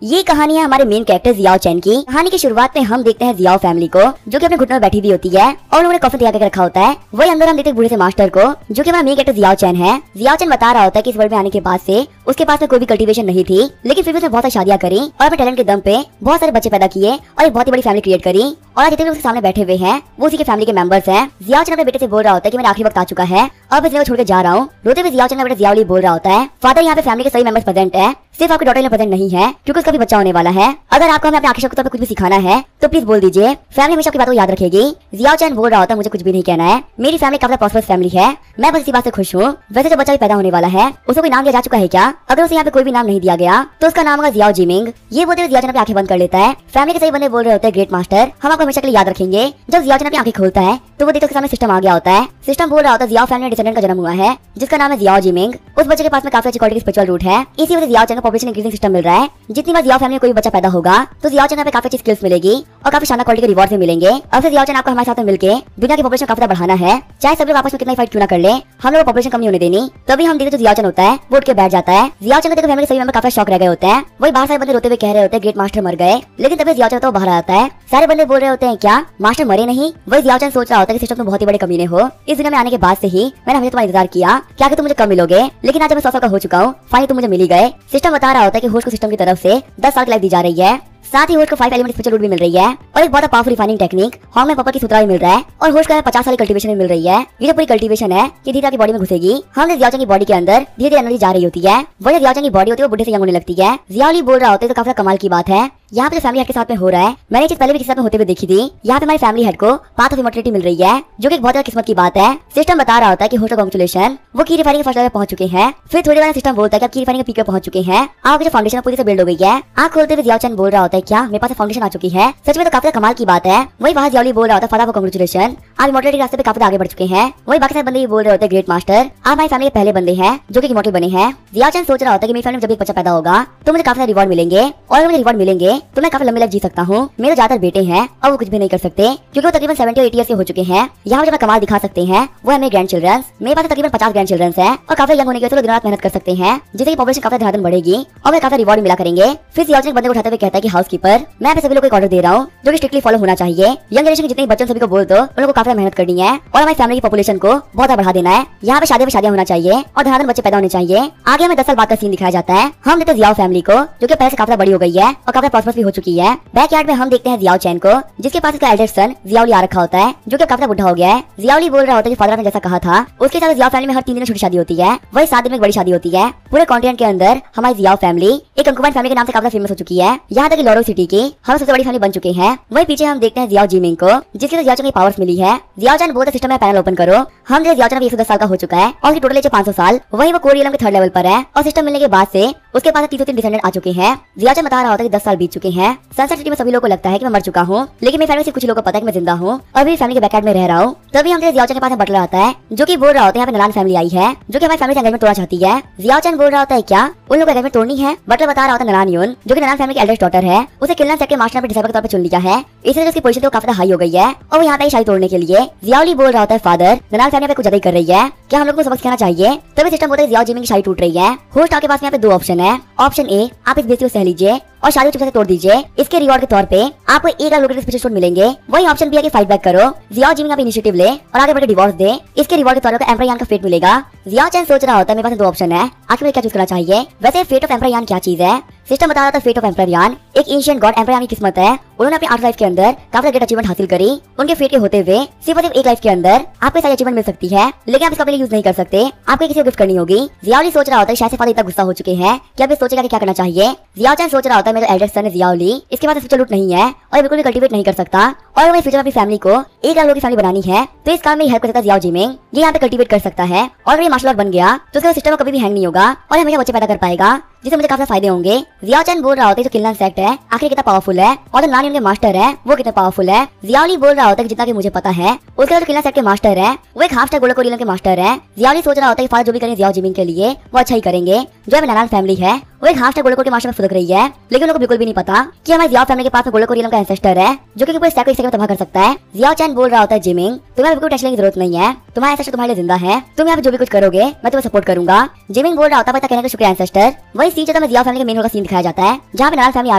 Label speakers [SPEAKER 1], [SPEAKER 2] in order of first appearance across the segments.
[SPEAKER 1] ये कहानी है हमारे मेन कैरेक्टर जियाओ चैन की। कहानी की शुरुआत में हम देखते हैं जियाओ फैमिली को, जो कि अपने घुटनों में बैठी हुई होती है और उन्होंने कॉफी तैयार करके रखा होता है। वही अंदर हम देखते हैं बूढ़े से मास्टर को, जो कि हमारा मेन कैरेक्टर जियाओ चैन है। जियाओ चैन बता रहा होता है कि इस वर्ल्ड में आने के बाद से उसके पास में कोई भी कल्टीवेशन नहीं थी, लेकिन फिर भी उसने बहुत सारी शादियां करी और अपने टैलेंट के दम पे बहुत सारे बच्चे पैदा किए और एक बहुत ही बड़ी फैमिली क्रिएट करी। और आज जितने भी उसके सामने बैठे हुए हैं वो उसी के फैमिली के मेंबर्स हैं। जियाओ चैन अपने बेटे से बोल रहा होता है कि मेरा आखिरी वक्त आ चुका है, अब इस दुनिया को छोड़ के जा रहा हूँ। रोते हुए जियाओ चैन का बेटा जियाओली बोल रहा होता है, फादर यहाँ पे फैमिली के सभी मेंबर्स प्रेजेंट है, सिर्फ आपके डॉटर प्रेजेंट नहीं है क्योंकि उसका भी बच्चा होने वाला है। अगर आपको हमें अपने आखिरी शब्द पे कुछ भी सिखाना है तो प्लीज बोल दीजिए, फैमिली हमेशा आपकी बात को याद रखेगी। जियाओ चैन बोल रहा होता है, मुझे कुछ भी नहीं कहना है, मेरी फैमिली काफी प्रॉस्परस फैमिली है, मैं बस इसी बात से खुश हूँ। वैसे जो बच्चा भी पैदा होने वाला है उसे कोई नाम दिया जा चुका है क्या? अगर उसे यहाँ पे कोई भी नाम नहीं दिया गया तो उसका नाम होगा जियाओ जिमिंग। ये बोलते हुए जियाओ चैन अपनी आंखें बंद कर लेता है। फैमिली के सही बंदे बोल रहे होते हैं, ग्रेट मास्टर, हम आपको हमेशा के लिए याद रखेंगे। जब जियाओ चैन अपनी आंखें खोलता है तो वो देखते उसके सामने सिस्टम आ गया होता है। सिस्टम बोल रहा होता है जियाओ फैमिली में डिसेंडेंट का जन्म हुआ है जिसका नाम है जियाओ जिमिंग। उस बच्चे के पास में काफी अच्छी क्वालिटी की स्पिरिचुअल रूट है, इसी वजह से जियाओ चैन को पॉपुलेशन इंक्रीजिंग सिस्टम मिल रहा है। जितनी बार जियाओ फैमिली में कोई बच्चा पैदा होगा तो जियाओ चैन पे काफी अच्छी स्किल्स मिलेगी और काफी शानदार क्वालिटी के रिवॉर्ड भी मिलेंगे। अब से जियाओ चैन आपको हमारे साथ में मिलकर दुनिया की पॉपुलेशन काफी बढ़ाना है, चाहे सब लोग आपस में कितना फाइट क्यों ना कर ले, हम लोग पॉपुलेशन कम नहीं होने देनी। तभी हम देखते जो जियाओ चैन होता है वो उठ के बैठ जाता है। जियाओ चैन को फैमिली के सभी मेंबर काफी शौक रह गए होते हैं। वही बाहर सारे बंदे रोते हुए कह रहे होते हैं ग्रेट मास्टर मर गए, लेकिन तभी जियाओ चैन तो बाहर आता है। सारे बंदे बोल रहे होते हैं क्या मास्टर मरे नहीं? वही जियाओ चैन सोच रहा होता है कि सिस्टम तुम बहुत ही बड़े कमीने हो, इस दुनिया में आने के बाद से ही मैंने हमेशा तुम्हारा इंतजार किया, क्या कि तुम मुझे कब मिलोगे, लेकिन आज मैं 100 साल का हो चुका हूँ, फाइनली तुम मुझे मिल ही गए। सिस्टम बता रहा होता है कि होस्ट को सिस्टम की तरफ से 10 साल की लाइफ दी जा रही है, साथ ही होस्ट को 5 एलिमेंट स्पिरिचुअल रूट भी मिल रही है और एक बहुत पावरफुल रिफाइनिंग टेक्निक हॉर्न में पपर की सुतरा भी मिल रहा है और होस्ट का 50 साल की कल्टीवेशन भी मिल रही है। ये जो पूरी कल्टीवेशन है ये धीरे आपकी बॉडी में घुसेगी। हमने जियाओ चैन की बॉडी के अंदर धीरे धीरे एनर्जी जा रही होती है। वही जियाओ चैन की बॉडी होती है वो बुढ़े से यंग होने लगती है। जियाओली बोल रहा होता है तो काफी कमाल की बात है, यहाँ पे जो फैमिली हेड के साथ में हो रहा है मैंने चीज पहले भी किसी साथ में होते हुए देखी थी। यहाँ पे हमारी फैमिली हेड को पाथ ऑफ इमॉर्टैलिटी मिल रही है, जो कि एक बहुत ज्यादा किस्मत की बात है। सिस्टम बता रहा होता है कि होस्ट कांग्रेचुलेशन, वो की रिफाइनिंग के फर्स्ट लेवल पहुंच चुके हैं। फिर थोड़ी देर सिस्टम बोलता है कि आप की रिफाइनिंग के पीक पे पहुंच चुके हैं, आपकी जो फाउंडेशन पूरी से बिल्ड हो गई है। आंख खोलते हुए जियाओ चैन बोल रहा होता है क्या मेरे पास फाउंडेशन आ चुकी है? सच में तो काफी कमाल की बात है। वही बाहर जियाओली बोल रहा होता है फादर को कांग्रेचुलेशन, आप इमॉर्टैलिटी के रास्ते पे काफी आगे बढ़ चुके हैं। वही बाकी सारे बंदे भी बोल रहे होते हैं ग्रेट मास्टर, आप हमारी फैमिली के पहले बंदे हैं जो कि इमॉर्टल बने हैं। जियाओ चैन सोच रहा होता है कि मेरी फैमिली में जब एक बच्चा पैदा होगा तो मुझे काफी सारे रिवॉर्ड मिलेंगे और मुझे रिवॉर्ड मिलेंगे तो मैं काफी लंबी लाइफ जी सकता हूँ। मेरे ज्यादातर बेटे हैं और वो कुछ भी नहीं कर सकते क्योंकि वो तकरीबन 70 और 80 ईयर्स के हो चुके हैं। यहाँ जब कमाल दिखा सकते हैं वो है मेरे ग्रैंड चिल्ड्रंस। मेरे पास तकरीबन 50 ग्रैंड चिल्ड्रंस हैं और काफी यंग होने की वजह से दिन रात मेहनत कर सकते हैं, जिससे पॉपुलेशन काफी धनाधन बढ़ेगी और वे काफी रिवॉर्ड मिला करेंगे। फिर जियाओ चैन बंदे को उठाते हुए कहता है कि हाउसकीपर, मैं सभी लोगों को ऑर्डर दे रहा हूँ जो कि स्ट्रिक्टली फॉलो होना चाहिए। यंग जनरेशन के जितने बच्चों सभी को बोल दो उन लोगों को काफी मेहनत करनी है और हमारी फैमिली की पॉपुलेशन को बहुत बढ़ा देना है। यहाँ पे शादियां होना चाहिए और धनाधन बच्चे पैदा होने चाहिए। आगे हमें 10 साल बाद का सीन दिखाया जाता है। हम देखते हैं जियाओ फैमिली को जो कि पहले से काफी बड़ी हो गई है और काफी प्रॉस्परस भी हो चुकी है। बैकयार्ड में हम देखते हैं जियाओ चैन को, जिसके पास इसका एल्डर सन जियाओली आ रखा होता है जो कि काफी बुढ़ा हो गया है। जियाओली बोल रहा होता है कि फादर ने जैसा कहा था उसके साथ जियाओ फैमिली में हर 3 दिन में छोटी शादी होती है, वही 7 दिन में एक बड़ी शादी होती है। पूरे कॉन्टिनेंट के अंदर हमारी जियाओ फैमिली एक कंकुबाइन फैमिली के नाम से काफी फेमस हो चुकी है। यहाँ तक लॉरो सिटी की हम सबसे बड़ी फैमिली बन चुके हैं। वही पीछे हम देखते हैं जियाओ जिमिंग को, जिसके जियाओ चैन की पावर्स मिली है। जियाओ चैन बोलते सिस्टम में पैनल ओपन करो। हम जियाओ चैन 110 साल का हो चुका है और टोटल एज 500 साल। वही वो कोरियलम के 3rd लेवल पर है और सिस्टम मिलने के बाद से उसके पास 303 डिसेंडेंट आ चुके हैं। जियाओ चैन बता रहा होता है कि 10 साल बीत चुके हैं। सनसेट सिटी में सभी लोगों को लगता है कि मैं मर चुका हूँ, लेकिन मेरी फैमिली से कुछ लोगों को पता है कि मैं जिंदा हूँ और मेरी फैमिली के बैकयार्ड में रह रहा हूँ। तभी हम जियाओ चैन के पास बटलर आता है जो कि बोल रहा होता है यहाँ पे नलान फैमिली आई है जो कि हमारी फैमिली से एंगेजमेंट तोड़ना चाहती है। जियाओ चैन बोल रहा होता है क्या उन लोगों को एंगेजमेंट तोड़नी है? बटलर बता रहा होता है नलान यून जो कि नलान फैमिली की एल्डेस्ट डॉटर है, उसे किलना सेट के मास्टर ने डिसाइबर के तौर पर चुन लिया है, इसलिए उसकी पोजीशन तो काफी हाई हो गई है और वो यहाँ पे शादी तोड़ने के लिए। जियाओली बोल रहा होता है फादर नलान फैमिली पे कुछ ज्यादा ही कर रही है, क्या हम लोग को सबक सिखाना चाहिए? तभी सिस्टम बोलता है जियाओ जिमिंग की शादी टूट रही है। होस्ट आपके पास यहाँ पे 2 ऑप्शन है। ऑप्शन ए, आप इस बेइज्जती को सह लीजिए और शादी चुपचाप से तोड़ दीजिए, इसके रिवॉर्ड के तौर पे आपको 1 लाख रुपए स्पेशल मिलेंगे। वही ऑप्शन बी है कि फाइट बैक करो, जियाओ जिमिंग आप इनिशिएटिव ले और आगे बढ़कर डिवोर्स दे, इसके रिवॉर्ड के तौर पे एम्परर यान का फेट मिलेगा। जियाओ चैन सोच रहा होता है मेरे पास 2 ऑप्शन है, आखिर में क्या चूज करना चाहिए? वैसे फेट ऑफ एम्परर यान क्या चीज है? सिस्टम बता रहा था फेट ऑफ एम्परर यान एक एंशिएंट गॉड एम्परर यान की किस्मत है। उन्होंने अपनी आर्ट लाइफ के अंदर काफी ग्रेट अचीवमेंट हासिल करी। उनके फेट के होते हुए सिर्फ और सिर्फ एक लाइफ के अंदर आपको सारी अचीवमेंट मिल सकती है, लेकिन आप इसका अपने लिए यूज नहीं कर सकते, आपको किसी को गिफ्ट करनी होगी। जियाओली सोच रहा होता है शायद से फादर इतना गुस्सा हो चुके हैं कि अब सोचेगा कि क्या करना चाहिए। जियाओ चैन सोच रहा होता है मेरा एल्डर सन है जियाओली, इसके पास फ्यूचर रूट नहीं है और बिल्कुल भी कल्टीवेट नहीं कर सकता और वही फ्यूचर में अपनी फैमिली को 1 लाख लोगों की फैमिली बनानी है, तो इस काम में हेल्प कर सकता है जियाओ जिमिंग। ये यहाँ पे कल्टीवेट कर सकता है और ये मार्शल आर्ट बन गया तो उसका सिस्टम कभी भी हैंग नहीं होगा और हमेशा बच्चे पैदा कर पाएगा, जिससे मुझे काफी फायदे होंगे। जियाओ चैन बोल रहा होता है जो किलना सेक्ट है आखिर कितना पावरफुल है और जो नानी उनके मास्टर है वो कितने पावरफुल है। जियाओली बोल रहा होता है कि जितना कि मुझे पता है उसके बाद किलना सेक्ट के मास्टर है वो एक हाफ स्टार गोल्ड कोरियन के मास्टर है। जियाओली सोच रहा होता है कि फादर जो भी करें जियाओ जिमिंग के लिए वो अच्छा ही करेंगे, जो हमें ननान फैमिली है वो एक हाफ गोल्डकोर के मास्टर में फुदक रही है, लेकिन उनको बिल्कुल भी नहीं पता कि हमारे जियाओ फैमिली के पास में गोल्डकोर रियलम का एंसेस्टर है जो कि पूरे स्टैक को एक सेकंड में तबाह कर सकता है। जियाओ चैन बोल रहा होता है जिमिंग, तुम्हें बिल्कुल टेंशन की जरूरत नहीं है, तुम्हारा एंसेस्टर तुम्हारे लिए जिंदा है, तुम यहाँ पे जो भी कुछ करोगे मैं तुम्हें सपोर्ट करूंगा। जिमिंग बोल रहा होता है कहने का शुक्रिया एंसेस्टर। वही सीन जो जियाओ फैमिली के मेन रोल का सीन दिखाया जाता है जहाँ पे ननान फैमिली आ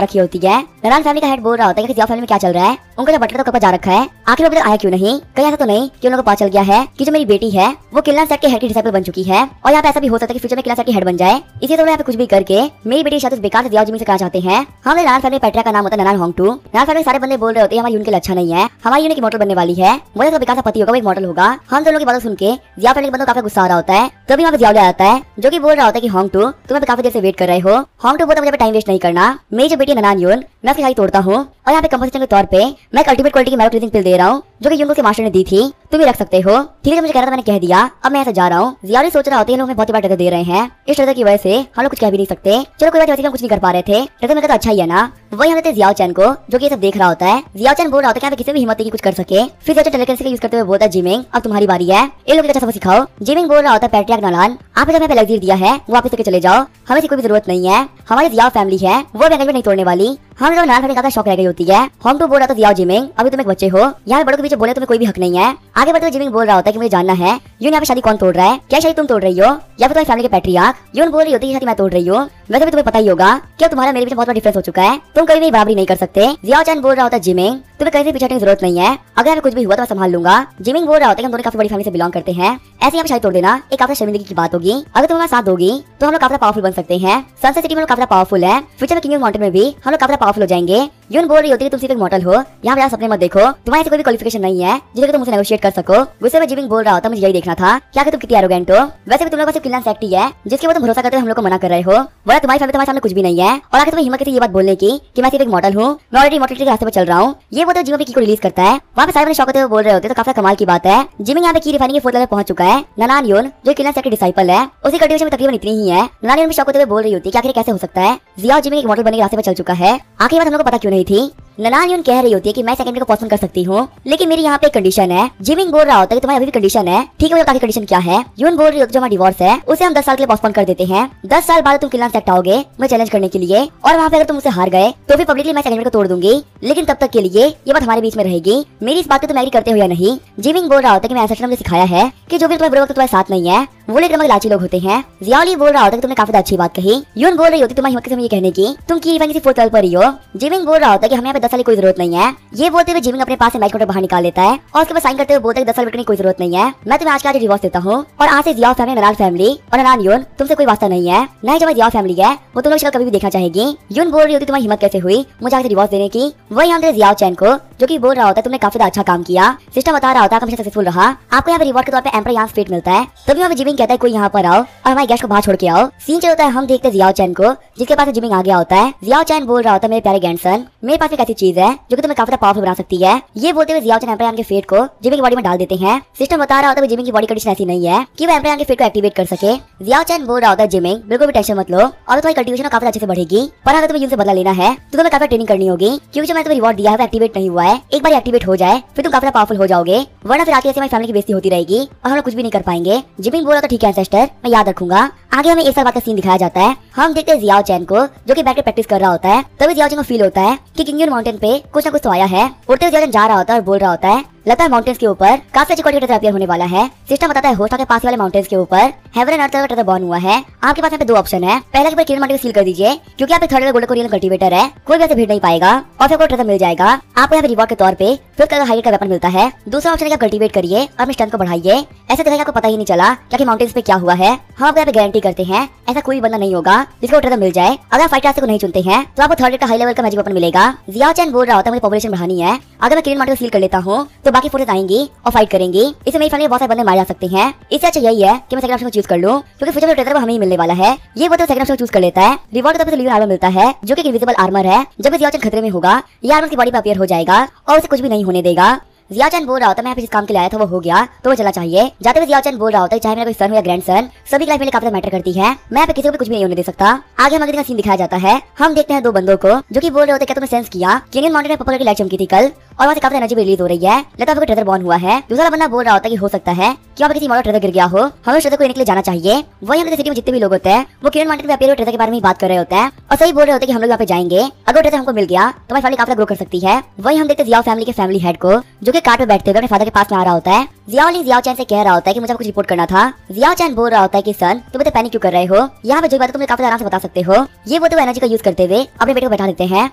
[SPEAKER 1] रखी होती है। ननान फैमिली का हेड बोल रहा होता है कि जियाओ फैमिली में क्या चल रहा है, उनका जो बटलर तो कब जा रखा है, आखिर अभी तक आया क्यों नहीं, कहीं ऐसा तो नहीं कि उन लोगों को पता चल गया है कि जो मेरी बेटी है वो किल्ला सेट के हेड की डिसाइपल बन चुकी है और यहाँ पे ऐसा भी हो सकता है कि फ्यूचर में किल्ला सेट की हेड बन जाए। इसी तरह यहाँ पे कुछ भी करके मेरी बेटी शायद बेकार से जियाओ जिमिंग से कहा चाहते हैं। हमारे ननान फैमिली पेट्रिया का नाम होता है ननान होंगटू। ननान फैमिली सारे बंदे बोल रहे होते हैं हमारी यून के लिए अच्छा नहीं है, हमारी यून की मॉडल बनने वाली है, मुझे तो बेकार सा पति होगा वो एक मॉडल होगा। हम दोनों की बातों सुन के जियाओ फैमिली के बंदों को काफी गुस्सा आ रहा होता है। तभी वहाँ पे जियाओ ले आता है जो कि बोल रहा होता है कि होंगटू तुम्हें काफी देर से वेट कर रहे हो। होंगटू बोलता है मुझे टाइम वेस्ट नहीं करना, मेरी जो बेटी ननान यून मैं उसकी खाई तोड़ता हूँ और यहाँ पे कंपनसेशन के तौर पे मैं एक अल्टीमेट क्वालिटी की मैरोक्लीजिंग पिल दे रहा हूँ जो कि यून के मास्टर ने दी थी, तुम ही रख सकते हो। ठीक है मुझे कह रहा था मैंने कह दिया, अब मैं ऐसे जा रहा हूँ। जियाओ सोच रहा होता है लोग हमें बहुत ही बड़ा ट्रेजर दे रहे हैं, इस ट्रेजर की वजह से हम लोग कुछ कह भी नहीं सकते। चलो कोई बात नहीं, हम कुछ नहीं कर पा रहे थे, ट्रेजर में तो अच्छा ही है ना। वही हम देते जियाओ चैन को जो कि ये सब देख रहा होता है। जियाओ चैन बोल रहा होता है कि किसी भी हिम्मत की कुछ कर सके। फिर जियाओ टेलीकिनेसिस का यूज करते हुए बोलता है जिमिंग अब तुम्हारी बारी है, इन लोगों को अच्छा सबक सिखाओ। जिमिंग बोल रहा होता है पैट्रियार्क ननान आपने जब लग्जरी दिया है वो वापस लेके चले जाओ, हमें कोई भी जरूरत नहीं है, हमारी जियाओ फैमिली है वो भी नहीं तोड़ने वाली, हम लोग ननान फैमिली का शौक रह गई होती है। हम तो बोल रहा था जियाओ जिमिंग अभी तुम एक बच्चे हो, यहाँ बड़ों के पीछे बोले तुम्हें कोई भी हक नहीं है। आगे बढ़ते हुए जिमिंग बोल रहा होता है कि मुझे जानना है यून यहाँ पे शादी कौन तोड़ रहा है, क्या शादी तुम तोड़ रही हो या फिर तुम्हारी फैमिली के पैट्रियार्क। यून बोल रही होती है शादी मैं तोड़ रही हूँ, वैसे भी तुम्हें पता ही होगा कि तुम्हारा मेरे बीच बहुत बड़ा डिफरेंस हो चुका है, तुम कभी भी बराबरी नहीं कर सकते। जियाओ चैन बोल रहा होता है जिमिंग तुम्हें कहीं से पीछे हटने की जरूरत नहीं है, अगर हमें कुछ भी हुआ तो मैं संभाल लूंगा। जिमिंग बोल रहा होता है कि हम दोनों काफी बड़ी फैमिली से बिलोंग करते हैं, ऐसे यहाँ पे शादी तोड़ देना एक काफी शर्मिंदगी की बात होगी। अगर तुम हमारा साथ दोगी तो हम लोग काफी पावरफुल बन सकते हैं, सनसेट सिटी में काफी पावरफुल है, फ्यूचर में किंग माउंटेन में भी हम लोग काफी पावरफुल हो जाएंगे। यून बोल रही होती है तुम सिर्फ एक मॉडल हो, यहाँ पे सपने मत देखो, तुम्हारे कोई भी क्वालिफिकेशन नहीं है जिससे तुम मुझसे नेगोशिएट कर सको। गुस्से में जिमिंग बोल रहा होता मुझे यही देखना था क्या तुम कितनी एरोगेंट हो, वैसे भी तुम लोग सिर्फ किल्ला सेट ही है जिसके वो तुम भरोसा करते हुए हम लोग को मना कर रहे हो, वरना तुम्हारी फैमिली तुम्हारे सामने कुछ भी नहीं है। और आगे तुम्हें हिम्मत थी ये बात बोलने की कि मैं सिर्फ एक मॉडल हूँ, मैं ऑलरेडी मॉडलिटी के रास्ते पर चल रहा हूँ। ये वो तो जिमिंग की को रिलीज करता है, वहाँ पे सारे बने शौक होते हुए बोल रहे होते तो काफी कमाल की बात है। जिमिंग यहाँ पे की रिफाइनिंग के 4th लेवल पहुंच चुका है। ननान यून जो किल्ला सेट के डिसाइपल है उसी कल्टीवेशन में तकरीबन इतनी ही है। ननान यून भी शौक होते हुए बोल रही होती है कि आखिर कैसे हो सकता है जियाओ जिमिंग एक मॉडल बनने के रास्ते पर चल चुका है, आखिर बात हम लोग को पता क्यों नहीं थी। ननान यून कह रही होती है कि मैं सेकेंडरी को पोस्टपोन कर सकती हूँ, लेकिन मेरी यहाँ पे एक कंडीशन है। जिमिंग बोल रहा होता है कि तुम्हारी अभी भी कंडीशन है, ठीक है मुझे बता कंडीशन क्या है। यून बोल रही होती है जो हमारा डिवोर्स है उसे हम 10 साल के लिए पोस्टपोन कर देते हैं, 10 साल बाद तुम किल्ला सेट आओगे मुझे चैलेंज करने के लिए, और वहाँ पे अगर तुम मुझसे हार गए तो फिर पब्लिकली मैं सेकेंडरी को तोड़ दूंगी, लेकिन तब तक के लिए ये बात हमारे बीच में रहेगी। मेरी इस बात पे तुम एग्री करते हो या नहीं। जिमिंग बोल रहा होता है कि मैं एंसेस्टर ने मुझे सिखाया है कि जो भी तुम्हारे बुरे वक्त तुम्हारे साथ नहीं है वो लेकर लालची लोग होते हैं। जियाओ बोल रहा होता है कि तुमने काफी अच्छी बात कही। यून बोल रही होती तुम्हारी हिम्मत से ये कहने की तुम की किसी 4th लेवल पर ही हो। जिमिंग बोल रहा होता है कि हमें यहाँ पे 10 साल की कोई जरूरत नहीं है। ये बोलते हुए जिमिंग अपने पास से मैच बाहर निकाल लेता है और उसके बाद साइन करते हुए बोलता है 10 साल वेट करने की कोई जरूरत नहीं है, मैं तुम्हें आज का आज डिवोर्स देता हूँ और आज से जियाओ फैमिली ननान फैमिली और ननान यून तुमसे कोई वास्ता नहीं है, न जो जियाओ फैमिली है वो तुम लोग शक्ल कभी भी देखना चाहेगी। यून बोल रही होती तुम्हारी हिम्मत कैसे हुई मुझे आगे डिवोर्स देने की। वही हम जियाओ चैन को जो कि बोल रहा होता है तुमने काफी अच्छा काम किया, सिस्टम बता रहा होता है हमेशा सक्सेसफुल रहा, आपको यहाँ पे रिवॉर्ड के तौर पे एम्पर यहाँ फेट मिलता है। तभी वहाँ पे जिमिंग कहता है कोई यहाँ पर आओ और हमारे गेस्ट को बाहर छोड़ के आओ। सीन चल होता है हम देखते हैं जियाओ चैन को जिसके पास जिमिंग आ गया होता है। जियाओ चैन बोल रहा होता है मेरे प्यारे ग्रैंडसन मेरे पास एक ऐसी चीज है जो कि तुम्हें काफी पावरफुल बना सकती है। ये बोलते हुए जियाओ चैन एम्पर के फेट को जिमिंग की बॉडी में डाल देते हैं। सिस्टम बता रहा होता है जिमिंग की बॉडी कंडीशन ऐसी नहीं है कि वो एम्पर के फेट को एक्टिवेट कर सके। जियाओ चैन बोल रहा होता है जिमिंग बिल्कुल भी टेंशन मत लो और तुम्हारी कल्टीवेशन काफी अच्छे से बढ़ेगी, पर अगर तुम्हें यून से बदला लेना है तो तुम्हें काफी ट्रेनिंग करनी होगी, क्योंकि जो मैंने तुम्हें रिवॉर्ड दिया है वो एक्टिवेट नहीं हुआ है। एक बार एक्टिवेट हो जाए फिर तुम काफी पावरफुल हो जाओगे, वरना फिर आगे ऐसे हमारी फैमिली की बेइज्जती होती रहेगी और हम लोग कुछ भी नहीं कर पाएंगे। जिमिंग बोला तो ठीक है एंसेस्टर मैं याद रखूंगा। आगे हमें एक साल बाद का सीन दिखाया जाता है। हम देखते हैं जियाओ चैन को जो कि बैठ के प्रैक्टिस कर रहा होता है। तभी जियाओ चैन को फील होता है कि किंग यून माउंटेन पे कुछ ना कुछ तो आया है। उड़ते हुए जियाओ चैन जा रहा होता है और बोल रहा होता है लगता है माउंटेन्स के ऊपर काफी अच्छी क्वालिटी का अपीयर होने वाला है। सिस्टम बताता है होस्ट के पास वाले माउंटेन्स के ऊपर हेवन एंड अर्थ का ट्रेजर बॉर्न हुआ है। आपके पास यहाँ पे 2 ऑप्शन है, पहला कि किरण माउंटेन को सील कर दीजिए क्योंकि आप 3rd level golden Korean cultivator है, कोई भी ऐसे भीड़ नहीं पाएगा और फिर कोई ट्रेजर मिल जाएगा। आपको यहाँ पे रिवॉर्ड के तौर पे 5th का हाईलाइट का वेपन मिलता है। दूसरा ऑप्शन है कि आप कल्टीवेट करिए और अपनी स्ट्रेंथ को बढ़ाइए, ऐसे दिखेगा आपको पता ही नहीं चला कि माउंटेन्स पे क्या हुआ है। हम आपको यहाँ पे गारंटी करते हैं ऐसा कोई बंदा नहीं होगा जिसको ट्रेजर मिल जाए। अगर फाइट रास्ते को नहीं चुनते हैं तो आपको 3rd का हाई लेवल का मैजिक वेपन मिलेगा। जियाओ चैन बोल रहा होता है मुझे पॉपुलेशन बढ़ानी है, अगर मैं किरण माउंटेन को सील कर लेता हूँ तो बाकी फोर्सेस आएंगी और फाइट करेंगी, इससे मेरी फैमिली बहुत सारे बंदे मारे जा सकते हैं। इससे अच्छा यही है कि मैं सेकंड ऑप्शन को चूज कर लूं क्योंकि फ्यूचर में ट्रेजर हमें ही मिलने वाला है। ये वो तो सेकंड ऑप्शन चूज कर लेता है। रिवॉर्ड की तरफ से लीवन आर्मर मिलता है जो कि इनविजिबल आर्मर है। जब जियाओ चैन खतरे में होगा ये आर्मर की बॉडी पर अपीयर हो जाएगा और उसे कुछ भी नहीं होने देगा। जियाओ चैन बोल रहा होता है मैं यहाँ पे जिस काम के लिए आया था वो हो गया तो वो चला चाहिए। जाते हुए जियाओ चैन बोल रहा होता है चाहे मेरा कोई सन हो या ग्रैंडसन सभी की लाइफ में काफी मैटर करती है, मैं यहाँ पे किसी को भी कुछ भी नहीं होने दे सकता। आगे हम अगले का सीन दिखाया जाता है। हम देखते हैं 2 बंदों को जो कि बोल रहे होते क्या तुमने सेंस किया कि इंडियन माउंटेन में पर्पल की लाइट चमकी थी कल, और वहाँ से काफी एनर्जी रिलीज हो रही है। लगता है ट्रेजर बॉर्न हुआ है। दूसरा बंदा बोल रहा होता है कि हो सकता है कि वहाँ पे किसी मॉडल ट्रेजर गिर गया हो, हमें ट्रेजर को लेने के लिए जाना चाहिए। वही हमारे सिटी में जितने भी लोग होते हैं वो किरण मार्केट में अपने ट्रेजर के बारे में बात कर रहे होते हैं और सही बोल रहे होते हैं कि हम लोग यहाँ पे जाएंगे। अगर ट्रेजर हमको मिल गया तो हमारी फैमिली काफी ग्रो कर सकती है। वही हम देखते जियाओ फैमिली के फैमिली हेड को जो कि कार पे बैठते हुए अपने फादर के पास में आ रहा होता है। जियाओ चैन से कह रहा होता है कि मुझे कुछ रिपोर्ट करना था। जियाओ चैन बोल रहा होता है कि सन तुम इतने पैनिक क्यों कर रहे हो, यहाँ पे जो बात तुम काफी आराम से बता सकते हो। ये वो तो एनर्जी का यूज करते हुए अपने बेटे को बैठा देते हैं।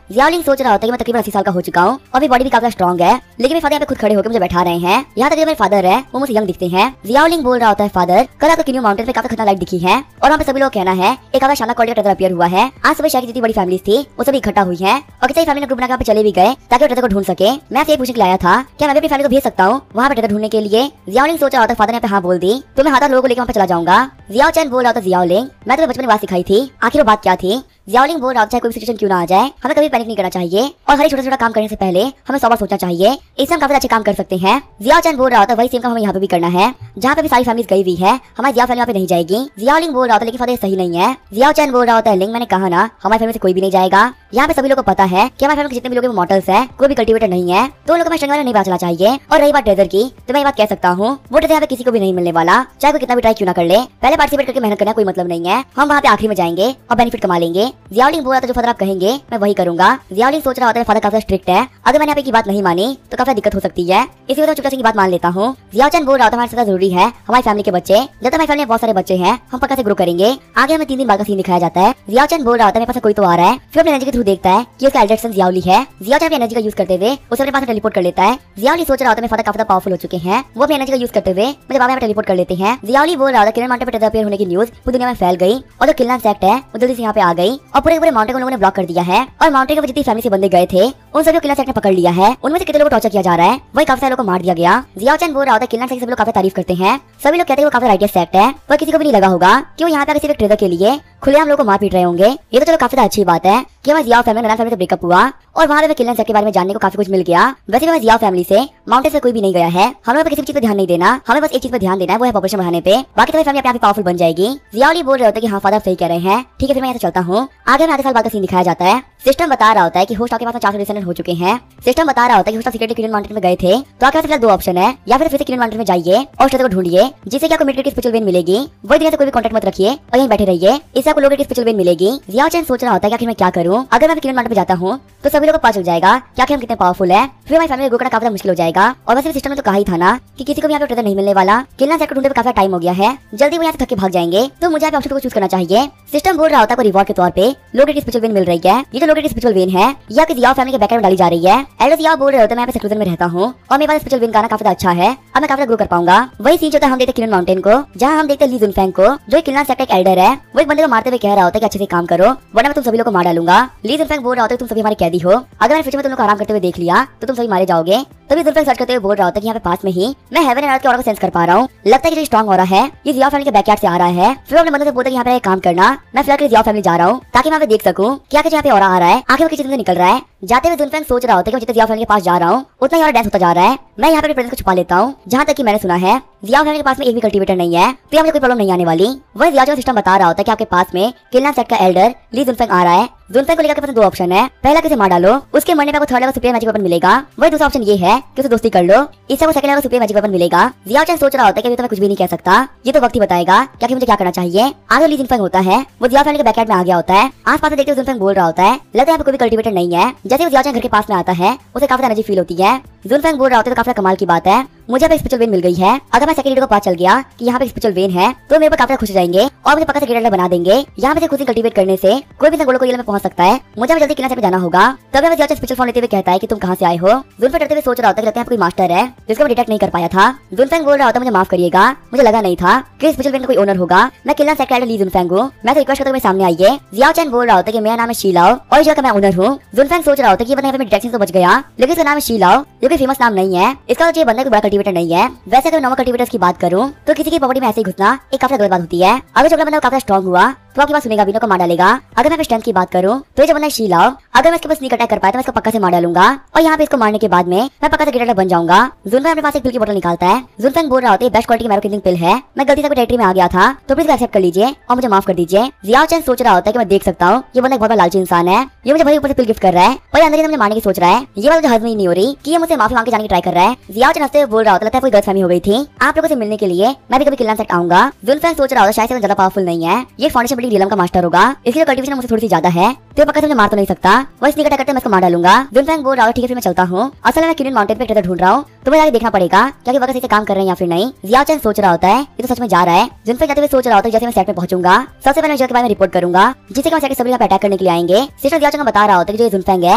[SPEAKER 1] जियाओ सोच रहा होता है कि मैं तकरीबन 80 साल का हो चुका हूँ और मेरी बॉडी भी काफी स्ट्रॉन्ग है, लेकिन मेरे फादर यहाँ पे खुद खड़े होकर मुझे बैठा रहे हैं। यहाँ तक मेरे फादर है वो मुझे यंग दिखते हैं। जियाओ बोल रहा होता है फादर कल आपको किन्यू माउंटेन पे काफी खतरनाक लाइट दिखी है और वहाँ पे सभी लोग कहना है एक काफी शानदार क्वालिटी का ट्रेजर अपीयर हुआ है। आज सुबह शहर की जितनी बड़ी फैमिली थी वो सभी इकट्ठा हुई है और किसी फैमिली ने ग्रुप बना के चले भी गए ताकि ट्रेजर को ढूंढ सके। मैं आपसे पूछने के लिए आया था क्या मैं अपनी फैमिली को भेज सकता हूँ वहाँ पे ट्रेजर ढूंढने के लिए। जियाओ सोच रहा होता है फादर ने हाँ बोल दी तो मैं हाथ लोगों को लेकर वहाँ पे चला जाऊंगा। जियाओ चैन बोल रहा होता जियाओ मैं तुम्हें बचपन में बात सिखाई थी, आखिर वो बात क्या थी। जियाओ बोल रहा चाहे कोई सिचुएशन क्यों ना आ जाए हमें कभी पैनिक नहीं करना चाहिए और हर छोटा छोटा काम करने से पहले हमें 100 बार सोचना चाहिए। इससे हम काफी अच्छे काम कर सकते हैं। जियाओ चैन बोल रहा था वही सेम काम हमें यहाँ पे भी करना है। जहाँ पे भी सारी फैमिली गई हुई है हमारी जियाओ फैमिली यहाँ पे नहीं जाएगी। जियाओ बोल रहा था लेकिन फादर सही नहीं है। जियाओ चैन बोल रहा होता है लिंग मैंने कहा ना हमारी फैमिली से कोई भी नहीं जाएगा। यहाँ पे सभी लोगों को पता है कि हमारी फैमिली जितने भी लोग मॉडल्स है कोई भी कल्टिवेटर नहीं है तो लोगों को मैं नहीं बचना चाहिए। और रही बात ट्रेजर की तो मैं ये बात कह सकता हूँ वो ट्रेजर यहाँ पे किसी को भी नहीं मिलने वाला, चाहे कोई कितना भी ट्राई क्यों ना कर ले। पहले पार्टिसिपेट करके मेहनत करना कोई मतलब नहीं है, हम वहाँ पे आखिरी में जाएंगे और बेनिफिट कमा लेंगे। जियाओ बोल रहा था जो फादर आप कहेंगे मैं वही करूंगा। जियाओ सोच रहा होता है फादर काफी स्ट्रिक्ट है, अगर मैंने यहाँ पे की बात नहीं मानी तो काफी दिक्कत हो सकती है, इसी वजह से चुपचाप की बात मान लेता हूँ। जियाओ चैन बोल रहा था हमारे साथ जरूरी है हमारी फैमिली के बच्चे, जब तक हमारी फैमिली में बहुत सारे बच्चे हैं हम पक्का से ग्रो करेंगे। आगे हमें 3 दिन बाद का सीन दिखाया जाता है। जियाओ चैन बोल रहा होता है मेरे पास कोई तो आ रहा है, फिर अपने एनर्जी के थ्रू देखता है कि उसका एल्डर सन जियाओ है। जियाओ चैन एनर्जी का यूज करते हुए उसे अपने पास टेलीपोर्ट कर लेता है। जियाओ सोच रहा होता है मेरे फादर काफी पावरफुल हो चुके हैं, वो अपनी एनर्जी का यूज करते हुए मुझे बाबा में टेलीपोर्ट कर लेते हैं। जियाओ बोल रहा था किरण माउंटेन पे ट्रेजर होने की न्यूज पूरी दुनिया में फैल गई और जो किलना सेक्ट है वो जल्दी से यहाँ पे आ गई और पूरे पूरे माउंटेन को लोगों ने ब्लॉक कर दिया है और माउंटेन के जितनी फैमिली से बंदे गए थे उन सभी को किलना सेक्ट ने पकड़ लिया है। उनमें से कितने लोगों को टॉर्चर किया जा रहा है, वही काफी सारे लोगों को मार दिया गया। जियाओ चैन बोल रहा होता है किलना सेक्ट से लोग काफी तारीफ करते हैं, सभी लोग कहते हैं वो काफी राइटियस सेक्ट है, पर किसी को भी नहीं लगा होगा कि वो यहाँ पे किसी ट्रेजर के लिए खुलेआम लोगों को मार पीट रहे होंगे। ये तो चलो काफी अच्छी बात है कि हमारे जियाओ फैमिली फैमिली से ब्रेकअप हुआ और वहाँ पे किलन सेक्ट के बारे में जानने को काफी कुछ मिल गया। वैसे भी हमारे जियाओ फैमिली से माउंटेन से कोई भी नहीं गया है, हमें किसी चीज पर ध्यान नहीं देना, हमें बस एक चीज पर ध्यान देना है वो है पॉपुलेशन बढ़ाने पे, बाकी तो फैमिली अपने पावरफुल बन जाएगी। जियाओ बोल रहे होते हैं कि हाँ फादर सही कह रहे हैं, ठीक है फिर मैं यहाँ से चलता हूँ। आगे में आधे साल बाद का सीन दिखाया जाता है। सिस्टम बता रहा होता है कि होस्ट के पास 400 डिसेंडेंट हो चुके हैं। सिस्टम बता रहा होता है कि होस्ट सीक्रेटली किरण माउंटेन में गए थे तो आपके पास 2 ऑप्शन है, या फिर से किरण माउंटेन में जाइए और ट्रेजर को ढूंढिए जिससे कि आपको मिलिट्री की स्पेशल वेन मिलेगी, वही दुनिया से कोई भी कॉन्टेक्ट मत रखिए और यहीं बैठे रहिए, इससे आपको लोगों की स्पेशल वेन मिलेगी। जियाओ चैन सोच रहा होता है कि आखिर मैं क्या करूं, अगर मैं किरण माउंटेन पे जाता हूँ तो सभी लोगों को पता चल जाएगा कि आखिर हम कितने पावरफुल है, फिर हमारी फैमिली को काफी मुश्किल हो जाएगा। और वैसे सिस्टम ने तो कहा ही था ना कि किसी को भी यहाँ पे ट्रेजर नहीं मिलने वाला, किरण सेक्टर ढूंढने पे काफी टाइम हो गया है, जल्दी वो यहाँ से थक के भाग जाएंगे, तो मुझे ऑप्शन को चूज करना चाहिए। सिस्टम बोल रहा होता है रिवॉर्ड के तौर पे लोगों की स्पेशल वेन मिल रही है। ये जो लोगों की स्पेशल वेन है ये आपकी जियाओ फैमिली के बैकएंड में डाली जा रही है। एल्डर जियाओ बोल रहे होते हैं मैं यहाँ पे सेक्लूजन में रहता हूँ और मेरे पास स्पेशल वेन गाना काफी अच्छा है, अब मैं काफी ग्रो कर पाऊंगा। वही सीन जो था हम देखते किरण माउंटेन को, जहाँ हम देखते ली जुनफेंग को जो किलन सेक्टर एक एल्डर है, वो एक बंदे को मारते हुए कह रहा होता है कि अच्छे से काम करो वरना मैं तुम सभी लोग को मार डालूंगा। ली जुनफेंग बोल रहा होता है तुम सभी हमारे कैदी हो, अगर मैंने फ्यूचर में तुम लोग आराम करते हुए देख लिया तो तुम सभी मारे जाओगे। तभी जुनफेंग सर्च करते हुए बोल रहा होता है कि यहाँ पे पास में ही मैं हेवन एंड अर्थ के ऑरा को सेंस कर पा रहा हूँ, लगता है कि स्ट्रॉन्ग हो रहा है, ये जियाओ फैमिली के बैकयार्ड से आ रहा है। फिर अपने बंदे से बोलते हैं यहाँ पे काम करना, मैं फिलहाल जियाओ फैमिली जा रहा हूँ ताकि मैं देख सकूँ क्या यहाँ पे ऑरा आ रहा है, आखिर वो किसी से निकल रहा है। जाते हुए जुनफेंग सोच रहा होता है कि जितने जियाओ फैमिली के पास जा रहा हूँ उतना ही डांस होता जा रहा है, मैं यहाँ पे प्रेजेंस को छुपा लेता हूँ। जहाँ तक कि मैंने सुना है जियाओ फैमिली के पास में एक भी कल्टीवेटर नहीं है तो यहाँ मुझे कोई प्रॉब्लम नहीं आने वाली। वही जियाओ सिस्टम बता रहा होता है कि आपके पास में किलन सेक्ट का एल्डर ली जुनफेंग आ रहा है। जुनफेंग को लेकर आपके पास 2 ऑप्शन है, पहला किसे मार डालो उसके मरने पे आपको 3rd level superior magic weapon मिलेगा, वही दूसरा ऑप्शन ये है कि उसे दोस्ती कर लो, इससे आपको 2nd level superior magic weapon मिलेगा। जियाओ चैन सोच रहा होता है कि अभी तो मैं कुछ भी नहीं कह सकता, ये तो वक्त ही बताएगा कि मुझे क्या करना चाहिए। आगे ली जुनफेंग होता है वो जियाओ फैमिली के बैकयार्ड में आ गया होता है, आस पास देखते हुए जुनफेंग बोल रहा होता है लगता है कोई भी कल्टीवेटर नहीं है। जैसे वो जियाओ चैन घर के पास में आता है उसे काफी एनर्जी फील होती है। जुनफेंग बोल रहा होता है तो काफी कमाल की बात है, मुझे अब स्पेशल वेन मिल गई है, अगर मैं सेकंड लीडर को पता चल गया कि यहाँ पे स्पेशल वेन है तो मेरे पर काफी खुश हो जाएंगे और मुझे पक्का से लीडर बना देंगे। यहाँ पे खुद ही कल्टीवेट करने से कोई भी गोलों को ये में पहुंच सकता है, मुझे जल्दी किला से जाना होगा। तभी जियाओ स्पेशल फॉर्म लेते हुए कहता है कि तुम कहाँ से आए हो। जुनफेंग डरते हुए सोच रहा होता है कि लगता है कोई मास्टर है जिसको मैं डिटेक्ट नहीं कर पाया था। जुनफेंग बोल रहा होता है मुझे माफ करिएगा, मुझे लगा नहीं था कि स्पेशल वेन का कोई ओनर होगा, मैं किला सेक्टर ली जुनफेंग हूँ, मैं तो रिक्वेस्ट करता हूँ मेरे सामने आइए। जियाओ चैन बोल रहा होता है कि मेरा नाम है शीलाओ और इस जगह का मैं ओनर हूँ। जुनफेंग सोच रहा होता है कि बंदा डिटेक्शन तो बच गया, लेकिन इसका नाम है शीलाओ, ये कोई फेमस नाम नहीं है, इसका तो बंदा कोई बड़ा कल्टीवेटर नहीं है। वैसे अगर नॉर्मल कल्टीवेटर्स की बात करूँ तो किसी की प्रॉपर्टी में ऐसे ही घुसना एक काफी गलत बात होती है, अगर जो बंदा काफी स्ट्रॉन्ग हुआ तो आपकी बात सुनेगा, विनो को मार डालेगा। अगर मैं स्ट्रेंथ की बात करूँ तो ये जो बंदा शीलाओ, अगर मैं इसके पास स्नीक अटैक कर पाया तो मैं इसको पक्का से मार डालूंगा। और यहाँ पे इसको मारने के बाद में मैं पक्का से ग्रेट बन जाऊंगा। जुनफेंग अपने पास एक पिल की बोतल निकालता है। जुनफेंग बोल रहा होता है बेस्ट क्वालिटी की मैरो किलिंग पिल है, मैं गलती से टेरिटरी में आ गया था तो प्लीज एक्सेप्ट कर लीजिए और मुझे माफ कर दीजिए। जियाओ चैन सोच रहा होता है कि मैं देख सकता हूँ ये बंदा एक बहुत लालची इंसान है, ये मुझे भले ऊपर से पिल गिफ्ट कर रहा है और अंदर मुझे मारने की सोच रहा है। ये बात मुझे हजम ही नहीं हो रही कि ये मुझसे माफी मांग के जाने की ट्राई कर रहा है। जियाओ चैन हंसते हुए बोल रहा होता है लगता है कोई गलतफहमी हो गई थी, आप लोगों से मिलने के लिए मैं भी कभी किलना सेट आऊंगा। जुनफेंग सोच रहा होता है शायद से ज्यादा पावरफुल नहीं है, ये फाउंडेशन बिल्डिंग रियलम का मास्टर होगा, इसकी कल्टीवेशन मुझसे थोड़ी सी ज्यादा है तो पक्का से मुझे मार तो नहीं सकता। वह स्नीक अटैक करते मैं इसको मार डालूंगा। जुनफेंग बोल रहा है ठीक है फिर मैं चलता हूँ, असल में मैं क्यूनिन माउंटेन पे ट्रेजर ढूंढ रहा हूँ तो मुझे आगे देखना पड़ेगा क्या कि वक्त सही से काम कर रहे हैं या फिर नहीं। जियाओ चैन सोच रहा होता है ये तो सच में जा रहा है। जुनफेंग जाते हुए सोच रहा होता है जैसे मैं सेट में पहुंचूंगा सबसे पहले के बारे में रिपोर्ट करूंगा जिससे मैं सेट के सभी यहाँ पे अटैक करने के लिए आएंगे। सिस्टर जियाओ चैन बता रहा होता है कि जो ये जुनफेंग है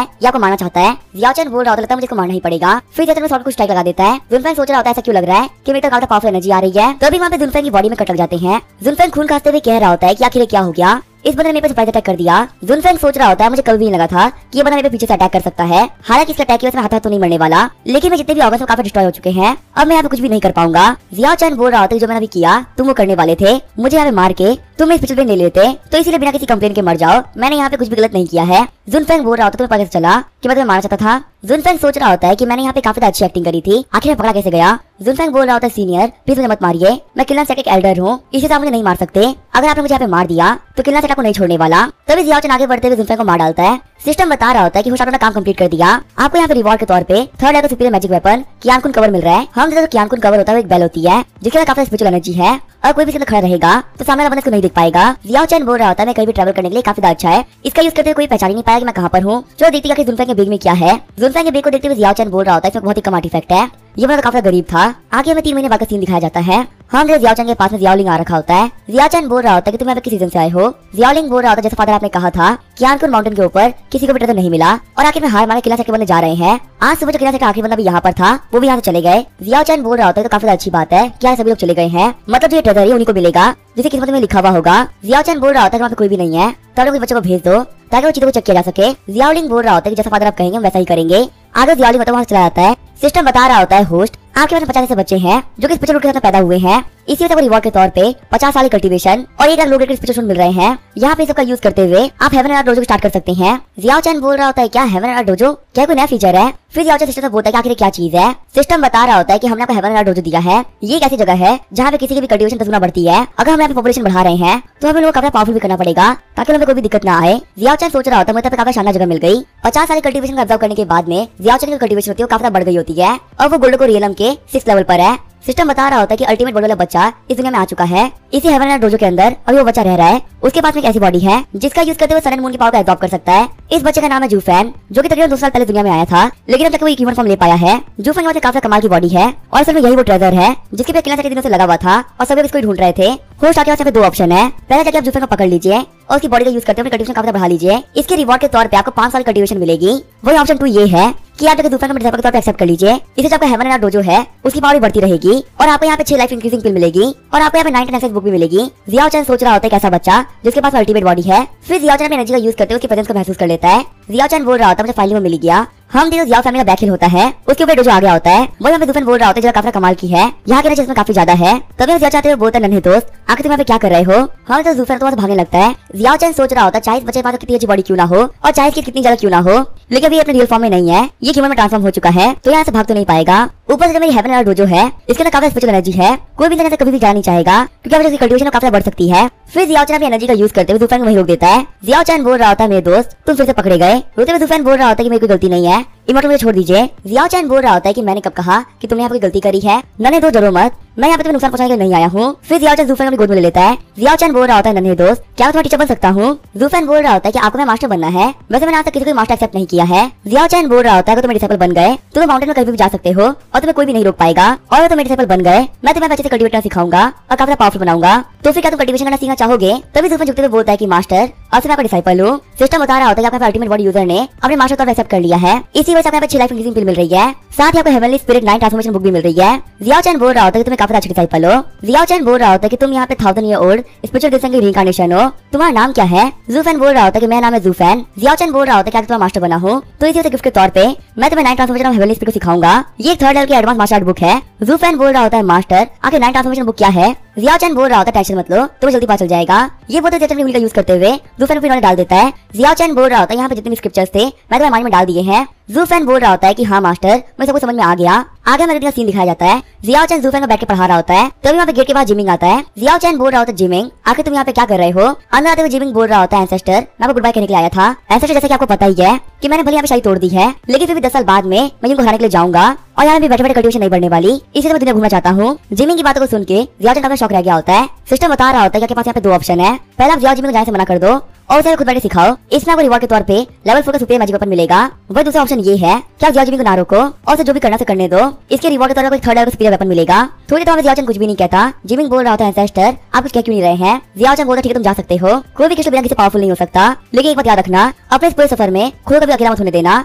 [SPEAKER 1] ये आपको मारना चाहता है। जियाओ चैन बोल रहा होता है लगता है मुझे इसको मारना ही पड़ेगा। फिर जैसे में कुछ स्ट्राइक लगा देता है। जुनफेंग सोच रहा होता है ऐसा क्यों लग रहा है कि मेरे तक पावरफुल एनर्जी आ रही है, तभी वहाँ पे जुनफेंग की बॉडी में कट लग जाते हैं। जुनफेंग खून खाते हुए कह रहा होता है कि आखिर क्या हो गया, इस बंदे ने मेरे पे सरप्राइज अटैक कर दिया। जुनफेंग सोच रहा होता है मुझे कभी भी नहीं लगा था कि ये बंदा मेरे पीछे से अटैक कर सकता है, हालांकि इसके अटैक की वजह से हाथ तो नहीं मरने वाला, लेकिन मैं जितने भी ऑर्गन्स काफी डिस्ट्रॉय हो चुके हैं, अब मैं यहाँ पे कुछ भी नहीं कर पाऊंगा। जियाओ चैन बोल रहा होता है जो मैंने अभी किया तुम वो करने वाले थे, मुझे यहाँ पे मार के तुम इस पिक्चर में ले लेते तो इसीलिए बिना किसी कंप्लेन के मर जाओ, मैंने यहाँ पे कुछ भी गलत नहीं किया है। जुनफेंग बोल रहा होता है तुम्हें पता चला कि मैं तुम्हें मारना चाहता था। जुनफेंग सोच रहा होता है कि मैंने यहाँ पे काफी अच्छी एक्टिंग करी थी, आखिर में पकड़ा कैसे गया। जुनफेंग बोल रहा होता है सीनियर प्लीज मुझे मत मारिए, मैं किलना सेट एक एल्डर हूँ, इसी से आप मुझे नहीं मार सकते, अगर आपने मुझे यहाँ पे मार दिया तो किलना सेट आपको नहीं छोड़ने वाला। तभी जियाओ चैन आगे बढ़ते हुए जुनफेंग को मार डालता है। सिस्टम बता रहा होता है कि होश आपने काम कंप्लीट कर दिया, आपको यहाँ पे रिवॉर्ड के तौर पे third level superior magic weapon Qiankun cover मिल रहा है। हम जैसे कियानकुन कवर होता है एक बेल होती है जिसके अंदर काफी स्पिरिचुअल एनर्जी है और कोई भी इसके अंदर खड़ा रहेगा तो सामने वाला बंदा इसको नहीं देख पाएगा। जियाओ चैन बोल रहा होता है मैं कहीं भी ट्रैवल करने के लिए काफी अच्छा है, इसका यूज करते हुए कोई पहचान ही नहीं पाया कि मैं कहाँ पर हूँ। जो देखती है जुनफेंग के बैग में क्या है। जुनफेंग के बैग को देखते हुए जियाओ चैन बोल रहा होता है इसमें बहुत ही कम आर्टिफैक्ट है, ये बंदा काफी गरीब था। आगे हमें 3 महीने बाद का सीन दिखाया जाता है। हम जियाओ चैन के पास में जियाओलिंग आ रखा होता है। जियाओ चैन बोल रहा होता है कि तुम यहाँ पे किस सीजन से आए हो। जियाओलिंग बोल रहा होता है जैसे फादर आपने कहा था कियानकुन माउंटेन के ऊपर किसी को भी ट्रेजर नहीं मिला और आखिर में हार मारे किला सेट के बंदे जा रहे हैं। आज सुबह जो किला सेट का आखिरी बंदा भी यहाँ पर था वो भी यहाँ से चले गए। जियाओ चैन बोल रहा होता है तो काफी अच्छी बात है क्या सभी लोग चले गए हैं, मतलब जो ये ट्रेजर है उन्हीं को मिलेगा जिसे किस्मत में लिखा हुआ होगा। जियाओ चैन बोल रहा होता है वहाँ पे कोई भी नहीं है तो लोग बच्चों को भेज दो ताकि वो चीजों को चेक किया जा सके। जियाओलिंग बोल रहा होता है कि जैसा फादर आप कहेंगे वैसा ही करेंगे। आगे जियाओलिंग मतलब वहाँ चला जाता है। सिस्टम बता रहा होता है होस्ट आपके पास 50 ऐसे बच्चे हैं जो कि स्पेशल रूट के साथ पैदा हुए हैं, इसी वजह से रिवॉर्ड के तौर पे 50 साल की कल्टीवेशन और 1 लाख लोग स्पेशल मिल रहे हैं। यहाँ पे सबका यूज करते हुए आप heaven and earth dojo start कर सकते हैं। जियाओ चैन बोल रहा होता है क्या हेवन एंड अर्थ डोजो क्या कोई नया फीचर है। फिर जियाओ चैन सिस्टम से बोलता है कि आखिर क्या चीज है। सिस्टम बता रहा होता है कि हमने आपको हेवन एंड अर्थ डोजो दिया है, ये एक ऐसी जगह है जहाँ पे किसी की भी कल्टीवेशन 10 गुना बढ़ती है। अगर हम यहाँ पे पॉपुलेशन बढ़ा रहे हैं तो हमें लोग काफी पावरफुल भी करना पड़ेगा ताकि हमें कोई भी दिक्कत ना आए। जियाओ चैन सोच रहा होता है मुझे काफी शानदार जगह मिल गई। 50 साल कल्टीवेशन का ऑब्जर्व करने के बाद में जियाओ चैन की कल्टीवेशन होती है काफी बढ़ गई होती है और वो गोल्डो को रियलम के 6th लेवल पर है। सिस्टम बता रहा होता है कि अल्टीमेट बॉडी वाला बच्चा इस दुनिया में आ चुका है, इसी हेवन एंड डोजो के अंदर अभी वो बच्चा रह रहा है। उसके पास में एक ऐसी बॉडी है जिसका यूज करते हुए सन एंड मून की पावर को एब्जॉर्ब कर सकता है। इस बच्चे का नाम है जूफेन जो कि तकरीबन 2 साल पहले दुनिया में आया था, लेकिन अब तक वो एक ह्यूमन फॉर्म ले पाया है। जूफेन के पास काफी कमाल की बॉडी है और असल में यही वो ट्रेजर है जिसके पे किला सेट दिनों से लगा हुआ था और सभी इसको ढूंढ रहे थे। होस्ट आके यहाँ पे 2 ऑप्शन है, पहले जाके आप जूफेन को पकड़ लीजिए और उसकी बॉडी का यूज करते हुए कल्टीवेशन काफी बढ़ा लीजिए, इसके रिवॉर्ड के तौर पे आपको 5 साल कल्टीवेशन मिलेगी। वही ऑप्शन 2 ये है कि आप जूफेन को डिसाइपल के तौर पे एक्सेप्ट कर लीजिए, इससे जो आपका हेवन एंड अर्थ डोजो है उसकी पावर भी बढ़ती रहेगी और आपको यहाँ पे 6 लाइफ इंक्रीजिंग पिल मिलेगी और आपको यहाँ पे 9 एक्सेस बुक भी मिलेगी। जियाओ चैन सोच रहा होता है कैसा बच्चा जिसके पास अल्टीमेट बॉडी है। फिर जियाओ चैन एनर्जी का यूज करते हुए उसकी प्रेजेंस को महसूस कर लेता है। जियाओ चैन बोल रहा होता है मुझे फाइलिंग में मिल गया। हम देखो जियाओ फैमिली का बैकहिल होता है, उसके ऊपर डोजो आ गया होता है। वही यहाँ पे जूफेन बोल रहा होता है जगह काफी कमाल की है, यहाँ के एनर्जी इसमें काफी ज्यादा है। तभी जियाओ चाहते हुए बोलता है नन्हे दोस्त आखिर तुम यहाँ पे क्या कर रहे हो। हम तो जूफेन तो भागने लगता है। जियाओ चैन सोच रहा होता है चाहे इस बच्चे के पास कितनी अच्छी बॉडी क्यों ना हो और चाहे इसकी कितनी ज्यादा क्यों ना हो, लेकिन अभी अपने रियल फॉर्म में नहीं है, ये ह्यूमन में ट्रांसफॉर्म हो चुका है तो यहाँ से भाग तो नहीं पाएगा। ऊपर से जो मेरी हेवन एंड अर्थ डोजो है इसके अंदर काफी स्पेशल एनर्जी है, कोई भी जगह कभी भी जाना नहीं चाहेगा क्योंकि इसकी कल्टीवेशन काफी बढ़ सकती है। फिर जियाओ चैन अपनी एनर्जी का यूज करते हुए जूफेन को वहीं रोक देता है। जियाओ चैन बोल रहा होता है मेरे दोस्त तुम फिर से पकड़े गए। रोते हुए जूफेन बोल रहा होता है कि मेरी कोई गलती नहीं है, इमोटल मुझे छोड़ दीजिए। जियाओ चैन बोल रहा होता है कि मैंने कब कहा कि तुमने यहाँ पे गलती करी है, नन्हे दोस्त डरो मत, मैं यहाँ पे तुम्हें नुकसान पहुंचाने के लिए नहीं आया हूँ। फिर जियाओ चैन जूफेन को गोद में ले लेता है। जियाओ चैन बोल रहा होता है नन्हे दोस्त क्या मैं तुम्हारा टीचर बन सकता हूँ। जूफेन बोल रहा होता है कि आपको मैं मास्टर बनना है, वैसे मैंने आज तक किसी को मास्टर एक्सेप्ट नहीं किया है। जियाओ चैन बोल रहा होता है कि तुम डिसाइपल बन गए तो तुम माउंटेन में कभी भी जा सकते हो और तुम्हें कोई भी नहीं रोक पाएगा, और तुम डिसाइपल बन गए मैं तुम्हें अच्छे से कल्टीवेट करना सिखाऊंगा और काफी पावरफुल बनाऊंगा, तो फिर क्या तुम कल्टीवेशन करना सीखना चाहोगे। तभी जूफेन झुकते हुए बोलता है कि मास्टर और मैं आपका डिसाइपल हूँ। सिस्टम बता रहा होता है कि आपका अल्टीमेट बॉडी यूजर ने अपने मास्टर तौर पर एक्सेप्ट कर लिया है, इसी वजह से आपको 6 लाइफ इंक्रीजिंग पिल मिल रही है, साथ ही आपको हेवनली स्पिरिट 9 ट्रांसफॉर्मेशन बुक भी मिल रही है। जियाओ चैन बोल रहा होता है कि तुम्हें काफी अच्छे डिसाइपल हो। जियाओ चैन बोल रहा होता है कि तुम यहाँ पे 1000 ईयर ओल्ड स्पिरिचुअल डिसेंट की रीइंकार्नेशन हो, तुम्हारा नाम क्या है। जूफेन बोल रहा होता है कि मेरा नाम है जूफेन। जियाओ चैन बोल रहा होता है कि अगर तुम्हारा मास्टर बना हो तो इसी गिफ्ट के तौर पे मैं तुम्हें 9 ट्रांसफॉर्मेशन ऑफ हेवनली स्पिरिट को सिखाऊंगा, ये एक 3rd लेवल की एडवांस मार्शल आर्ट बुक है। जूफेन बोल रहा होता है मास्टर आखिर 9 ट्रांसफॉर्मेशन बुक क्या है। जियाओ चैन बोल रहा होता है टेंशन मत लो, तुम्हें जल्दी पता चल जाएगा। ये बोलते जियाओ चैन का यूज करते हुए जू फैन उन्होंने डाल देता है। जियाओ चैन बोल रहा होता है यहाँ पे जितने भी स्क्रिप्चर्स थे मैं तुम्हारे माइंड में डाल दिए हैं। जू फैन बोल रहा होता है कि हाँ मास्टर, मुझे सब कुछ समझ में आ गया। आगे में सीन दिखाया जाता है। जियाओ चैन जू फैन को बैठ के पढ़ा रहा होता है, तभी वहाँ पे गेट के बाद जिमिंग आता है। जियाओ चैन बोल रहा होता है जिमिंग, आखिर तुम यहाँ पे क्या कर रहे हो? अंदर आते हुए जिमिंग बोल रहा होता है एंसेस्टर, मैं आपको गुड बाय कहने के लिए आया था। एंसेस्टर जैसे कि आपको पता ही है कि मैंने भले यहाँ पे शादी तोड़ दी है, लेकिन फिर भी 10 साल बाद में मैं इनको हराने के लिए जाऊंगा और यहाँ भी बैठे बैठे कल्टीवेशन नहीं बढ़ने वाली, इसलिए मैं दुनिया घूमना चाहता हूँ। जिमिंग की बातों को सुन के जियाओ चैन का शौक रह गया होता है। सिस्टम बता रहा होता है कि आपके पास यहाँ पे 2 ऑप्शन है, पहला आप जियाओ जिमिंग को जाने से मना कर दो और उसे खुद बैठे सिखाओ, इसमें आपको रिवॉर्ड के तौर पे लेवल 4 का सुपीरियर मैजिक वेपन मिलेगा। वही दूसरा ऑप्शन ये है कि आप जियाओ जिमिंग को ना रोको और उसे जो भी करना से करने दो, इसके रिवॉर्ड के तौर पर 3rd लेवल का सुपीरियर वेपन मिलेगा। थोड़ी देर में जियाओ चैन कुछ भी नहीं कहता। जिमिंग बोल रहा होता है एंसेस्टर, आप कुछ कह क्यों नहीं रहे हैं? जियाओ चैन बोलता है ठीक है तुम जा सकते हो, कोई भी किसी बिना किसी पावरफुल नहीं हो सकता, लेकिन एक बात याद रखना, अपने इस पूरे सफर में खुद कभी अकेला मत होने देना।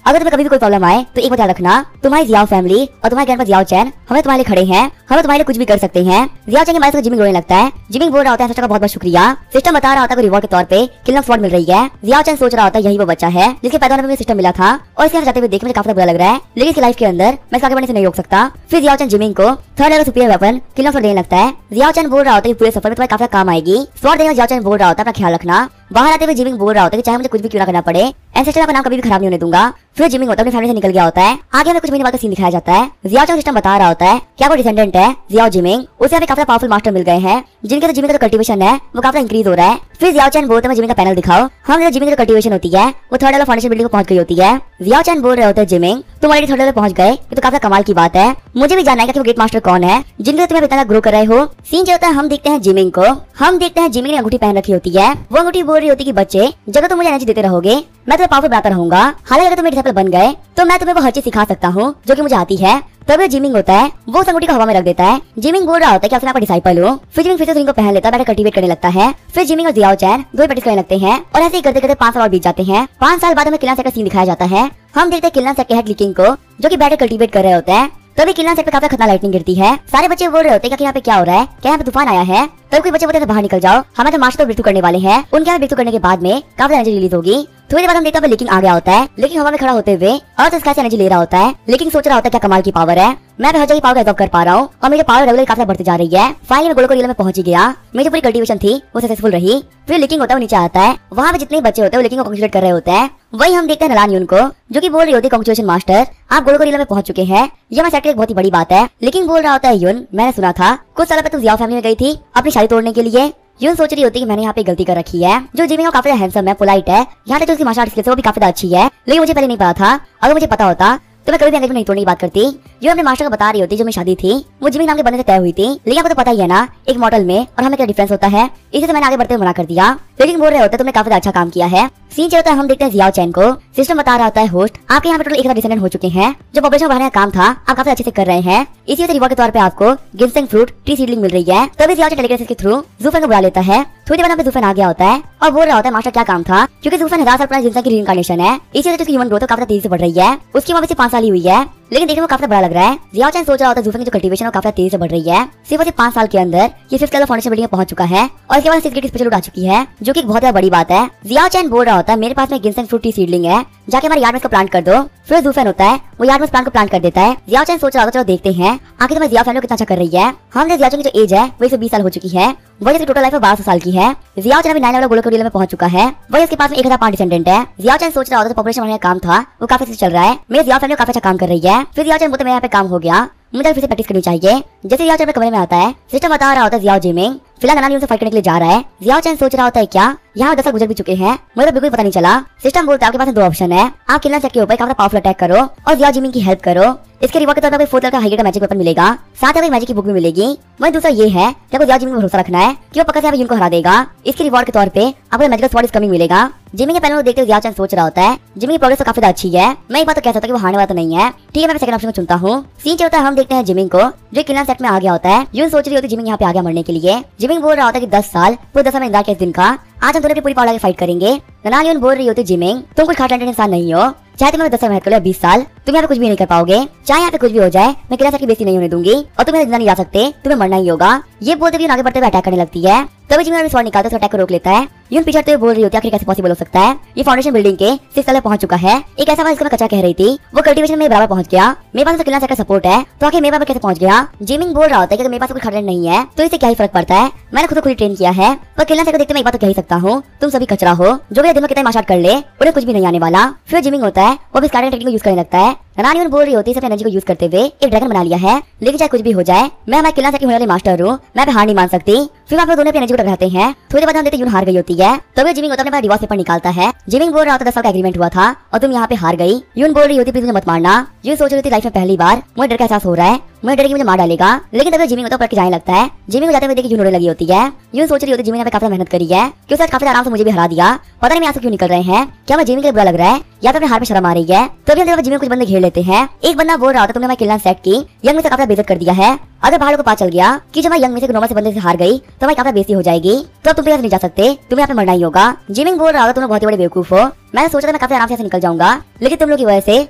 [SPEAKER 1] अगर तुम्हें कभी भी कोई प्रॉब्लम आए तो एक बात याद रखना, तुम्हारी जियाओ फैमिली और तुम्हारे ग्रैंडपा जियाओ चैन हमें तुम्हारे लिए खड़े हैं, हमें तुम्हारे लिए कुछ भी कर सकते हैं। जियाओ चैन के बारे में जिमिंग रोने लगता है। जिमिंग बोल रहा होता है एंसेस्टर का बहुत बहुत शुक्रिया। सिस्टम बता रहा होता है रिवॉर्ड के तौर पे किलर स्वॉर्ड मिल रही है। जियाओ चैन सोच रहा होता है यही वो बच्चा है जिसके पैदा होने में सिस्टम मिला था और इसके जाते हुए देख मुझे काफी बुरा लग रहा है, लेकिन इसकी लाइफ के अंदर मैं इसके आगे बढ़ने से नहीं रोक सकता। फिर जियाओ चैन जिमिंग को 3rd level superior weapon killer sword देने लगता है। जियाओ चैन बोल रहा होता है पूरे सफर में तुम्हारे काफी काम आएगी। स्वॉर्ड देने जियाओ चैन बोल रहा होता है अपना ख्याल रखना। बाहर आते हुए जिमिंग बोल रहा होता है कि चाहे मुझे कुछ भी क्यों ना करना पड़े, एंसेस्टर का नाम कभी भी खराब नहीं होने दूंगा। फिर जिमिंग होता है अपनी फैमिली से निकल गया होता है। आगे हमें कुछ महीने बाद का सीन दिखाया जाता है। जियाओ चैन सिस्टम बता रहा होता है क्या वो डिसेंडेंट है जियाओ जिमिंग, उसे अभी काफी पावरफुल मास्टर मिल गए हैं जिनके तो जिमिंग का कल्टीवेशन है वो काफी इंक्रीज हो रहा है। फिर जियाओ चैन बोलते हैं जिमिंग का पैनल दिखाओ। हम जिमिंग का कल्टीवेशन होती है वो 3rd लेवल फाउंडेशन बिल्डिंग को पहुंच गई होती है। जियाओ चैन बोल रहे होते हैं जिमिंग तुम ऑलरेडी 3rd लेवल पहुंच गए, ये तो काफी कमाल की बात है। मुझे भी जानना है कि वो गेट मास्टर कौन है जिनके तुम्हें इतना ग्रो कर रहे हो। सीन जो होता है हम देखते हैं जिमिंग को, हम देखते हैं जिमिंग ने अंगूठी पहन रखी होती है। वो अंगूठी बोल रही होती है कि बच्चे जब तुम मुझे एनर्जी देते रहोगे मैं तुम्हें पावरफुल बनाता रहूंगा। हालांकि अगर तुम मेरे डिसिपल बन गए तो मैं तुम्हें वो हर चीज सिखा सकता हूँ जो कि मुझे आती है। तभी जिमिंग होता है वो उस अंगूठी को हवा में रख देता है। जिमिंग बोल रहा होता है कि आपका डिसाइपल हो। फिर जिमिंग फिर से रिंग को पहन लेता है, बैठकर कल्टीवेट करने लगता है। फिर जिमिंग और जियाओ चैन 2 प्रैक्टिस करने लगते हैं और ऐसे ही करते करते 5 साल और बीत जाते हैं। 5 साल बाद हमें किलर सेट का सीन दिखाया जाता है। हम देखते हैं किलर सेट के हेड लिकिंग को जो कि बैठकर कल्टीवेट कर रहे होते हैं। तभी किलर सेट पे काफी खतरनाक लाइटनिंग गिरती है। सारे बच्चे बोल रहे होते हैं कि यहाँ पे क्या हो रहा है, क्या यहाँ पे तूफान आया है? तभी कोई बच्चे बोलते हैं बाहर निकल जाओ, हमारे मास्टर तो मृत्यु करने वाले हैं। उनके यहाँ मृत्यु करने के बाद में काफी एनर्जी रिलीज होगी। थोड़ी देर बाद हम देखते हैं लेकिन आ गया होता है, लेकिन हवा में खड़ा होते हुए अर्थ स्काई से एनर्जी ले रहा होता है, लेकिन सोच रहा होता है क्या कमाल की पावर है, मैं हर जगह पावर एब्जॉर्ब कर पा रहा हूँ और मेरी पावर रेगुलर काफी बढ़ती जा रही है। फाइनली मैं गोलोको रियल में पहुंच गया, मेरी पूरी कल्टीवेशन थी वो सक्सेसफुल रही। फिर लिकिंग होता है वो नीचे आता है, वहाँ पे जितने बच्चे होते हैं वो लिकिंग को कंग्रेचुलेट कर रहे होते हैं। वही हम देखते हैं नलान यून को जो कि बोल रही होती है कांग्रेचुलेशन मास्टर, आप गोलोको रियल में पहुंच चुके हैं, ये हमारे सेट की एक बहुत ही बड़ी बात है। लेकिन बोल रहा होता है यून, मैंने सुना था कुछ साल पहले तुम जियाओ फैमिली में गई थी अपनी शादी तोड़ने के लिए। यून सोच रही होती है कि मैंने यहाँ पे गलती कर रखी है। जो जिमिंग काफी हैंडसम है, पोलाइट है, यहाँ तक उसकी मार्शल आर्ट स्किल्स वो भी काफी अच्छी है, लेकिन मुझे पहले नहीं पता था। अगर मुझे पता होता तो मैं कभी भी एंगेजमेंट नहीं तोड़ने की बात करती। जो अपने मास्टर को बता रही होती जो मेरी शादी थी वो जिमिंग नाम के बंदे से तय हुई थी, लेकिन आपको तो पता ही है ना एक मॉडल में और हमें क्या डिफरेंस होता है, इसी से मैंने आगे बढ़ते हुए मना कर दिया। लेकिन बोल रहे होते तुमने काफी अच्छा काम किया है। सीन जो होता है हम देखते हैं जियाओ चैन को। सिस्टम बता रहा होता है होस्ट आपके यहाँ पे टोटल 1000 डिसेंडेंट हो चुके हैं, जो पॉपुलेशन बढ़ाने का काम था आप काफी अच्छे से कर रहे हैं। इसी वजह रिवॉर्ड के तौर पे आपको गिनसेंग फ्रूट ट्री सीडलिंग मिल रही है। तभी जियाओ चैन टेलीग्राफ के थ्रू जूफेन को बुला लेता है। थोड़ी देर बाद जूफेन आ गया होता है और बोल रहा होता है मास्टर क्या काम था, क्योंकि जूफेन 1000 साल पुरानी जिनसेंग की रीइंकार्नेशन है, इसी वजह से उसकी ह्यूमन ग्रोथ काफी तेजी से बढ़ रही है। उसकी उम्र 5 साल ही हुई है, लेकिन देखने में काफी बड़ा लग रहा है। जियाओ चैन सोच रहा होता है जूफेन की जो कल्टीवेशन है काफी तेजी से बढ़ रही है। सिर्फ 5 साल के अंदर ये 5th लेवल फाउंडेशन बिल्डिंग में पहुंच चुका है और इसके बाद सिक्योरिटी स्पेशल उड़ा चुकी है, जो कि बहुत बड़ी बात है। जियाओ चैन बोल रहा होता है मेरे पास में गिनसेंग फ्रूट ट्री सीडलिंग है, जाके हमारे यार्ड में इसको प्लांट कर दो। फिर जूफेन होता है वो यार्ड में प्लांट को प्लांट कर देता है। जियाओ चैन सोच रहा होता है चलो देखते हैं आखिर तुम्हारी जियाओ फैमिली कितना अच्छा कर रही है। हमने जियाओ चैन की जो एज है वो 120 साल हो चुकी है, वही इसकी टोटल लाइफ 1200 साल की है। जियाओ चैन अभी 9 लेवल गोलोको रियल में पहुंच चुका है, वही इसके पास में 1005 डिसेंडेंट है। जियाओ चैन सोच रहा होता है पॉपुलेशन बढ़ाने का काम था वो काफी अच्छे चल रहा है, मेरे जियाओ फैमिली काफी अच्छा काम कर रही है। फिर जियाओ चैन बोलते मैं यहाँ पे काम हो गया, मुझे फिर से प्रैक्टिस करनी चाहिए। जैसे जियाओ चैन कमरे में आता है सिस्टम बता रहा होता है जियाओ जिमिंग फिलहाल ननानी उनसे फाइट करने के लिए जा रहा है। जियाओ चैन सोच रहा होता है क्या यहाँ 10 साल गुजर भी चुके हैं, मुझे तो बिल्कुल पता नहीं चला। सिस्टम बोलता है आपके पास 2 ऑप्शन है, आप किलर सेट के ऊपर काफी पावरफुल अटैक करो और जियाओ जिमिंग की हेल्प करो। इसके रिवॉर्ड के तौर पर 4th लेवल का हाई ग्रेड मैजिक वेपन मिलेगा, साथ ही मैजिक की बुक भी मिलेगी। वही दूसरा ये है कि आपको जियाओ जिमिंग पर भरोसा रखना है कि वो पक्का से यून को हरा देगा। इसके रिवॉर्ड के तौर पे आपको मैजिकल स्वॉर्ड इज कमिंग मिलेगा। जिमिंग के पैनल को देखते हुए जियाओ चैन सोच रहा होता है जिमिंग की प्रोग्रेस तो काफी अच्छी है, मैं एक बात तो कह सकता हूं कि वो हारने वाला तो नहीं है। ठीक है मैं सेकंड ऑप्शन को चुनता हूँ। सीन जो होता है हम देखते हैं जिमिंग को जो किलर सेट में आ गया होता है। यून सोच रही होती जिमिंग यहाँ पे आ गया मरने के लिए। जिमिंग बोल रहा होता है कि 10 साल पूरे 10 साल में इंतजार किया इस दिन का, आज हम दोनों की पूरी पावर फाइट करेंगे। ननान यून बोल रही होती जिमिंग तुम कुछ खाट इंसान नहीं हो, चाहे तुम्हें 10 साल मेहनत कर लो 20 साल, तुम यहाँ पे कुछ भी नहीं कर पाओगे, चाहे यहाँ पे कुछ भी हो जाए मैं किला की बेइज्जती नहीं होने दूंगी और तुम्हें जिंदा नहीं जा सकते, तुम्हें मरना ही होगा। ये बोलते हुए आगे बढ़ते हुए अटैक करने लगती है। तभी जिमी स्वॉर्ड निकालता है, अटैक को रोक लेता है। यून पीछे हटते हुए बोल रही होती है आखिर कैसे पॉसिबल हो सकता है, ये फाउंडेशन बिल्डिंग के 6th तक पहुंच चुका है। एक ऐसा बात जिसको मैं कच्चा कह रही थी वो कल्टीवेशन में बराबर पहुंच गया। मेरे पास तो किला का सपोर्ट है तो आखिर मेरे पास कैसे पहुंच गया। जिमिंग बोल रहा होता है कि मेरे पास कोई खतरा नहीं है तो इससे क्या ही फर्क पड़ता है, मैंने खुद को खुद ट्रेन किया है। पर किला को देखते मैं एक बात तो कह ही सकता हूँ, तुम सभी कचरा हो, जो भी दिन में कितना मार्शल कर ले उन्हें कुछ भी नहीं आने वाला। फिर जिमिंग होता है वो भी स्टार्टिंग टेक्निक को यूज करने लगता है। रानी बोल रही होती है एनर्जी को यूज करते हुए एक ड्रैगन बना लिया है, लेकिन चाहे कुछ भी हो जाए मैं हमारे किला की होने वाली मास्टर हूँ, मैं हार नहीं मान सकती। फिर वहाँ पे दोनों एनर्जी को टकराते हैं। थोड़ी बाद हम देखते यून हार गई होती है। तभी जिमिंग होता है अपने पास डिवोर्स पेपर निकालता है। जिमिंग बोल रहा होता 10 साल का एग्रीमेंट हुआ था और तुम यहाँ पे हार गई। यून बोल रही होती प्लीज मुझे मत मारना। यून सोच रही थी लाइफ में पहली बार मुझे डर का एहसास हो रहा है, मुझे डर की मुझे मार डालेगा। लेकिन तभी जिमिंग होता ऊपर के जाने लगता है। जिमिंग को जाते हुए देखी यून रोने लगी होती है। यून सोच रही होती जिमिंग ने काफी मेहनत करी है कि उसने काफी आराम से मुझे भी हरा दिया, पता नहीं आंसू क्यों निकल रहे हैं, क्या मैं जिमिंग के लिए बुरा लग रहा है या तो अपने हार पे शर्म आ रही है। तभी हम जिमिंग कुछ बंदे घेर लेते हैं। एक बंदा बोल रहा होता तुमने हमारी किला सेट की, यंग में से काफी बेइज्जत कर दिया है। अगर पहाड़ों को पता चल गया कि जब मैं यंग में से नॉर्मल से बंदे से हार गई तो हमारी काफी बेइज्जती हो जाएगी, तो अब तुम तो यहाँ नहीं जा सकते, तुम्हें यहाँ पे मरना ही होगा। जिमिंग बोल रहा होता तुम बहुत ही बड़े बेवकूफ हो, मैंने सोचा था मैं काफी आराम से निकल जाऊंगा, लेकिन तुम लोग की वजह से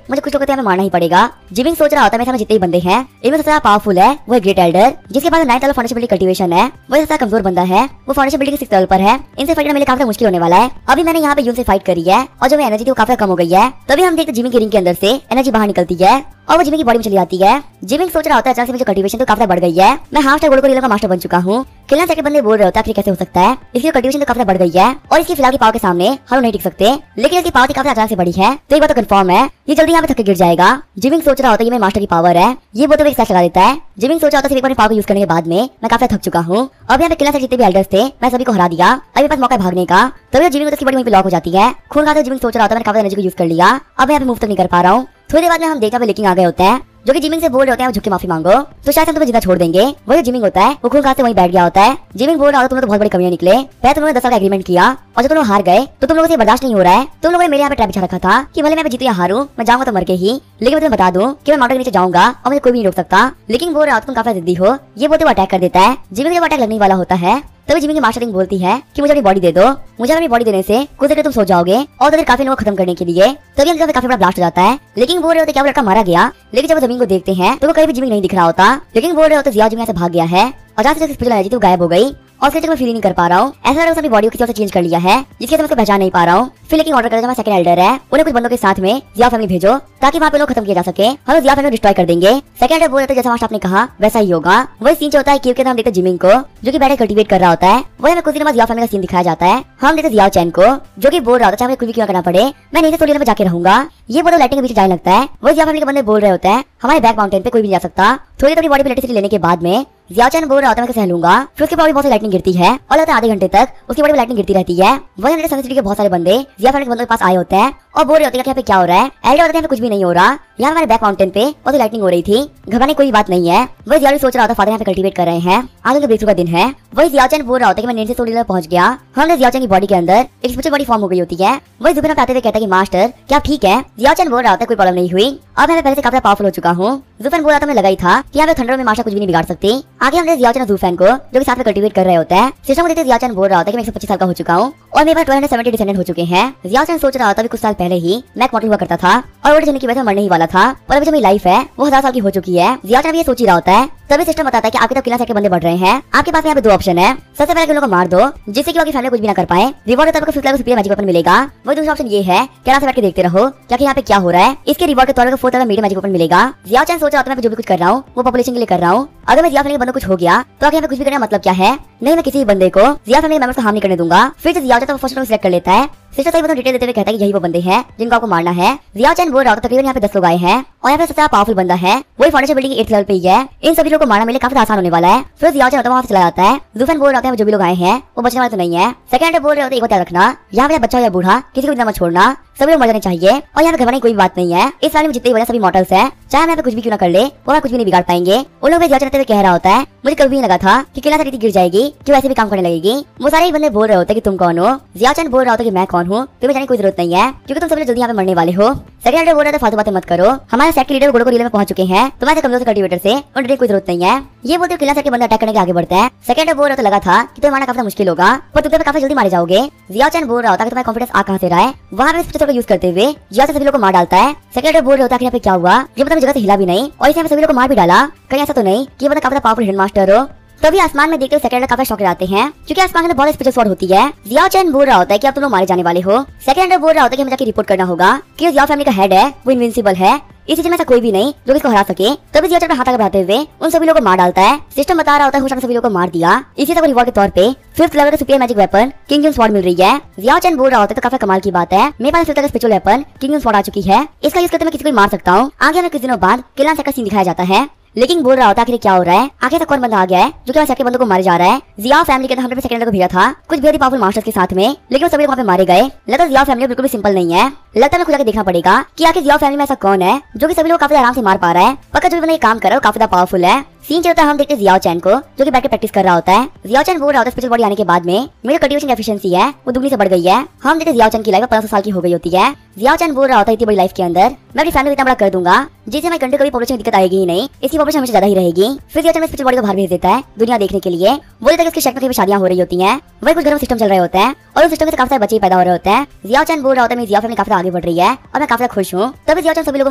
[SPEAKER 1] मुझे कुछ लोगों को यहाँ पे मारना ही पड़ेगा। जिमिंग सोच रहा होता है मेरे सामने जितने ही बंदे हैं इनमें सबसे पावरफुल है वो ग्रेट एल्डर, जिसके पास 9th level foundation building cultivation है। वो सबसे कमजोर बंदा है, वो फाउंडेशन बिल्डिंग के 6th लेवल पर है। इनसे फाइट करना मेरे काफी मुश्किल होने वाला है। अभी मैंने यहाँ पे यून से फाइट करी है और जो मेरी एनर्जी थी वो काफी कम हो गई है। तभी हम देखते जिमिंग के रिंग के अंदर से एनर्जी बाहर निकलती है और वो जिमिंग की बॉडी में चली जाती है। जिमिंग सोच रहा होता है अचानक से मुझे कल्टीवेशन तो काफी बढ़ गई है, मैं हाफ स्टार गोल्ड का मास्टर बन चुका हूँ। किला सेट के बंदे बोल रहे होता है कैसे हो सकता है, इसकी कल्टीवेशन तो काफी बढ़ गई है और इसकी फिलहाल की पावर के सामने हम नहीं टिक सकते, लेकिन इसकी पावर काफी अचानक से बढ़ी है तो एक बात तो कंफर्म है ये जल्दी यहाँ पे थक गिर जाएगा। जिमिंग सोच रहा होता है ये मेरे मास्टर की पावर है, ये बोलते हुए एक साथ लगा देता है। जिमिंग सोच रहा होता है एक बार पावर यूज करने के बाद में मैं काफी थक चुका हूँ। अब यहाँ पे किला से जितने भी एल्डर्स थे मैं सभी को हरा दिया, अभी पास मौका भागने का। तभी जिमिंग उसकी बॉडी में लॉक हो जाती है। खून खाते जिमिंग सोच रहा होता है मैंने काफी एनर्जी को यूज कर लिया, अब यहाँ पे मूव तक नहीं कर पा रहा हूँ। थोड़ी देर बाद में हम देखते हैं लेकिन आ गए होते हैं जो कि जिमिंग से बोल रहे होते हैं झुक के माफी मांगो तो शायद हम तुम्हें जिंदा छोड़ देंगे। वो जो जिमिंग होता है वो खून खाते वहीं बैठ गया होता है। जिमिंग बोल रहा होता तुमने तो बहुत बड़ी कमियां निकले, पहले तुमने 10 साल का एग्रीमेंट किया और जब तुम लोग हार गए तो तुम लोगों से बर्दाश्त नहीं हो रहा है। तुम लोगों ने मेरे यहाँ पे ट्रैप बिछा रखा था कि भले मैं जीतू या हारूं मैं जाऊंगा तो मर के ही, लेकिन मैं तुम्हें बता दूं कि मैं माउंटेन के नीचे जाऊंगा और मुझे कोई भी नहीं रोक सकता। लेकिन बोल रहा होता तुम काफी जिद्दी हो, ये बोलते हुए अटैक कर देता है। जिमिंग जब अटैक लगने वाला होता है तभी जिमिंग की मास्टरिंग बोलती है कि मुझे अपनी बॉडी दे दो, मुझे अपनी बॉडी देने से कुछ देर तुम सो जाओगे और तो फिर काफी लोगों को खत्म करने के लिए। तभी हम काफी बड़ा ब्लास्ट हो जाता है। लेकिन बोल रहे होते क्या वो लड़का मारा गया, लेकिन जब वो जमीन को देखते हैं तो वो कहीं भी जिमिंग नहीं दिख रहा होता। लेकिन बोल रहे होते जिया जिमिंग से भाग गया है और जहाँ से स्पिरिचुअल एनर्जी तो गायब हो गई और उसके मैं फील नहीं कर पा रहा हूँ। ऐसा लग रहा है बॉडी को किसी से चेंज कर लिया है जिसके मैं उसको पहचान नहीं पा रहा हूँ। फिर लेकिन ऑर्डर कर सेकंड एल्डर है उन्हें कुछ बंदों के साथ में जिया फैमिली भेजो ताकि वहाँ पे लोग खत्म किया जा सके, हम जिया फैमिली डिस्ट्रॉय कर देंगे। सेकंड एल्डर बोल रहे थे जैसा मास्टर आपने कहा वैसा ही होगा। वही सीन जो होता है क्योंकि हम देखते जिमिंग को जो कि बैठे कल्टीवेट कर रहा होता है, वही हमें कुछ दिन बाद जिया फैमिली का सीन दिखाया जाता है। हम देखते जियाओ चैन को जो कि बोल रहा होता है मुझे कुछ भी क्यों करना पड़े मैं नीचे सोलिया में जाके रहूंगा, ये बोलो लाइटिंग के बीच जाने लगता है। वही जिया फैमिली के बंदे बोल रहे होते हैं हमारे बैक माउंटेन पे कोई भी जा सकता। थोड़ी थोड़ी बॉडी पे इलेक्ट्रिसिटी लेने के बाद में जियाओ चैन बोल रहा होता है मैं सह लूंगा। फिर उसके बॉडी बहुत लाइटिंग गिरती है और लगता है आधे घंटे तक उसकी बॉडी में लाइटिंग गिरती रहती है। वही हमारे सनसिटी के बहुत सारे बंदे जिया फैमिली के बंदों के पास आए होते हैं और बोल रहे होते हैं कि यहाँ पे क्या हो रहा है। एल्डर होते हैं कुछ भी नहीं हो रहा, यहाँ हमारे बैक माउंटेन पे बहुत लाइटिंग हो रही थी, घबराने कोई बात नहीं है। वही जिया सोच रहा होता फादर यहाँ पे कल्टीवेट कर रहे हैं, आज उनका ब्रेकथ्रू का दिन है। वही जिया चैन बोल रहा होता है कि मैं नीचे सोलिया में पहुंच गया। हमने जिया चैन की बॉडी के अंदर एक स्पेशल बॉडी फॉर्म हो गई होती है। वही जुबिन आते हुए कहता है कि मास्टर क्या ठीक है। जिया चैन बोल रहा होता है कोई प्रॉब्लम नहीं हुई, अब मैं पहले से काफी पावरफुल हो चुका हूँ। जुफेन बोला था मैं लगा ही था कि यहाँ पे थंडर में मास्टर कुछ भी नहीं बिगाड़ सकती। आगे हमने जिया चैन जुफेन को जो कि साथ में कल्टीवेट कर रहे होते हैं सिस्टम को देखते जिया चैन बोल रहा होता है कि मैं 125 साल का हो चुका हूँ और मेरे पास 1270 डिसेंडेंट हो चुके हैं। जिया चैन सोच रहा होता है कुछ साल पहले ही मैं एक मॉडल हुआ करता था और ओल्ड जने की वजह से मरने ही वाला था और अभी जो मेरी लाइफ है वो 1000 साल की हो चुकी है। जिया चैन ये सोच ही रहा होता है तभी सिस्टम बताता है कि आपके तब किला सेट के बंदे बढ़ रहे हैं। आपके पास यहाँ पे 2 ऑप्शन है, सबसे पहले उनको मार दो जिससे कि आपकी फैमिली कुछ भी ना कर पाए, रिवॉर्ड के तौर पर फिर सुपीरियर मैजिक वेपन मिलेगा। वही दूसरा ऑप्शन ये है कि से बैठ के देखते रहो क्या यहाँ पे क्या हो रहा है, इसके रिवॉर्ड के तौर पर 4th मीडियम मैजिक वेपन मिलेगा। जिया चैन सोच रहा था मैं जो भी कुछ कर रहा हूँ वो पॉपुलेशन के लिए कर रहा हूँ, अगर मैं जिया फैमिली के बंदों कुछ हो गया तो आगे यहाँ पे कुछ भी करने का मतलब क्या है। नहीं मैं किसी भी बंदे को जिया फैमिली मेंबर्स को हार्म नहीं करने दूंगा। फिर जिया चैन फर्स्ट सिलेक्ट कर लेता है। सिस्टर सही बताऊं डिटेल देते हुए कहता है कि यही वो बंदे हैं जिनको आपको मारना है। जिया चैन बोल रहा था तकरीबन यहाँ पे 10 लोग आए हैं और यहाँ पे सबसे पावरफुल बंदा है वही फाउंडेशन बिल्डिंग 8th लेवल पे ही है। इन सभी लोगों को मारना मेरे काफी आसान होने वाला है। फिर जिया चैन वहाँ से चला जाता है। जुफेन बोल रहा है जो भी लोग आए हैं वो बचने वाले तो नहीं है। सेकंड बोल रहे होते एक बात याद रखना, यहाँ पे बच्चा या बूढ़ा किसी को भी मत छोड़ना, सभी लोग मर जाने चाहिए और यहाँ पे घबराने की कोई बात नहीं है। इस फैमिली में जितने भी सभी मॉडल्स है चाहे मैं कुछ भी क्यों ना कर ले वो कुछ भी नहीं बिगाड़ पाएंगे। उन लोग जिया चैन कह रहा होता है मुझे कभी नहीं लगा था कि किला से गिर जाएगी कि वैसे भी काम करने लगेगी। वो सारे बंदे बोल रहे होते कि तुम कौन हो। जिया चैन बोल रहा होता कि मैं कौन कौन हूँ तुम्हें जाने की कोई जरूरत नहीं है, क्योंकि तुम सभी जल्दी यहाँ पे मरने वाले हो। सेकंड लीडर बोल रहा था फालतू बातें मत करो, हमारे सेट के लीडर गोल्को रियल में पहुंच चुके हैं, तुम्हारे कमजोर से कल्टीवेटर से और डरने की कोई जरूरत नहीं है। ये बोलते किला सेट के बंदे अटैक करने के आगे बढ़ते हैं। सेकंड लीडर बोल रहा तो लगा था कि तुम्हें मारना काफी मुश्किल होगा, पर तुम तो काफी जल्दी मारे जाओगे। जियाओ चैन बोल रहा होता कि तुम्हारा कॉन्फिडेंस आ कहां से रहा है। वहां पे इस पिस्टल का यूज करते हुए जियाओ चैन सभी लोगों को मार डालता है। सेकंड लीडर बोल रहा होता कि यहाँ पे क्या हुआ, ये मतलब जगह से हिला भी नहीं और इसे सभी लोगों को मार भी डाला। कहीं ऐसा तो नहीं कि मतलब काफी पावरफुल हिडमास्टर हो। तभी आसमान में देखते हुए सेकंड काफी शौक आते हैं, क्योंकि आसमान में बहुत स्पेशल स्वॉर्ड होती है। जियाओ चैन बोल रहा होता है कि अब तुम लोग मारे जाने वाले हो। सेकंड बोल रहा होता है कि हमें जाके रिपोर्ट करना होगा कि जियाओ फैमिली का हेड है वो इनविंसिबल है, इस सीजन में ऐसा कोई भी नहीं जो इसको हरा सके। तभी जियाओ चैन हाथ आगे बढ़ाते हुए उन सभी लोगों को मार डालता है। सिस्टम बता रहा होता है हुशार सभी लोगों को मार दिया, इसी तरह रिवॉर्ड के तौर पे 5th लेवल का सुपीरियर मैजिक वेपन किंग जून स्वॉर्ड मिल रही है। जियाओ चैन बोल रहा होता है तो काफी कमाल की बात है, मेरे पास 5th लेवल का स्पेशल वेपन किंग जून स्वॉर्ड आ चुकी है, इसका यूज करके मैं किसी को मार सकता हूँ। आगे हमें कुछ दिनों बाद किला सेट का सीन दिखाया जाता है। लेकिन बोल रहा होता है आखिर क्या हो रहा है, आखिर ऐसा कौन बंदा आ गया है जो कि सेट के बंदों को मारे जा रहा है। जियाओ फैमिली के अंदर हमने सेकंड को भेजा था कुछ बेहद पावरफुल मास्टर्स के साथ में, लेकिन वो सभी वहाँ पे मारे गए। लगता है जियाओ फैमिली बिल्कुल भी सिंपल नहीं है। लगता है मैं खुद जाके देखना पड़ेगा कि आखिर जियाओ फैमिली में ऐसा कौन है जो कि सभी लोग काफी आराम से मार पा रहा है। पक्का जो भी बंदा ये काम कर रहा है काफी पावरफुल है। सीन चलता है हम देखते हैं जियाओ चैन को जो कि बैठ के प्रैक्टिस कर रहा होता है। जियाओ चैन बोल रहा होता है स्पेशल बॉडी आने के बाद में मेरी कल्टीवेशन एफिशिएंसी है वो दुगनी से बढ़ गई है। हम देखते हैं जियाओ चैन की लाइफ 1500 साल की हो गई होती है। जियाओ चैन बोल रहा होता है इतनी बड़ी लाइफ के अंदर मैं अपनी फैमिली इतना बड़ा कर दूंगा जिससे हमारे कंट्री को भी पॉपुलेशन में दिक्कत आएगी ही नहीं, इसकी पॉपुलेशन हमेशा ज्यादा ही रहेगी। फिर जियाओ चैन स्पेशल बॉडी को बाहर भेज देता है दुनिया देखने के लिए। बोलता है उसके शक में कहीं शादियां हो रही होती हैं, वही कुछ घर में सिस्टम चल रहे होते हैं और उस सिस्टम से काफी सारे बच्चे पैदा हो रहे होते हैं। जियाओ चैन बोल रहा होता है मेरी जियाओ फैमिली काफी आगे बढ़ रही है और मैं काफी खुश हूँ। तभी जियाओ चैन सभी लोगों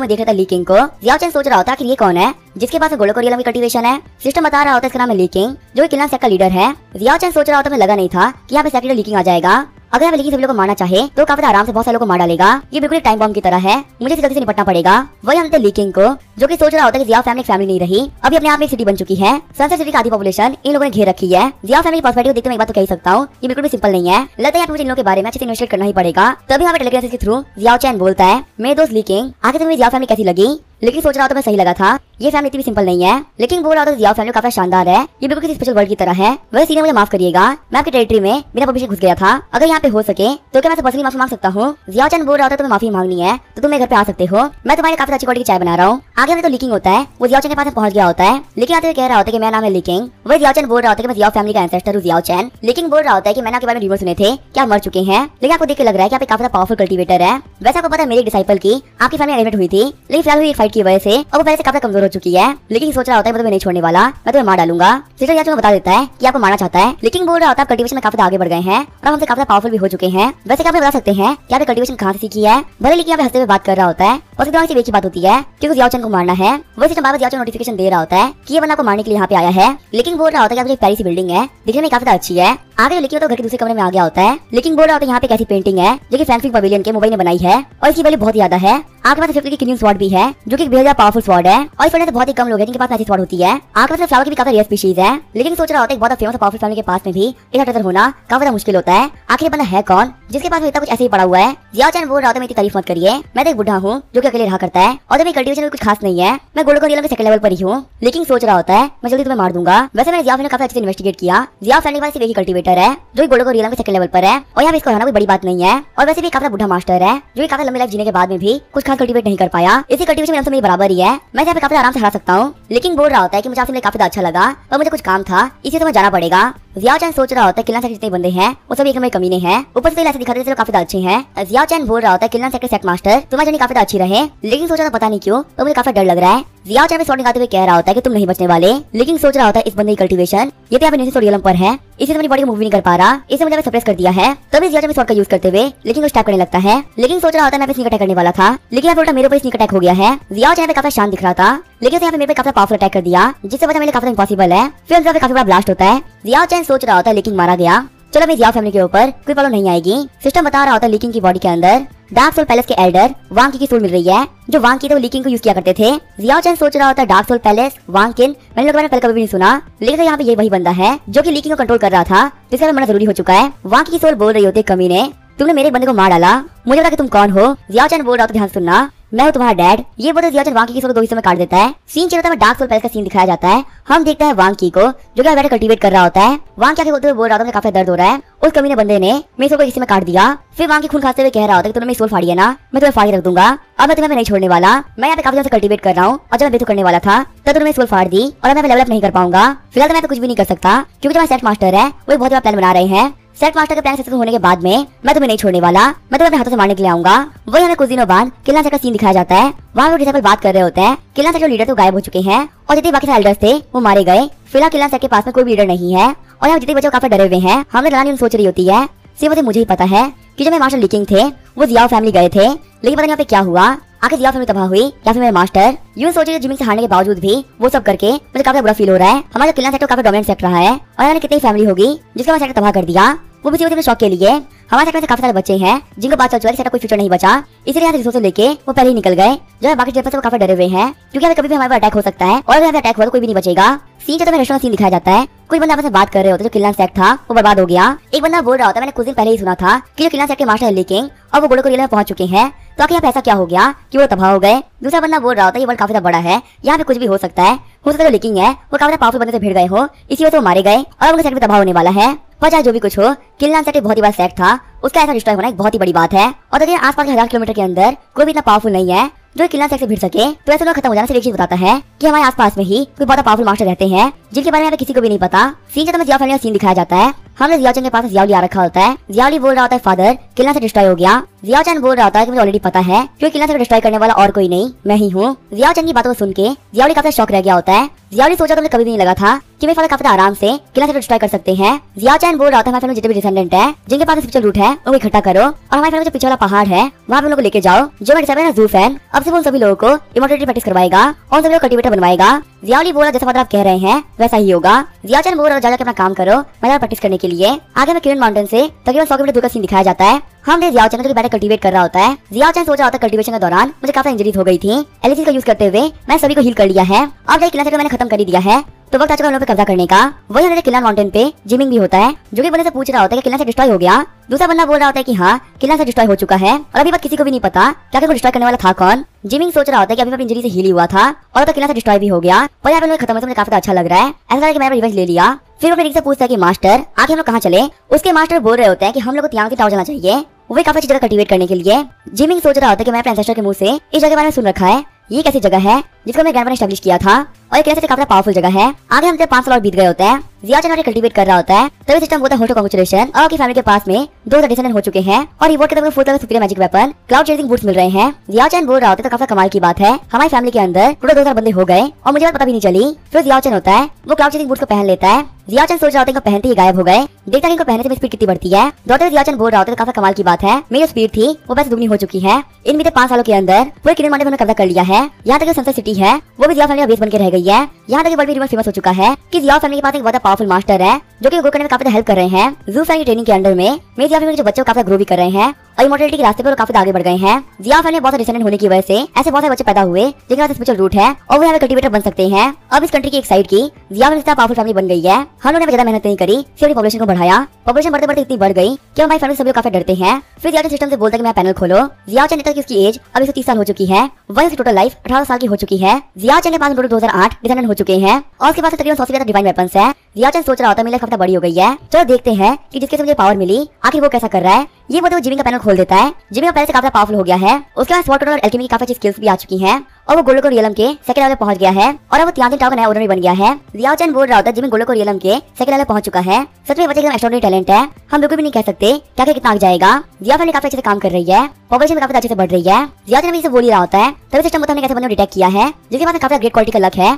[SPEAKER 1] में देख रहा था ली किंग को। जियाओ चैन सोच रहा होता है कि ये कौन है जिसके पास गोल्को रियल में कल्टीवेशन है। सिस्टम बता रहा होता है इसका नाम है ली किंग जो कि किला सेट का लीडर है। जियाओ चैन सोच रहा होता है लगा नहीं था कि यहाँ पे सेट लीडर ली किंग आ जाएगा। अगर यहाँ पे सभी लोग को मारना चाहे तो काफी आराम से बहुत सारे लोगों को मार डालेगा। ये बिल्कुल टाइम बॉम्ब की तरह है, मुझे जल्दी से निपटना पड़ेगा। वही हम ली किंग को जो कि सोच रहा होता है कि जियाओ फैमिली नहीं रही, अभी अपने आप में एक सिटी बन चुकी है। सनसेट सिटी की आधी पॉपुलेशन इन लोगों ने घेर रखी है। जियाओ फैमिली पर्सपेक्टिव देखते मैं एक बात तो कह सकता हूँ ये बिल्कुल भी सिंपल नहीं है। लगता है मुझे इन लोगों के बारे में अच्छे से इन्वेस्टिगेट करना ही पड़ेगा। तभी हमें टेलीग्राम के थ्रू जियाओ चैन बोलता है मेरे दोस्त ली किंग आखिर तुम्हें जियाओ फैमिली कैसी लगी। लेकिन सोच रहा होता मैं सही लगा था, ये फैमिली इतनी भी सिंपल नहीं है। लेकिन बोल रहा था जियाओ फैमिली काफी शानदार है, ये बिल्कुल किसी स्पेशल वर्ल्ड की तरह है। वह सीने मुझे माफ करिएगा, मैं आपकी टेरिटरी में बिना परमिशन घुस गया था। अगर यहाँ पे हो सके तो क्या मैं पर्सनली माफी मांग सकता हूँ। जियाओ चैन बोल रहा था तुम्हें माफी मांगनी है तो तुम मेरे घर पे आ सकते हो, मैं तुम्हारी काफी अच्छी क्वालिटी की चाय बना रहा हूँ। आगे में तो लीकिंग होता है, वो जियाओ चैन के पास पहुंच गया होता है। लेकिन आते हुए कह रहा होता है कि मेरा नाम है लीकिंग। वही जियाओ चैन बोल रहा होता है कि मैं जियाओ फैमिली का एंसेस्टर हूँ जियाओ चैन। लेकिन बोल रहा होता है कि मैंने आपके बारे में रूमर सुने थे क्या मर चुके हैं, लेकिन आपको देख के लग रहा है कि आप काफी पावरफुल कल्टीवेटर है। वैसे आपको पता है मेरी डिसाइपल की आपकी फैमिली एलिमिनेट हुई थी, लेकिन फिलहाल हुई फाइट की वजह से अब वो पहले से काफी कमजोर हो चुकी है। लेकिन सोच रहा होता है मैं तुम्हें नहीं छोड़ने वाला, मैं तुम्हें मार डालूंगा। सिस्टर यहाँ बता देता है कि आपको मारना चाहता है, लेकिन बोल रहा होता है कल्टीवेशन में काफी आगे बढ़ गए हैं और हमसे काफी पावरफुल भी हो चुके हैं। वैसे क्या आप बता सकते हैं कि आपने कल्टीवेशन कहाँ से सीखी है। भले लेकिन यहाँ पे हंसते हुए बात कर रहा होता है और दिमाग से एक ही बात होती है कि जियाओ चैन को मारना है। वही सिस्टम बार जियाओ चैन नोटिफिकेशन दे रहा होता है कि ये बंदा को मारने के लिए यहाँ पे आया है। लेकिन बोल रहा होता है कि प्यारी सी बिल्डिंग है, दिखने में काफी अच्छी है। आगे लिखी तो घर के दूसरे कमरे में आ गया होता है। लेकिन बोल रहा होता है यहाँ पे कैसी पेंटिंग है जो कि फैंसी पवेलियन के मोबाइल ने बनाई है और इसकी वैल्यू बहुत ज्यादा है। आगे पास 50 की किंग स्वॉर्ड भी है जो कि बेहद पावरफुल स्वॉर्ड है और इस वजह से बहुत ही कम लोग हैं जिनके पास ऐसी स्वॉर्ड होती है। आगे पास फ्लावर की भी काफी रेयर स्पीशीज है। लेकिन सोच रहा होता है बहुत फेमस पावरफुल फैमिली के पास में भी एक ट्रेजर होना काफी ज्यादा मुश्किल होता है। आखिर बंदा है कौन जिसके पास इतना कुछ ऐसे ही पड़ा हुआ है। जियाओ चैन बोल रहा होता है मेरी तारीफ मत करिए, मैं तो एक बुढ़ा हूँ जो कि अकेले रहा करता है और मेरी कल्टीवेशन में कुछ खास नहीं है, मैं गोल्को रियल में सेकंड लेवल पर ही हूँ। लेकिन सोच रहा होता है मैं जल्दी तुम्हें मार दूंगा। वैसे मैंने जियाओ ने काफी अच्छे से इन्वेस्टिगेट किया, जियाओ फैमिली के पास सिर्फ एक ही कल्टीवेटर है जो गोल्को रियल में सेकंड लेवल पर है और यहाँ पे इसको हराना कोई बड़ी बात नहीं है। और वैसे भी काफी बुढ़ा मास्टर है जो कि काफी लंबी लाइफ जीने के बाद में भी कुछ खास कल्टीवेट नहीं कर पाया। इसी कल्टीवेशन में मेरी बराबर ही है, मैं यहाँ पे काफी आराम से हरा सकता हूँ। लेकिन बोल रहा होता है कि मुझे आपसे काफी अच्छा लगा और मुझे कुछ काम था इसी तो मैं जाना पड़ेगा। जियाओ चैन सोच रहा होता है किला सेट जितने बंदे हैं वो सब एक में कमीने हैं, ऊपर से ऐसे दिखाते थे काफी अच्छे हैं। जियाओ चैन बोल रहा होता है किला सेट के सेट मास्टर तुम्हारी जर्नी काफी अच्छी रहे, लेकिन सोच रहा पता नहीं क्यों तो मुझे काफी डर लग रहा है। जियाओ चैन में शॉट निकालते हुए कह रहा होता है कि तुम नहीं बचने वाले। लेकिन सोच रहा होता है इस बंदे की कल्टीवेशन ये तो यहाँ पे रियल पर है, इसी अपनी बॉडी को मूव नहीं कर पा रहा, इसे मुझे सप्रेस कर दिया है। तभी जियाओ चैन शॉट का यूज करते हुए लेकिन वो स्टैप करने लगता है। लेकिन सोच रहा होता है मैं स्नीक अटैक करने वाला था, लेकिन यहाँ उल्टा मेरे ऊपर स्नीक अटैक हो गया है। जियाओ चैन पे काफी शांत दिख रहा था लेकिन यहाँ पे मेरे पे काफी पावरफुल अटैक कर दिया जिससे वजह मेरे काफी इम्पॉसिबल है। फिर काफी बड़ा ब्लास्ट होता है। जियाओ चैन सोच रहा होता है लेकिन मारा गया, चलो मेरी जियाओ फैमिली के ऊपर कोई प्रॉब्लम नहीं आएगी। सिस्टम बता रहा होता है लीकिंग की बॉडी के अंदर डार्क सोल पैलेस के एल्डर वांग की सोल मिल रही है जो वांग की तो लीकिंग को यूज किया करते थे। जियाओ चैन सोच रहा होता है डार्क सोल पैलेस वांग किन मैंने लोगों ने पहले कभी भी नहीं सुना, लेकिन यहाँ पे ये वही बंदा है जो कि लीकिंग को कंट्रोल कर रहा था जिसका मरना जरूरी हो चुका है। वांग की सोल बोल रही होती है कमीने तुमने मेरे बंदे को मार डाला, मुझे लगा कि तुम कौन हो। जियाओ चैन बोल रहा होता ध्यान सुनना मैं हूँ तुम्हारा डैड। ये बोलते जियाओ चैन वांग की सोल दो हिस्सों में काट देता है। सीन चलता है डार्क सोल पैलेस का सीन दिखाया जाता है। हम देखते हैं वांग की को जो कि बैठे कल्टीवेट कर रहा होता है। वांग क्या बोलते हुए बोल रहा था मुझे काफी दर्द हो रहा है, उस कमीने बंदे ने मेरे सोल को हिस्से में काट दिया। फिर वांग की खून खाते हुए कह रहा होता है तुमने मेरी सोल फाड़ी है ना, मैं तुम्हें फाड़ी रख दूंगा, अब मैं तुम्हें नहीं छोड़ने वाला। मैं यहाँ पे काफी कल्टीवेट कर रहा हूँ और जब मैं बेतु करने वाला था तब तुमने सोल फाड़ दी और मैं लेवल अप नहीं कर पाऊंगा। फिलहाल तो मैं कुछ भी नहीं कर सकता क्योंकि जो सेट मास्टर है वो बहुत बड़ा प्लान बना रहे हैं। सेट मास्टर के प्लान सक्सेसफुल होने के बाद में मैं तुम्हें नहीं छोड़ने वाला, मैं तुम्हें अपने हाथों से मारने के लिए आऊंगा। वही हमें कुछ दिनों बाद किल्लान सेट का सीन दिखाया जाता है। वहाँ वो डिसाइपल बात कर रहे होते हैं। किल्लान सेट जो लीडर थे गायब हो चुके हैं और जितने बाकी एल्डर्स थे वो मारे गए। फिलहाल किल्लान सेट के पास में कोई लीडर नहीं है और यहाँ जितने बच्चे काफी डरे हुए हैं। हमने रानी सोच रही होती है सिर्फ मुझे ही पता है कि जो मेरे मास्टर लीकिंग थे वो जियाओ फैमिली गए थे, लेकिन पता नहीं यहाँ पे क्या हुआ। आखिर जियाओ फैमिली तबाह हुई या फिर मेरे मास्टर। यूं सोचिए जिमिंग से हारने के बावजूद भी वो सब करके मुझे काफी बुरा फील हो रहा है। हमारा किल्लान सेक्टर काफी डोमिनेंट सेक्टर रहा है और यहाँ कितनी फैमिली होगी जिसका हमारा सेक्टर तबाह कर दिया, वो भी सिर्फ शौक के लिए। हमारे सेक्टर में काफी सारे बच्चे हैं जिनको बात चल चुका है सेक्टर कोई फ्यूचर नहीं बचा, इसलिए यहाँ से रिसोर्स लेके वो पहले ही निकल गए। जो है बाकी जगह से वो काफी डरे हुए हैं क्योंकि हमें कभी भी हमारे पर अटैक हो सकता है और अगर अटैक हुआ तो कोई भी नहीं बचेगा। सीन जो रेस्टोरेंट सीन दिखाया जाता है। कुछ बंदा आपस में बात कर रहे होते जो किल्लान सेक्ट था वो बर्बाद हो गया। एक बंदा बोल रहा होता है मैंने कुछ दिन पहले ही सुना था कि जो किल्लान सेक्ट के मास्टर है लीकिंग और वो गोल्डन कोरियल में पहुंच चुके हैं, तो आखिर यहाँ पे ऐसा क्या हो गया कि वो तबाह हो गए। दूसरा बंदा बोल रहा होता है ये वर्ल्ड काफी बड़ा है, यहाँ पे कुछ भी हो सकता है जो लीकिंग है वो काफी पावरफुल बंदे से भिड़ गए हो, इसी वजह से वो मारे गए और उनका सेक्ट भी तबाह होने वाला है। पर चाहे जो भी कुछ हो किल्लान सेक्ट बहुत ही बड़ा सेक्ट था, उसका ऐसा डिस्ट्रॉय होना एक बहुत ही बड़ी बात है। और देखिए आसपास के 1000 किलोमीटर के अंदर कोई भी इतना पावरफुल नहीं है जो किल्लान सेक्ट से भिड़ सके, तो ऐसे लोग खत्म हो जाने से एक चीज बताता है कि हमारे आसपास में ही कोई बहुत पावरफुल मास्टर रहते हैं जिनके बारे में किसी को भी नहीं पता। सीन जो जियाओ फैमिली का सीन दिखाया जाता है। हमने जियाओ चैन के पास जियाओ लिया रखा होता है। जियाओ बोल रहा होता है फादर किल्लान से डिस्ट्रॉय हो गया। जियाओ चैन बोल रहा होता है कि मुझे ऑलरेडी पता है क्योंकि किल्लान से डिस्ट्रॉय करने वाला और कोई नहीं मैं ही हूँ। जियाओ चैन की बातों को सुन के जियाओ काफी शौक रह गया होता है। जियाओ सोचा तो मुझे कभी भी नहीं लगा था कि मेरे फादर काफी आराम से किल्लान से डिस्ट्रॉय कर सकते हैं। जियाओ चैन बोल रहा होता है हमारे फैमिली जितने भी डिसेंडेंट है जिनके पास स्पिरिचुअल रूट है उनको इकट्ठा करो और हमारे फैमिली जो पीछे वाला पहाड़ है वहाँ पे उनको लेके जाओ। जो मैं डिसाइपल है जू फैन अब से उन सभी लोगों को इमोर्टलिटी प्रैक्टिस करवाएगा और सभी लोग कल्टीवेटर बनवाएगा। जियाओ बोला जैसा फादर आप कह रहे हैं वैसा ही होगा। जियाओ चैन बोल रहा जाकर अपना काम करो मैं प्रैक्टिस करने के लिए। आगे में किरण माउंटेन से तकरीबन 100 किलोमीटर दूर का सीन दिखाया जाता है। हमने जियाओ चैन जो बैठे कल्टीवेट कर रहा होता है। जियाओ चैन सोच रहा होता है कल्टीवेशन के दौरान मुझे काफी इंजरीज हो गई थी, एलिसिस का यूज करते हुए मैं सभी को हील कर लिया है और जो किल्लान सेक्टर मैंने खत्म कर ही दिया है, तो वक्त आ चुका है पे कब्जा करने का। वही हमारे किल्लान माउंटेन पे जिमिंग भी होता है जो कि बंदे से पूछ रहा होता है कि किल्लान से डिस्ट्रॉय हो गया। दूसरा बंदा बोल रहा होता है कि हाँ किल्लान से डिस्ट्रॉय हो चुका है और अभी बात किसी को भी नहीं पता क्या को डिस्ट्रॉय करने वाला था कौन। जिमिंग सोच रहा होता है कि अभी अपनी इंजरी से हील हुआ था और तो किल्लान से डिस्ट्रॉय भी हो गया पर यहाँ पे खत्म है तो मुझे काफी अच्छा लग रहा है। ऐसा लगा कि मैंने रिवेंज ले लिया। फिर वो अपने से पूछता है कि मास्टर आगे हम लोग कहाँ चले। उसके मास्टर बोल रहे होते हैं कि हम लोग को तियांग टावर जाना चाहिए, वो काफी अच्छी जगह कल्टीवेट करने के लिए। जिमिंग सोच रहा होता है कि मैं अपने एंसेस्टर के मुंह से इस जगह के बारे में सुन रखा है, ये कैसी जगह है जिसको मैं ग्रैंडपा ने एस्टैब्लिश किया था और ये कैसे काफी पावरफुल जगह है। आगे हमसे 5 साल और बीत गए होते हैं। जियाओ चैन कल्टीवेट कर रहा होता है तभी सिस्टम बोलता है होल्ड कांग्रेचुलेशन और आपकी फैमिली के पास में 2 डिसेंडेंट हो चुके हैं और रिवॉर्ड के तौर पर 4 superior magic weapon cloud chasing boots मिल रहे हैं। जियाओ चैन बोल रहा होता है तो काफी कमाल की बात है, हमारी फैमिली के अंदर टोटल 2000 बंदे हो गए और मुझे पता भी नहीं चली। फिर जियाओ चैन होता है वो क्लाउड चेजिंग बूट्स को पहन लेता है। जियाओ चैन सोच रहा होता है पहनते ही गायब हो गए, देखता है इनको पहनने से मेरी स्पीड कितनी बढ़ती है। दौड़ते जियाओ चैन बोल रहा होता है काफी कमाल की बात है, मेरी स्पीड थी वो वैसे दुगनी हो चुकी है। इन बीते 5 सालों के अंदर पूरे किरण माउंटेन कब्जा कर लिया है। यहाँ तक सनसेट सिटी है वो भी जियाओ फैमिली का बेस बन के रह गई है। यहाँ तक वर्ल्ड में फेमस हो चुका है कि जियाओ फैमिली के पास एक बहुत पावरफुल मास्टर है जो कि ग्रो करने में काफी हेल्प कर रहे हैं। जू फैमिली ट्रेनिंग के अंडर में मेरे जियाओ फैमिली के बच्चों को काफी ग्रो भी कर रहे हैं और इमोर्टलिटी के रास्ते पर काफी आगे बढ़ गए हैं। जियाओ फैमिली बहुत डिसेंडेंट होने की वजह से ऐसे बहुत सारे बच्चे पैदा हुए जिनके पास स्पिरिचुअल रूट है और वो यहाँ कल्टीवेटर बन सकते हैं। अब इस कंट्री की एक साइड की जियाओ फैमिली पावरफुल फैमिली बन गई है। हम लोगों ने ज्यादा मेहनत नहीं करी, सिर्फ पॉपुलेशन को बढ़ाया। पॉपुलेशन बढ़ते बढ़ते इतनी बढ़ गई कि हमारी फैमिली सभी काफी डरते हैं। फिर जियाओ सिस्टम से बोलता है कि मैं पैनल खोलो। जियाओ चैन की उसकी एज अभी 130 साल हो चुकी है, वही उसकी टोटल लाइफ 18 साल की हो चुकी है। जियाओ चैन के पास टोटल 2008 डिसेंडेंट हो चुके हैं और उसके पास तकरीबन 100 से ज्यादा डिवाइन वेपन्स है। जियाओ चैन सोच रहा होता है मेरी लाइफ काफी बड़ी हो गई है, चलो देखते हैं कि जिसके से मुझे पावर मिली आखिर वो कैसा कर रहा है। ये बोलते हुए जिमिंग का पैनल खोल देता है। जिमिंग पहले से काफी पावरफुल हो गया है, उसके पास स्वॉर्ड और एल्केमी की काफी अच्छी स्किल्स भी आ चुकी हैं और वो गोल्डन रियलम के सेकंड लेवल पे पहुंच गया है और अब वो तियांग टावर का नया ओनर भी बन गया है। जियाओ चैन बोल रहा होता है जिमिंग गोल्डन रियलम के सेकंड लेवल पे पहुंच चुका है। सच में बच्चे का एक्स्ट्राऑर्डिनरी टैलेंट है, हम बिल्कुल भी नहीं कह सकते क्या कितना आगे जाएगा। जियाओ फैमिली काफी अच्छे से काम कर रही है, पॉपुलेशन काफी अच्छे से बढ़ रही है। जियाओ चैन भी इसे बोल ही रहा होता है तभी सिस्टम हमने कैसे बंदे डिटेक्ट किया है जिसके पास काफी ग्रेट क्वालिटी का लक है।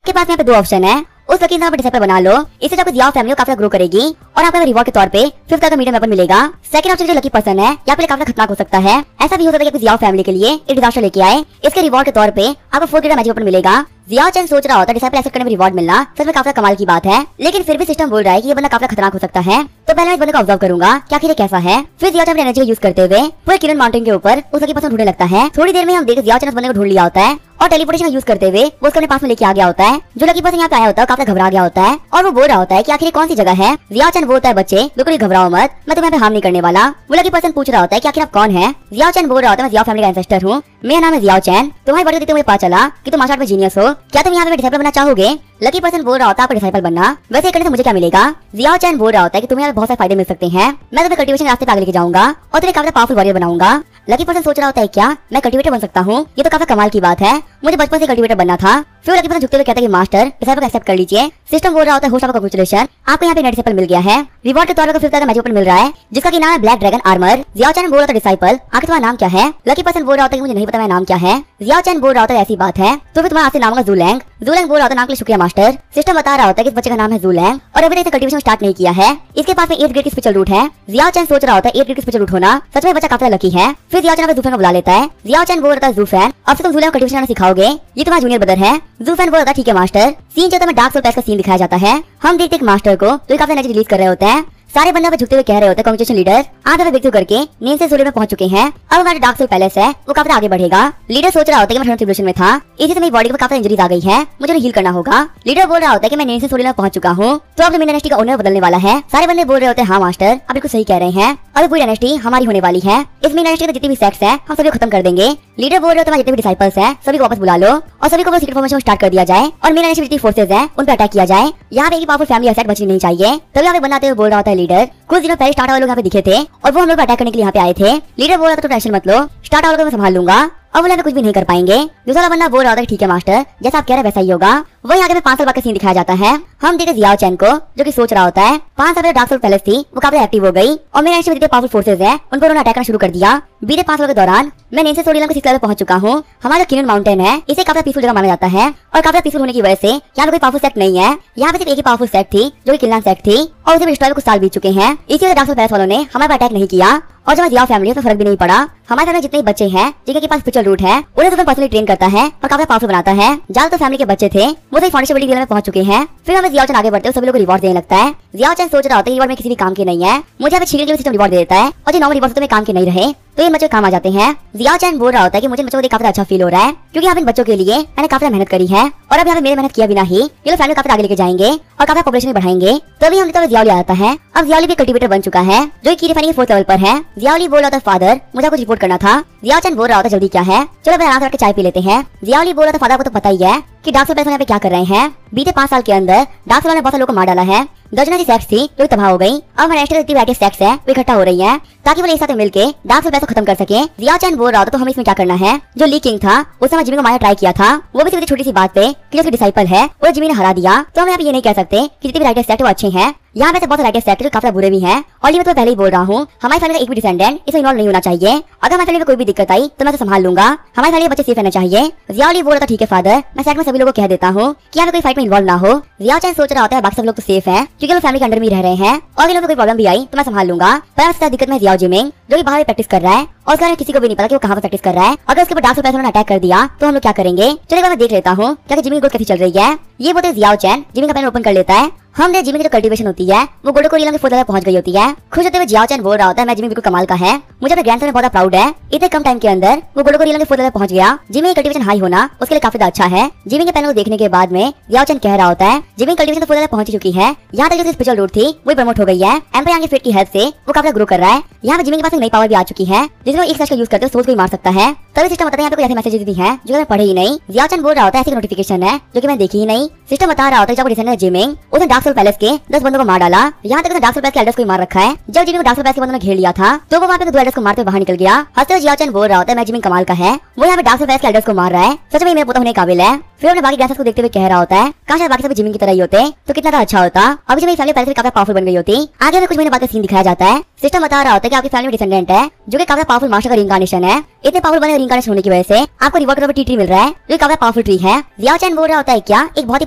[SPEAKER 1] के पास यहाँ पे 2 ऑप्शन है, उस लकी इंसान पर डिसाइपल बना लो, इससे आपको जियाओ फैमिली काफी ग्रो करेगी और आपको रिवॉर्ड के तौर पे 5th का मीडियम वेपन मिलेगा। सेकंड ऑप्शन जो लकी पर्सन है या फिर काफी खतरनाक हो सकता है, ऐसा भी हो सकता है कि जियाओ फैमिली के लिए एक डिजास्टर लेके आए, इसके रिवॉर्ड के तौर पे आपको 4th ग्रेड मैजिक वेपन मिलेगा। जियाओ चैन सोच रहा होता है डिसाइपल एक्सेप्ट करने में रिवॉर्ड मिलना सच में काफी कमाल की बात है, लेकिन फिर भी सिस्टम बोल रहा है कि ये बंदा काफी खतरनाक हो सकता है, तो पहले मैं इस बंदे को ऑब्जर्व करूंगा कि आखिर ये कैसा है। फिर जियाओ चैन एनर्जी को यूज करते हुए पूरे किरण माउंटेन के ऊपर उस लकी पर्सन ढूंढने लगता है। थोड़ी देर में हम देखते जियाओ चैन उस बंदे को ढूंढ लिया होता है और टेलीपोर्टेशन का यूज करते हुए वो उसको अपने पास में लेके आ गया होता है। जो लकी पर्सन यहाँ पे आया होता है काफी घबरा गया होता है और वो बोल रहा होता है कि आखिर कौन सी जगह है। जियाओ चैन बोलता है बच्चे बिल्कुल घबराओ मत, मैं तुम्हें हार्म नहीं करने वाला। वो लकी पर्सन पूछ रहा होता है कि आखिर आप कौन है। जियाओ चैन बोल रहा होता है मैं जियाओ फैमिली का एंसेस्टर हूँ, मेरा नाम है जियाओ चैन, तुम्हारी बॉडी देखते मुझे पता चला कि तुम मार्शल आर्ट में जीनियस हो, क्या तुम यहाँ पे डिसाइपल बनना चाहोगे। लकी पर्सन बोल रहा होता है आपको डिसाइपल बनना, वैसे करने से मुझे क्या मिलेगा। जियाओ चैन बोल रहा होता है कि तुम्हें यहाँ पे बहुत सारे फायदे मिल सकते हैं, मैं तुम्हें कल्टीवेशन रास्ते पे आगे लेके जाऊंगा और तुम्हें काफी पावरफुल वॉरियर बनाऊंगा। लकी पर्सन सोच रहा होता है क्या मैं कल्टीवेटर बन सकता हूँ, ये तो काफी कमाल की बात है, मुझे बचपन से कल्टीवेटर बनना था। फिर लकी पर्सन झुकते हुए कहता है कि मास्टर इस को एक्सेप्ट कर लीजिए। सिस्टम बोल रहा होता है होस्ट आपको कांग्रेचुलेशन, आपको यहाँ पे नेट डिसाइपल मिल गया है। रिवॉर्ड के तौर पर फिर मैजिक मिल रहा है जिसका की नाम है ब्लैक ड्रैगन आर्मर। जियाओ चैन बोल रहा था डिसाइपल आखिर तुम्हारा नाम क्या है। लकी पर्सन बोल रहा होता है मुझे नहीं पता मेरा नाम क्या है। जियाओ चैन बोल रहा होता है ऐसी बात है तो फिर तुम्हारा आपसे नाम होगा जूलैंग। जूलैंग बोल रहा होता है नाम के लिए शुक्रिया मास्टर। सिस्टम बता रहा होता है कि इस बच्चे का नाम है जूलैंग और अभी तक कल्टीवेशन स्टार्ट नहीं किया है। इसके पास में 8 ग्रेड की स्पेशल रूट है। जियाओ चैन सोच रहा होता है 8 ग्रेड की स्पेशल रूट होना सच में बच्चा काफी लकी है। फिर जियाओ चैन जूफैन को बुला लेता है। जियाओ चैन बोल रहा था जूफैन अब से तुम जूलैंग को कल्टीवेशन सिखाओगे, ये तुम्हारा जूनियर ब्रदर है। जूफैन बोल रहा था ठीक है मास्टर। सीन चलता है डार्क सोल पैस का सीन दिखाया जाता है। हम देखते एक मास्टर को जो काफी एनर्जी रिलीज कर रहे होते हैं। सारे बंदे पे झुकते हुए कह रहे होते हैं कांग्रेचुलेशन लीडर, आज हमें ब्रेकथ्रू करके नेम से सोले में पहुंच चुके हैं। अब हमारा डार्क सोल पैलेस है वो काफी आगे बढ़ेगा। लीडर सोच रहा होता है कि मैं ट्रिब्यूलेशन में था, इसी से मेरी बॉडी में काफी इंजरीज आ गई है, मुझे हील करना होगा। लीडर बोल रहा होता है कि मैं नेम से सोले में पहुंच चुका हूँ तो अब मेरी डायनेस्टी का ओनर बदलने वाला है। सारे बंदे बोल रहे होते हैं हाँ मास्टर आप बिल्कुल सही कह रहे हैं, अभी पूरी डायनेस्टी हमारी होने वाली है। इस मेरी डायनेस्टी में जितनी भी सेक्स है हम सभी को खत्म कर देंगे। लीडर बोल रहे होते हैं जितने भी डिसाइपल्स हैं सभी को वापस बुला लो और सभी को सीक्रेट फॉर्मेशन स्टार्ट कर दिया जाए और मेरी डायनेस्टी जितनी फोर्सेज है उन पर अटैक किया जाए। यहाँ पे एक पावरफुल फैमिली एसेट बचनी नहीं चाहिए। तभी यहाँ पे बनाते हुए बोल रहा होता है लीडर कुछ दिनों पहले स्टार्ट वाले लोग यहाँ पे दिखे थे और वो हम लोग अटैक करने के लिए यहाँ पे आए थे। लीडर बोल रहा था तो टेंशन मत लो, स्टार्ट वालों को मैं संभाल लूंगा और वो कुछ भी नहीं कर पाएंगे। दूसरा बंदा बोल रहा था ठीक है मास्टर जैसा आप कह रहे हैं वैसा ही होगा। वही आगे में 5 साल बाद का सीन दिखाया जाता है। हम देखते जियाओ चैन को जो कि सोच रहा होता है 5 साल पहले डार्क सोल पैलेस थी वो काफी एक्टिव हो गई और मेरे में जितने पावरफुल फोर्सेज है उन पर उन्होंने अटैक करना शुरू कर दिया। बीते 5 साल के दौरान मैं नेम से सोलियन के 6 लेवल पहुंच चुका हूँ। हमारा किनन माउंटेन है इसे काफी पीसफुल जगह माना जाता है और काफी पीसफुल होने की वजह से यहाँ पे कोई पावरफुल सेक्ट नहीं है। यहाँ पे सिर्फ एक ही पावरफुल सेक्ट थी जो कि किल्लान सेक्ट थी और उसे डिस्ट्रॉय कुछ साल बीत चुके हैं। इसी वजह डार्क सोल पैलेस वालों ने हमारे पर अटैक नहीं किया और जब जियाओ फैमिली में फर्क भी नहीं पड़ा। हमारे फैमिली जितने बच्चे हैं जिनके पास स्पिरिचुअल रूट है उन्हें तो पर्सनली ट्रेन करता है और काफी पावरफुल बनाता है। ज्यादातर फैमिली के बच्चे थे वो सही फाउंडेशन बिल्डिंग में पहुंच चुके हैं। फिर हमें जियाओ चैन आगे बढ़ते हैं सभी लोग को रिवॉर्ड देने लगता है। जियाओ चैन सोच रहा होता है रिवॉर्ड में किसी भी काम के नहीं है, मुझे अभी छीनने के लिए सिस्टम रिवॉर्ड दे देता है और जो नॉर्मल रिवॉर्ड में काम के नहीं रहे तो ये बच्चे काम आ जाते हैं। जियाओ चैन बोल रहा होता है कि मुझे बच्चों को देख काफी अच्छा फील हो रहा है क्योंकि यहाँ इन बच्चों के लिए मैंने काफी मेहनत करी है और अब यहाँ मेरे मेहनत किया बिना ही ये लोग फैमिली काफी आगे लेके जाएंगे और काफी पॉपुलेशन में बढ़ाएंगे। तभी हम जियाओली आता है। अब जियाओली भी कल्टीवेटर बन चुका है जो की रिफाइनिंग 4th लेवल पर है। जियाओली बोल रहा था फादर मुझे कुछ रिपोर्ट करना था। जियाओ चैन बोल रहा होता जल्दी क्या है, चलो मैं आराम से चाय पी लेते हैं। जियाओली बोल रहा था फादर को तो पता ही है कि डार्क सोल पैलेस यहाँ पे क्या कर रहे हैं। बीते 5 साल के अंदर डार्क सोल ने बहुत सारे लोगों को मार डाला है। दर्जनों की सेक्स थी जो तबाह हो गई। अब हमारे जितनी वैरायटी सेक्स है वो इकट्ठा हो रही है ताकि वो एक साथ मिलकर डार्क सोल पैलेस को खत्म कर सके। जियाओ चैन बोल रहा होता तो हमें इसमें क्या करना है। जो ली किंग था उस समय जिमी को मारना ट्राई किया था वो भी सिर्फ छोटी सी बात पे कि उसके डिसाइपल है और जिमी ने हरा दिया। तो हम यहाँ पे ये नहीं कह सकते कि जितनी भी राइटर सेक्ट वो अच्छे हैं। यहाँ पे बहुत राइटर सेक्ट काफी बुरे भी हैं और ये मैं तो पहले ही बोल रहा हूँ हमारी फैमिली का एक भी डिसेंडेंट इसमें इन्वॉल्व नहीं होना चाहिए। अगर हमारी फैमिली में कोई भी दिक्कत आई तो मैं संभाल लूंगा, हमारी फैमिली बच्चे सेफ रहना चाहिए। जियाओली बोल रहा था ठीक है फादर मैं सेक्ट में सभी लोगों को कह देता हूँ कि यहाँ पे कोई फाइट में इन्वॉल्व ना हो। जियाओ चैन सोच रहा होता है बाकी सब लोग तो सेफ है क्योंकि वो फैमिली के अंडर में रह रहे हैं और इन लोगों को कोई प्रॉब्लम भी आई तो मैं संभाल लूंगा। पर सबसे दिक्कत में जियाओ जिमिंग जो कि बाहर प्रैक्टिस कर रहा है और उसका किसी को भी नहीं पता कि वो कहाँ पर प्रैक्टिस कर रहा है। अगर उसके ऊपर डार्क सोल पैलेस ने अटैक कर दिया तो हम लोग क्या करेंगे। चलिए मैं देख लेता हूँ क्या जिमी की ग्रोथ कैसी चल रही है। ये बोलते जियाओ चैन जिमी का पैनल ओपन कर लेता है। हमने जिमी की जो कल्टीवेशन होती है वो गोल्डन कोरियन के 4th लेवल पहुंच गई होती है। खुश होते हुए जियाओ चैन बोल रहा होता है मैं जिमी बिल्कुल कमाल का है, मुझे अपने ग्रैंडसन में बहुत प्राउड है। इतने कम टाइम के अंदर वो गोल्डन कोरियन के 4th लेवल पहुंच गया। जिमी की कल्टीवेशन हाई होना उसके लिए काफी अच्छा है। जिमी के पैनल को देखने के बाद में जियाओ चैन कह रहा होता है जिमी कल्टीवेशन 4th लेवल पहुंच चुकी है। यहाँ तक जो स्पेशल रूट थी वो प्रमोट हो गई है। एम्पायर के फेट की हेल्प से वो काफी ग्रो कर रहा है। यहाँ पे जिमी के पास एक नई पावर भी आ चुकी है जिसमें एक का यूज करते सोच को मार सकता है। तभी सिस्टम बताता है यहाँ पे कोई ऐसे मैसेजेस भी हैं जो मैं पढ़े ही नहीं। जियाओ चैन बोल रहा होता है ऐसी नोटिफिकेशन है जो कि मैं देखी ही नहीं। सिस्टम बता रहा होता है जब डिसेंडेंट जिमिंग उसने डार्क सोल पैलेस के 10 बंदों को मार डाला। यहाँ तक डार्क सोल पैलेस के एल्डर्स को मार रखा है। जब जिमी को डार्क सोल पैलेस के बंदों ने घेर लिया था तो वो वहाँ पे 2 एल्डर्स को मारते हुए बाहर निकल गया। हंसते हुए जियाओ चैन बोल रहा होता है मैं जिमिंग कमाल का है, वो यहाँ पे डार्क सोल पैलेस के एल्डर्स को मार रहा है, सच में मेरे पोता होने काबिल है। फिर अपने बाकी ग्रैंडसन्स को देखते हुए कह रहा होता है काश बाकी सभी जिमिंग की तरह ही होते तो कितना अच्छा होता। अभी जब मेरी फैमिली पहले से काफी पावरफुल बन गई होती। आगे में कुछ महीने बाद का सीन दिखाया जाता है। सिस्टम बता रहा होता है कि आपकी फैमिली में डिसेंडेंट है जो कि काफी पावरफुल मास्टर का रिइंकार्नेशन है। इतने पावरफुल बने रिइंकार्नेशन होने की वजह से आपको रिवॉर्ड के तौर पर ट्री मिल रहा है जो काफी पावरफुल ट्री है। जियाओ चैन बोल रहा होता है क्या एक बहुत ही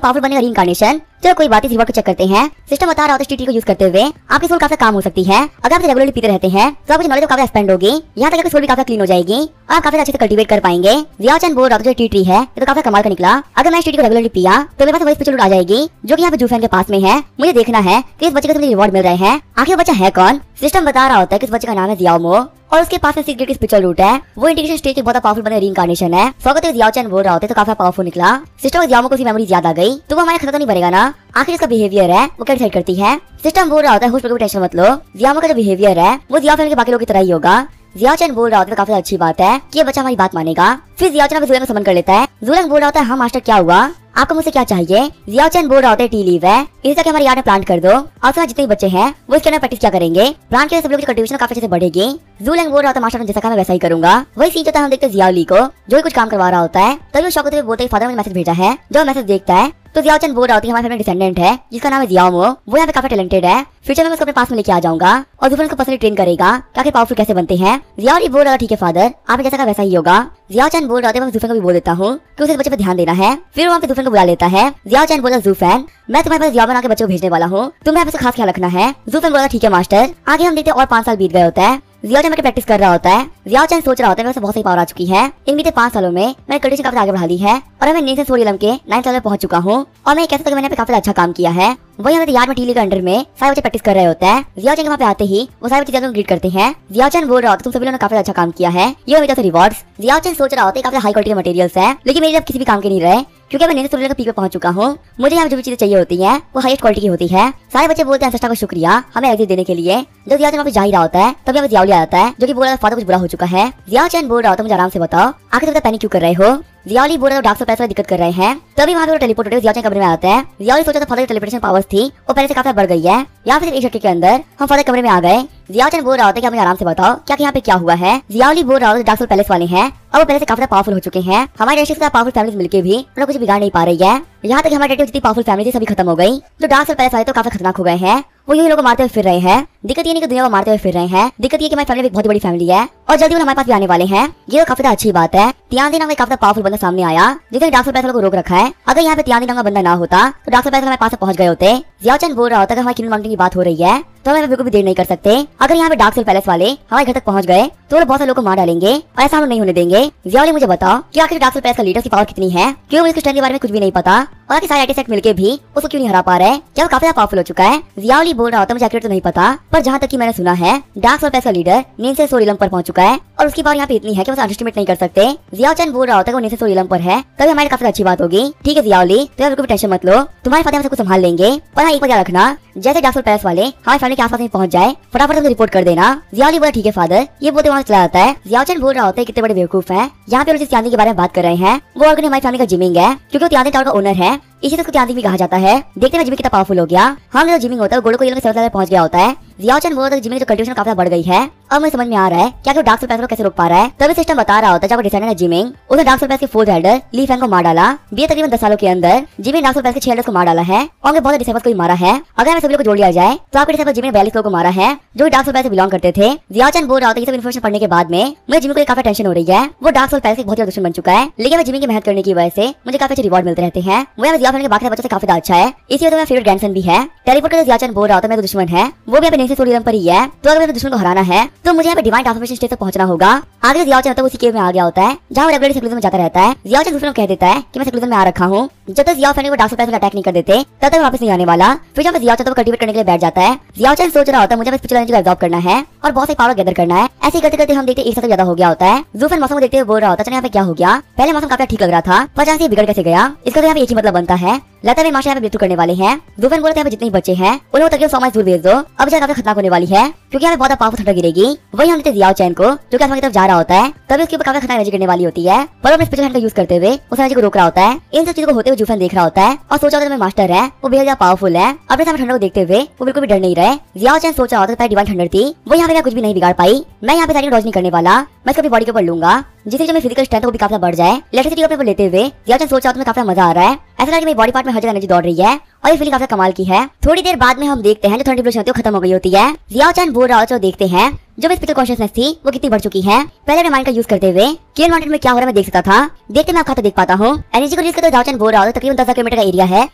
[SPEAKER 1] पावरफुल बनेगा रिइंकार्नेशन। चलो कोई बात नहीं रिवॉर्ड को चेक करते हैं। सिस्टम बता रहा होता है ट्री को यूज करते हुए आपकी सोल काफी काम हो सकती है। अगर आप रेगुलरली पीते रहते हैं तो आपकी नॉलेज काफी एक्सपेंड होगी। यहाँ तक सोल भी काफी क्लीन हो जाएगी और आप काफी अच्छे से कल्टीवेट कर पाएंगे। जियाओ चैन बोल रहा था जो ट्री है ये तो काफी कमाल का निकला। अगर मैं ट्री को रेगुलरली पिया तो मेरे पास वही स्पेशल आ जाएगी जो कि यहाँ पे जूफैन के पास में है। मुझे देखना है कि इस बच्चे को मुझे रिवॉर्ड मिल रहे हैं। आखिर बच्चा है कौन। सिस्टम बता रहा होता है कि इस बच्चे का नाम है जियाओमो और उसके पास में सीक्रेट स्पिरिचुअल रूट है। वो इंटीग्रेशन स्टेज के बहुत पावरफुल बने रिइंकार्नेशन है। स्वागत है जियाओ चैन बोल रहा होता है तो काफी पावरफुल निकला। सिस्टम जियाओमो को उसकी मेमोरी याद आ गई तो वो हमारे खतरा तो नहीं बनेगा ना। आखिर इसका बिहेवियर है वो क्या डिसाइड करती है। सिस्टम बोल रहा होता है होस्ट पर टेंशन मत लो, जियाओमो का जो बिहेवियर है वो जियाओ फैमिली के बाकी लोगों की तरह ही होगा। जियाओ चैन बोल रहा होता है काफी अच्छी बात है कि ये बच्चा हमारी बात मानेगा। फिर जियाओ चैन जूलैंग को समन कर लेता है। जूलैंग बोल रहा होता है हाँ मास्टर क्या हुआ। आपको मुझसे क्या चाहिए? जियाओ चैन बोल रहा होता है टी लीव है, इसी तरह हमारे यार्ड में प्लांट कर दो और उसके बाद जितने बच्चे हैं वो इसके अंदर प्रैक्टिस क्या करेंगे, प्लांट के सब लोग की कंट्रीब्यूशन काफी अच्छे से बढ़ेगी। जू लैंग बोल रहा था मास्टर जैसा मैं वैसा ही करूंगा। वही सीन जो हम देखते हैं जियाओ ली को जो कुछ काम करवा रहा होता है, तभी वो शौक होते हुए बोलते हैं फादर ने मैसेज भेजा है। जो मैसेज देखता है तो जियाओ चैन बोल रहा होता है हमारे फैमिली डिसेंडेंट है जिसका नाम है जियाओ मो, वो यहाँ पे काफी टैलेंटेड है। फ्यूचर में मैं उसको अपने पास में लेके आ जाऊंगा और दूसरे को पर्सनली ट्रेन करेगा ताकि पावरफुल कैसे बनते हैं। जियाओ ली बोल रहा ठीक है फादर, आप जैसा का वैसा ही होगा। जियाओ चैन बोल रहा था मैं जूफेन को भी बोल देता हूँ कि उसे बच्चे पे ध्यान देना है। फिर वहाँ पे जूफेन को बुला लेता है। जियाओ चैन बोला जूफेन मैं तुम्हारे पास जियाओ बना के बच्चों को भेजने वाला हूँ, तुम्हें यहाँ पे खास ख्याल रखना है। जूफेन बोला ठीक है मास्टर। आगे हम देखते हैं और 5 साल बीत गए होता है। जियाओ चैन प्रैक्टिस कर रहा होता है। जियाओ चैन सोच रहा होता है मेरे पास बहुत सही पावर आ चुकी है, इन बीते 5 सालों में मैंने कंडीशन काफी आगे बढ़ा ली है और मैं नीचे सोरियलम के 9 साल में पहुंच चुका हूँ और मैं कैसे तक मैंने काफी अच्छा काम किया है। वही हमें यार्ड में टीली के अंडर में सारे बच्चे प्रैक्टिस कर रहे होते हैं। जियाओ चैन वहाँ पे आते ही वो सारे बच्चे ग्रीट करते हैं। जियाओ चैन बोल रहा होता है तुम सभी लोगों ने काफी अच्छा काम किया है, ये मेरी तरफ से रिवॉर्ड्स। जियाओ चैन सोच रहा होता है काफी हाई क्वालिटी के मटेरियल्स है लेकिन मेरे लिए किसी भी काम के नहीं रहे क्योंकि मैं नीचे सोरियलम के पीक पे पहुंच चुका हूँ। मुझे यहाँ जो भी चीजें चाहिए होती है वो हाईएस्ट क्वालिटी की होती है। सारे बच्चे बोलते हैं सस्ता को शुक्रिया हमें एग्जिट देने के लिए। जब जियाओ चैन वहाँ पे जा ही रहा होता है तभी यहाँ पे जियाओ लिया आता है जो कि बोल रहा है फादर कुछ बुरा हो चुका है। जियाओ चैन बोल रहा होता है मुझे आराम से बताओ आखिर तुम पैनिक क्यों कर रहे हो। जियाओ ली बोल रहा है डार्क सोल पैलेस में दिक्कत कर रहे हैं। तभी वहाँ पे टेलीपोर्ट होते जियाओ चैन कमरे में आता है। जियाओ ली सोचा था फादर की टेलीपोर्टेशन पावर्स थी वो पहले से काफी बढ़ गई है। यहाँ पे सिर्फ एक झटके के अंदर हम फादर कमरे में आ गए। जियाओ चैन बोल रहा होता है कि हमें आराम से बताओ क्या यहाँ पे क्या हुआ है। जियाओ ली बोल रहा होता है डार्क सोल पैलेस वाले हैं और वो पहले से काफी पावरफुल हो चुके हैं। हमारे देश के पावरफुल फैमिलीज मिलकर भी उन्हें कुछ बिगाड़ नहीं पा रही है। यहाँ तक हमारे जितनी पावरफुल फैमिली सभी खत्म हो गई। जो डार्क सोल पैलेस वाले तो काफी खतरनाक हो गए हैं, वो यही लोग मारते हुए फिर रहे हैं। दिक्कत ये नहीं कि दुनिया को मारते हुए फिर रहे हैं, दिक्कत ये कि हमारी फैमिली एक बहुत बड़ी फैमिली है और जल्दी वो हमारे पास भी आने वाले हैं। ये तो काफी अच्छी बात है। तियानदी नाम का काफी पावरफुल बंदा सामने आया जिसने डार्क सोल पैलेस को रोक रखा है। अगर यहाँ पे तियानदी नाम का बंदा ना होता तो डार्क सोल पैलेस हमारे पास पहुंच गए होते। जियाओ चैन बोल रहा होता है हमारी किंगडम माउंटेन की बात हो रही है तो हमें बिल्कुल भी देर नहीं कर सकते। अगर यहाँ पे डार्क सोल पैलेस वाले हमारे घर तक पहुंच गए तो वो बहुत सारे लोग को मार डालेंगे और ऐसा हम नहीं होने देंगे। जियाओ ली मुझे बताओ कि आखिर डार्क सोल पैलेस का लीडर की पावर कितनी है, क्यों मुझे स्ट्रेंथ के बारे में कुछ भी नहीं पता और आखिर सारे आर्टिस्ट मिलके भी उसको क्यों नहीं हरा पा रहे, क्या वो काफी पावरफुल हो चुका है। जियाओ ली बोल रहा होता है मुझे एक्यूरेट तो नहीं पता पर जहाँ तक कि मैंने सुना है डार्क सोल पैलेस का लीडर नीचे सोरियलम पर पहुंच चुका है और उसकी पावर यहाँ पे इतनी है कि उसे अंडरस्टिमेट नहीं कर सकते। जियाओ चैन बोल रहा होता है वो नीचे सोरियलम पर है तभी हमारी काफी अच्छी बात होगी। ठीक है जियाओ ली तो बिल्कुल टेंशन मत लो, तुम्हारे फादर हमसे कुछ संभाल लेंगे। पर हाँ एक बात याद रखना जैसे डार्क सोल पैलेस वाले हमारे फैमिली के आसपास में पहुंच जाए फटाफट हमसे रिपोर्ट कर देना। जियाओ ली बोला ठीक है फादर। ये बोलते वहाँ चला जाता है। जियाओ चैन बोल रहा होता है कितने बड़े बेवकूफ है, यहाँ पे जिस तियानदी के बारे में बात कर रहे हैं वो ऑर्गन हमारी फैमिली का जिमिंग है क्योंकि वो तियानदी टावर का ओनर है, इसी से उसको तियानदी भी कहा जाता है। देखते हैं जिमिंग कितना पावरफुल हो गया। हम जो जिमिंग होता है गोल्ड को ये लोग सर्वलेवल पहुंच गया होता है। जियाओ चैन बोल रहा है जिमिंग जो कंट्रीब्यूशन काफी बढ़ गई है अब मुझे समझ में आ रहा है क्या डार्क सोल पैलेस को कैसे रोक पा रहा है। तभी सिस्टम बता रहा होता है जब डिसाइडर है जिमिंग उसने डार्क सोल पैलेस के 4th एल्डर ली फैंग को मार डाला। बीते तकरीबन 10 सालों के अंदर जिमिंग डार्क सोल पैलेस के 6 एल्डर्स को मार डाला है और उनके बहुत डिसेबल्स को भी मारा है। अगर हमें सभी लोग को जोड़ लिया जाए तो आपके डिसेबल जिमिंग 42 लोगों को मारा है जो डार्क सोल पैलेस से बिलोंग करते थे। जियाओ चैन बोल रहा होता है ये सब इन्फॉर्मेशन पढ़ने के बाद में मुझे जिमिंग को काफी टेंशन हो रही है। वो डार्क सोल पैलेस के बहुत दुश्मन बन चुका है लेकिन जिमिंग की मेहनत करने की वजह से मुझे काफी अच्छे रिवॉर्ड मिलते रहते हैं। वो जियाओ फैमिली के बाकी बच्चों से काफी अच्छा है, इसलिए तो मेरा फेवरेट ग्रैंडसन भी है। टेलीपोर्ट कर जियाओ चैन बोल रहा होता है मेरा दुश्मन है वो भी यहाँ पे नीचे सोरियलम पर ही है, तो अगर मेरे दुश्मन को हराना है तो मुझे यहाँ पे डिवाइन ट्रांसफॉर्मेशन स्टेज तक पहुंचना होगा। आगे जियाओ चैन उसी केव में आ गया होता है जहाँ वो रेगुलर सेक्युलरिज्म में जाता रहता है। जियाओ चैन दूसरों को कह देता है कि मैं सेक्युलरिज्म में आ रखा हूँ, जब तक जियाओ फैमिली को डार्क सोल पैलेस में अटैक नहीं कर देते तब तक वापस नहीं आने वाला। फिर जब जियाओ चैन कल्टीवेट करने के लिए बैठ जाता है। जियाओ चैन सोच रहा होता है मुझे स्पिरिचुअल एनर्जी को एब्जॉर्ब करना है और बहुत सारी पावर गैदर करना है। ऐसे करते करते हम देखते एक साथ ज्यादा हो गया होता है। जूफेन मौसम को देखते हुए बोल रहा होता है यहाँ पे क्या हो गया, पहले मौसम काफी ठीक लग रहा था पर अचानक से बिगड़ कैसे गया, इसका तो यहाँ पे एक ही मतलब बनता है लगता है माशा यहाँ पे मृत्यु करने वाले हैं। जूफेन बोलते हैं जितने बच्चे हैं उन्हें तकरीबन 100 माइल दूर भेज दो, अब काफी खतरनाक होने वाली है क्योंकि यहाँ पे बहुत पावरफुल थंडर गिरेगी। वही हम देखते जियाओ चैन को जो कि आसमान की तरफ जा रहा होता है तभी उसके ऊपर काफी खतरनाक एनर्जी करने वाली होती है पर अपने स्पिरिचुअल हैंड का यूज करते हुए उस एनर्जी को रोक रहा होता है। इन सब चीजों को होते हुए जूफेन देख रहा होता है और सोचा होता है मास्टर है वो बेहद ज्यादा पावरफुल है। अपने सामने ठंडर को देखते हुए वो बिल्कुल भी डर नहीं रहे। जियाओ चैन सोच रहा होता है डिवाइन ठंडर थी वो यहाँ पे कुछ भी नहीं बिगाड़ पाई, मैं यहाँ पे साइड रोशनी करने वाला मैं इसको अपनी बॉडी के ऊपर लूंगा जिससे जो मेरी फिजिकल स्ट्रेंथ को भी काफी बढ़ जाए। इलेक्ट्रिसिटी को अपने ऊपर लेते हुए जियाओ चैन सोच रहा होता है काफी मजा आ रहा है, ऐसा लगा कि मेरी बॉडी पार्ट में हर जगह एनर्जी दौड़ रही है और ये फीलिंग काफी कमाल की है। थोड़ी देर बाद में हम देखते हैं जो थंडर होती है वो खत्म हो गई होती है। जियाओ चैन बोल रहा होता है देखते हैं जो स्पिरिचुअल कॉन्शियसनेस थी वो कितनी बढ़ चुकी है। पहले मैं माइंड का यूज करते हुए केन माउंटेन में क्या हो रहा है मैं देख सकता था, देखते मैं खाता देख पाता हूँ। एनर्जी को यूज करते जियाओ चैन बोल रहा होता है तकरीबन 10 किलोमीटर का एरिया है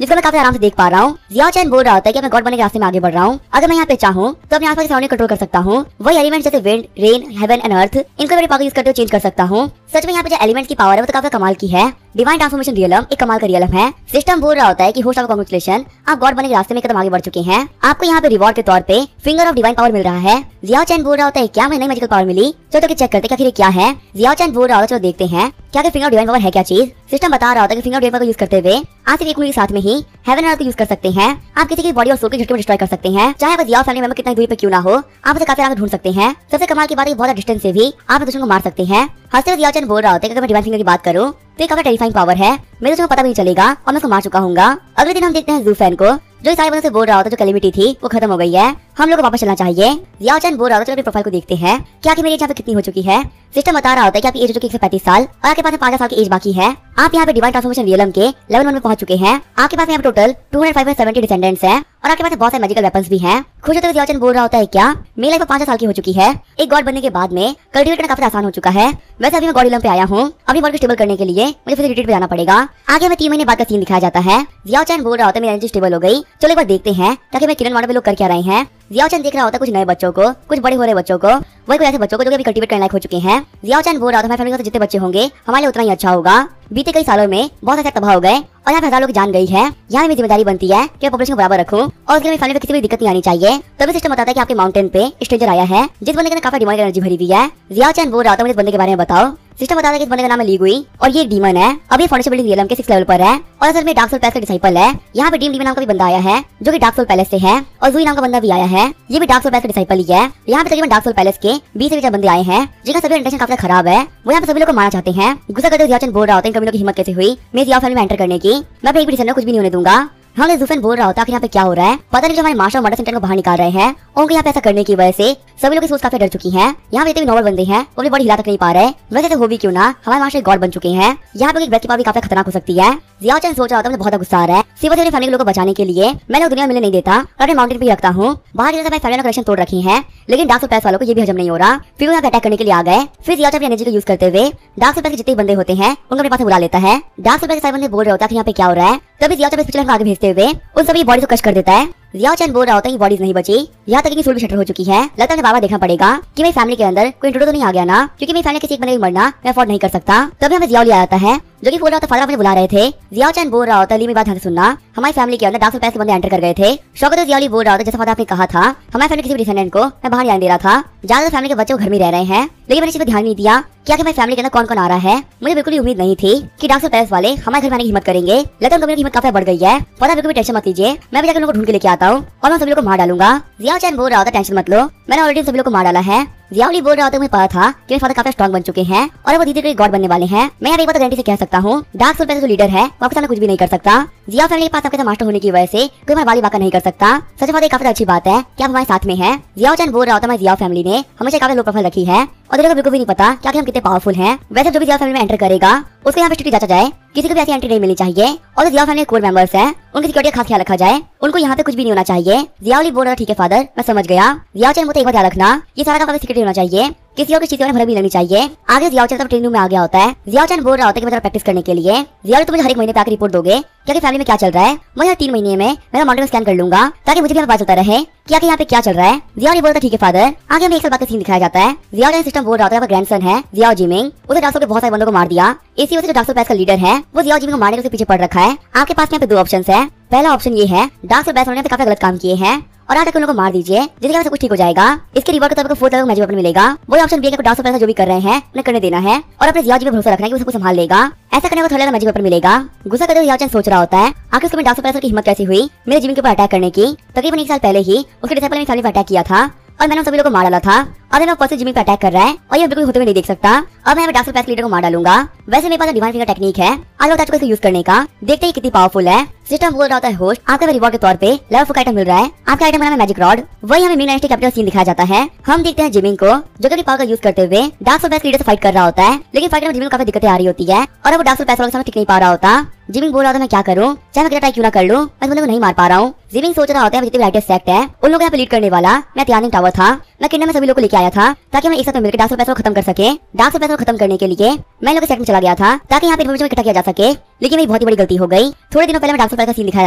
[SPEAKER 1] जिसको मैं काफी आराम से देख पा रहा हूँ। जियाओ चैन बोल रहा होता है कि मैं गॉड बनने के रास्ते में आगे बढ़ रहा हूँ, अगर मैं यहाँ पे चाहूँ तो अपने आसपास सराउंडिंग कंट्रोल कर सकता हूँ। वही एलिमेंट जैसे wind rain heaven and earth इनको मेरे पावर यूज करते हुए चेंज कर सकता हूँ। सच में यहाँ पे जो एलिमेंट की पावर है वो तो काफी कमाल की है। डिवाइन ट्रांसफॉर्मेशन रियलम एक कमाल का रियलम है। सिस्टम बोल रहा होता है कि होस्ट ऑफ कांग्रेचुलेशन आप गॉड बनने के रास्ते में कदम आगे बढ़ चुके हैं, आपको यहाँ पे रिवॉर्ड के तौर पे फिंगर ऑफ डिवाइन पावर मिल रहा है। जियाओ चैन बोल रहा होता है क्या मैं नई मैजिकल पावर मिली, चलो तो चेक करते क्या ये क्या है। जियाओ चैन बोल रहा होता है चलो देखते हैं क्या फिंगर ऑफ डिवाइन पावर है क्या चीज। सिस्टम बता रहा होता है कि फिंगर वेपर को यूज करते हुए आप सिर्फ एक उंगली के साथ में ही हेवन अर्थ को यूज कर सकते हैं। आप किसी की बॉडी और सोल के झटके में डिस्ट्रॉय कर सकते हैं, चाहे वो जियाओ फैमिली मेंबर कितना दूरी पे क्यों ना हो। आप उसे काफी आराम से ढूंढ सकते हैं। सबसे कमाल की बात है, बहुत डिस्टेंस से भी आप दुश्मन को मार सकते हैं। हंसते हुए जियाओ चैन बोल रहा होता है कि अगर मैं डिवाइन फिंगर की बात करूं तो ये काफी टेरिफाइंग पावर है, मेरे दुश्मन को पता भी नहीं चलेगा और मैं उसको मार चुका हूँ। अगले दिन हम देखते हैं जू फैन को, जो इस सारे बंदों से बोल रहा होता है जो कैलेमिटी थी वो खत्म हो गई है, हम लोग को वापस चलना चाहिए। जियाओ चैन बोल रहा होता है, चलो अपनी प्रोफाइल को देखते हैं क्या कि मेरी एज यहाँ पे कितनी हो चुकी है। सिस्टम बता रहा होता है कि आपकी एज हो चुकी है 135 साल और आपके पास 5 साल की एज बाकी है। आप यहाँ पे डिवाइन ट्रांसफॉर्मेशन रियलम के लेवल 1 में पहुंच चुके हैं। आपके पास यहाँ पे टोटल 205 डिसेंडेंट्स हैं और आपके पास बहुत सारे मैजिकल वेपन्स भी हैं। खुश होते हुए जियाओ चैन बोल रहा होता है, क्या मेरी लाइफ 5 साल की हो चुकी है। एक गॉड बनने के बाद में कल्टिवेट करना काफी आसान हो चुका है। वैसे अभी मैं गॉड इलम पे आया हूँ, अभी बॉडी को स्टेबल करने के लिए मुझे फिर रिट्रीट पे जाना पड़ेगा। आगे हमें 3 महीने बाद का सीन दिखाया जाता है। जियाओ चैन बोल रहा होता है मेरी एनर्जी स्टेबल हो गई, चलो एक बार देखते हैं ताकि मैं किरण वाटर पे लोग कर क्या रहे हैं। जियाओ चैन देख रहा होता है कुछ नए बच्चों को, कुछ बड़े हो रहे बच्चों को, वही कुछ ऐसे बच्चों को जो अभी कल्टिवेट करने लायक हो चुके हैं। जियाओ चैन बोल रहा था हमारी फैमिली में जितने बच्चे होंगे हमारे लिए उतना ही अच्छा होगा। बीते कई सालों में बहुत ऐसे तबाह हो गए और यहाँ पे हजारों लोग जान गई है। यहाँ मेरी जिम्मेदारी बनती है कि मैं पॉपुलेशन को बराबर रखूं और उसके लिए फैमिली में किसी भी दिक्कत नहीं आनी चाहिए। तभी सिस्टम बताता है कि आपके माउंटेन पे स्ट्रेंजर आया है जिस बंदे के अंदर काफी डिवाइन एनर्जी भरी हुई है। जियाओ चैन बोल रहा था मुझे इस बंदे के बारे में बताओ। सिस्टम बताता है कि इस बंदे का नाम है ली गुई और ये एक डीमन है। अभी फाउंडेशन बिल्डिंग रियलम के 6 लेवल पर है और असल में डार्क सोल पैलेस का डिसाइपल है। यहाँ पे ड्रीम डीमन नाम का भी बंदा आया है जो कि डार्क सोल पैलेस से है और जुई नाम का बंदा भी आया है, ये भी डार्क सोल पैलेस का डिसाइपल ही है। यहाँ पे तकरीबन डार्क सोल पैलेस के 20 से 20 बंदे आए हैं जिनका सभी इंटेंशन काफी खराब है, वो यहाँ पे सभी लोग को मारना चाहते हैं। गुस्सा करते हुए जियाओ चैन बोल रहा होता है इन कमीनों की हिम्मत कैसे हुई मेरी जियाओ फैमिली में एंटर करने की, मैं अपने एक भी डिसीजन कुछ भी नहीं होने दूंगा। हमने जूफेन बोल रहा होता कि यहाँ पे क्या हो रहा है, पता नहीं जो हमारे मास्टर और मर्डर सेंटर को बाहर निकाल रहे हैं। उनके यहाँ पे ऐसा करने की वजह से सभी लोग की सोच काफी डर चुकी है। यहाँ पे इतने नॉर्मल बंदे हैं वो भी बॉडी हिला तक नहीं पा रहे। वैसे तो हो भी क्यों ना, हमारे मास्टर गॉड बन चुके हैं। यहाँ पे एक ब्रेथ की पावर भी काफी खतरनाक हो सकती है। जियाओ चैन सोच रहा होता है मुझे बहुत गुस्सा आ रहा है, सिर्फ अपनी फैमिली के लोगों को बचाने के लिए मैंने दुनिया में मिलने नहीं देता और अपने माउंटेन पे रखता हूँ। बाहर की तरफ फैमिली कनेक्शन तोड़ रखी है लेकिन डार्क सोल पैलेस वालों को ये भी हजम नहीं हो रहा, फिर वो यहाँ पे अटैक करने के लिए आ गए। फिर जियाओ चैन अपनी एनर्जी को यूज करते हुए डार्क सोल पैलेस के जितने बंदे होते हैं उनको अपने पास बुला लेता है। डार्क सोल पैलेस के सारे बंदे बोल रहे होता है कि यहाँ पे क्या हो रहा है, तभी जियाओ चैन पिछले आगे भेजते हुए उन सभी बॉडी को कश कर देता है। जियाओ चैन बोल रहा होता है कि बॉडीज नहीं बची, यहाँ तक कि सोल भी शटर हो चुकी है। लगता है बाबा देखना पड़ेगा कि मेरी फैमिली के अंदर कोई इंट्रूडर तो नहीं आ गया ना, क्योंकि मेरी फैमिली किसी एक बंदे को मरना मैं अफोर्ड नहीं कर सकता। तभी हमें जियाओ लिया जाता है जो कि बोल रहा होता फादर मुझे बुला रहे थे। जियाओ चैन बोल रहा होता ली मेरी बात ध्यान से सुनना, हमारी फैमिली के अंदर डार्क सोल पैलेस के बंदे एंटर कर गए थे। शौकत जियाओ ली बोल रहा होता जैसा फादर आपने कहा था हमारी फैमिली किसी भी डिसेंडेंट को मैं बाहर नहीं दे रहा था। ज्यादातर फैमिली के बच्चे घर में रह रहे हैं लेकिन मैंने इस पर ध्यान नहीं दिया क्या कि मेरी फैमिली के अंदर कौन कौन आ रहा है। मुझे बिल्कुल भी उम्मीद नहीं थी कि डार्क सोल पैलेस वाले हमारे घर में आने की हिम्मत करेंगे। लगता है उनकी हिम्मत काफी बढ़ गई है। फादर बिल्कुल भी टेंशन मत लीजिए, मैं भी जाकर उनको ढूंढ के लेके आता हूँ और मैं सभी लोग को मार डालूंगा। जियाओ चैन बोल रहा होता टेंशन मत लो, मैंने ऑलरेडी सभी लोग को मार डाला है। जियाओ ली बोल रहा होता मुझे पता था कि मेरे फादर काफी स्ट्रॉन्ग बन चुके हैं और वो धीरे धीरे गॉड बनने वाले हैं। मैं एक बात गारंटी से कह सकता हूँ डार्क सोल पैलेस जो लीडर है वो आपके सामने कुछ भी नहीं कर सकता। जियाओ फैमिली के पास आपके साथ मास्टर होने की वजह से कोई हमारे वाली बात नहीं कर सकता। सच बात काफी अच्छी बात है कि आप हमारे साथ में हैं। जियाओ चैन बोल रहा होता हमारी जियाओ फैमिली ने हमेशा काफी लो प्रोफाइल रखी है और देखो बिल्कुल भी नहीं पता क्या कि हम कितने पावरफुल हैं। वैसे जो भी जियाओ फैमिली में एंटर करेगा उसको यहाँ पे स्ट्रिक्टली जांचा जाए, किसी को भी ऐसी एंट्री नहीं मिलनी चाहिए और जो जियाओ फैमिली कोर मेंबर्स हैं उनकी सिक्योरिटी का खास ख्याल रखा जाए, उनको यहाँ पे कुछ भी नहीं होना चाहिए। जियाओ ली बोल रहा ठीक है फादर मैं समझ गया। जियाओ चैन मुझे एक बार ध्यान रखना ये सारा काम सिक्योरिटी होना चाहिए, किसी और की चीजों में भर भी लगनी चाहिए। आगे जियाओ चैन ट्रेनिंग में आ गया होता है। जियाओ चैन बोल रहा होता है कि मैं प्रैक्टिस करने के लिए जियाओ तो मुझे हर एक महीने पे आकर रिपोर्ट दोगे क्या कि फैमिली में क्या चल रहा है। मैं हर 3 महीने में मेरा माउंटेन स्कैन कर लूंगा ताकि मुझे भी पता चलता रहे क्या कि यहाँ पे क्या चल रहा है। जियाओ बोलता ठीक है फादर। आगे हमें एक साल बाद का सीन दिखाया जाता है। जियाओ चैन सिस्टम बोल रहा होता है ग्रैंडसन है जियाओ जिमिंग, उसे डार्क सोल के बहुत सारे बंदों को मार दिया। इसी वजह से डार्क सोल पैलेस का लीडर है वो जियाओ जिमिंग को मारने के पीछे पड़ रखा है। आपके पास यहाँ पे 2 ऑप्शन है। पहला ऑप्शन ये है डार्क सोल पैलेस वालों ने काफी गलत काम किए हैं और आज तक उनको मार दीजिए जिसके वजह से कुछ ठीक हो जाएगा। इसके रिवॉर्ड को 4th लेवल मैजिक वेपन मिलेगा। वो ऑप्शन बी है कि डार्क सोल पैलेस जो भी कर रहे हैं उन्हें करने देना है और अपने जियाओ जी पे भरोसा रखना है कि उसे कुछ संभाल लेगा। ऐसा करने को 3rd लेवल मैजिक वेपन मिलेगा। गुस्सा करते हुए जियाओ चैन सोच रहा होता है आखिर उसको डार्क सोल पैलेस की हिम्मत कैसे हुई मेरे जिमिंग के ऊपर अटैक करने की। तकरीबन 1 साल पहले ही उसके डिसाइपल ने फैमिली पर अटैक किया था और मैंने उन सभी लोगों को मार डाला था और मैं पर्सन जिमिंग पे अटैक कर रहा है और ये बिल्कुल होते हुए नहीं देख सकता। अब मैं डार्क सोल पैलेस लीडर को मार डालूंगा। वैसे मेरे पास डिवाइन फिंगर टेक्निक है, आज बता चुका इसको यूज करने का, देखते ही कितनी पावरफुल है। सिस्टम बोल रहा होता है होस्ट आपका रिवॉर्ड के तौर पे लेवल 4 का आइटम मिल रहा है। आपका आइटम नाम है मैजिक रॉड। वही हमें मीन कैपिटल सीन दिखाया जाता है। हम देखते हैं जिमिंग को जो कि पावर का यूज करते हुए डार्क सोल पैलेस लीडर से फाइट कर रहा होता है, लेकिन फाइट में जिमिंग को काफी दिक्कतें आ रही होती है और वो डार्क सोल पैलेस वालों के सामने टिक नहीं पा रहा होता। जिमिंग बोल रहा था मैं क्या करूं, चाहे मैं कितना ट्राई क्यों ना कर लूं, मैं बंदे को नहीं मार पा रहा हूं। जिमिंग सोच रहा होता है जितने भी राइटर्स सेक्ट है उन लोगों को यहाँ पे लीड करने वाला मैं त्यानिंग टावर था। मैं किंगडम में सभी लोगों को लेके आया था ताकि हम एक साथ मिलकर डार्क सोल पैलेस को खत्म कर सके। डार्क सोल पैलेस को खत्म करने के लिए मैं लोग सेट में चला गया था ताकि यहाँ पे इन्फॉर्मेशन इकट्ठा किया जा सके, लेकिन मेरी बहुत ही बड़ी गलती हो गई। थोड़े दिनों पहले डार्क सोल पैलेस का सीन दिखाया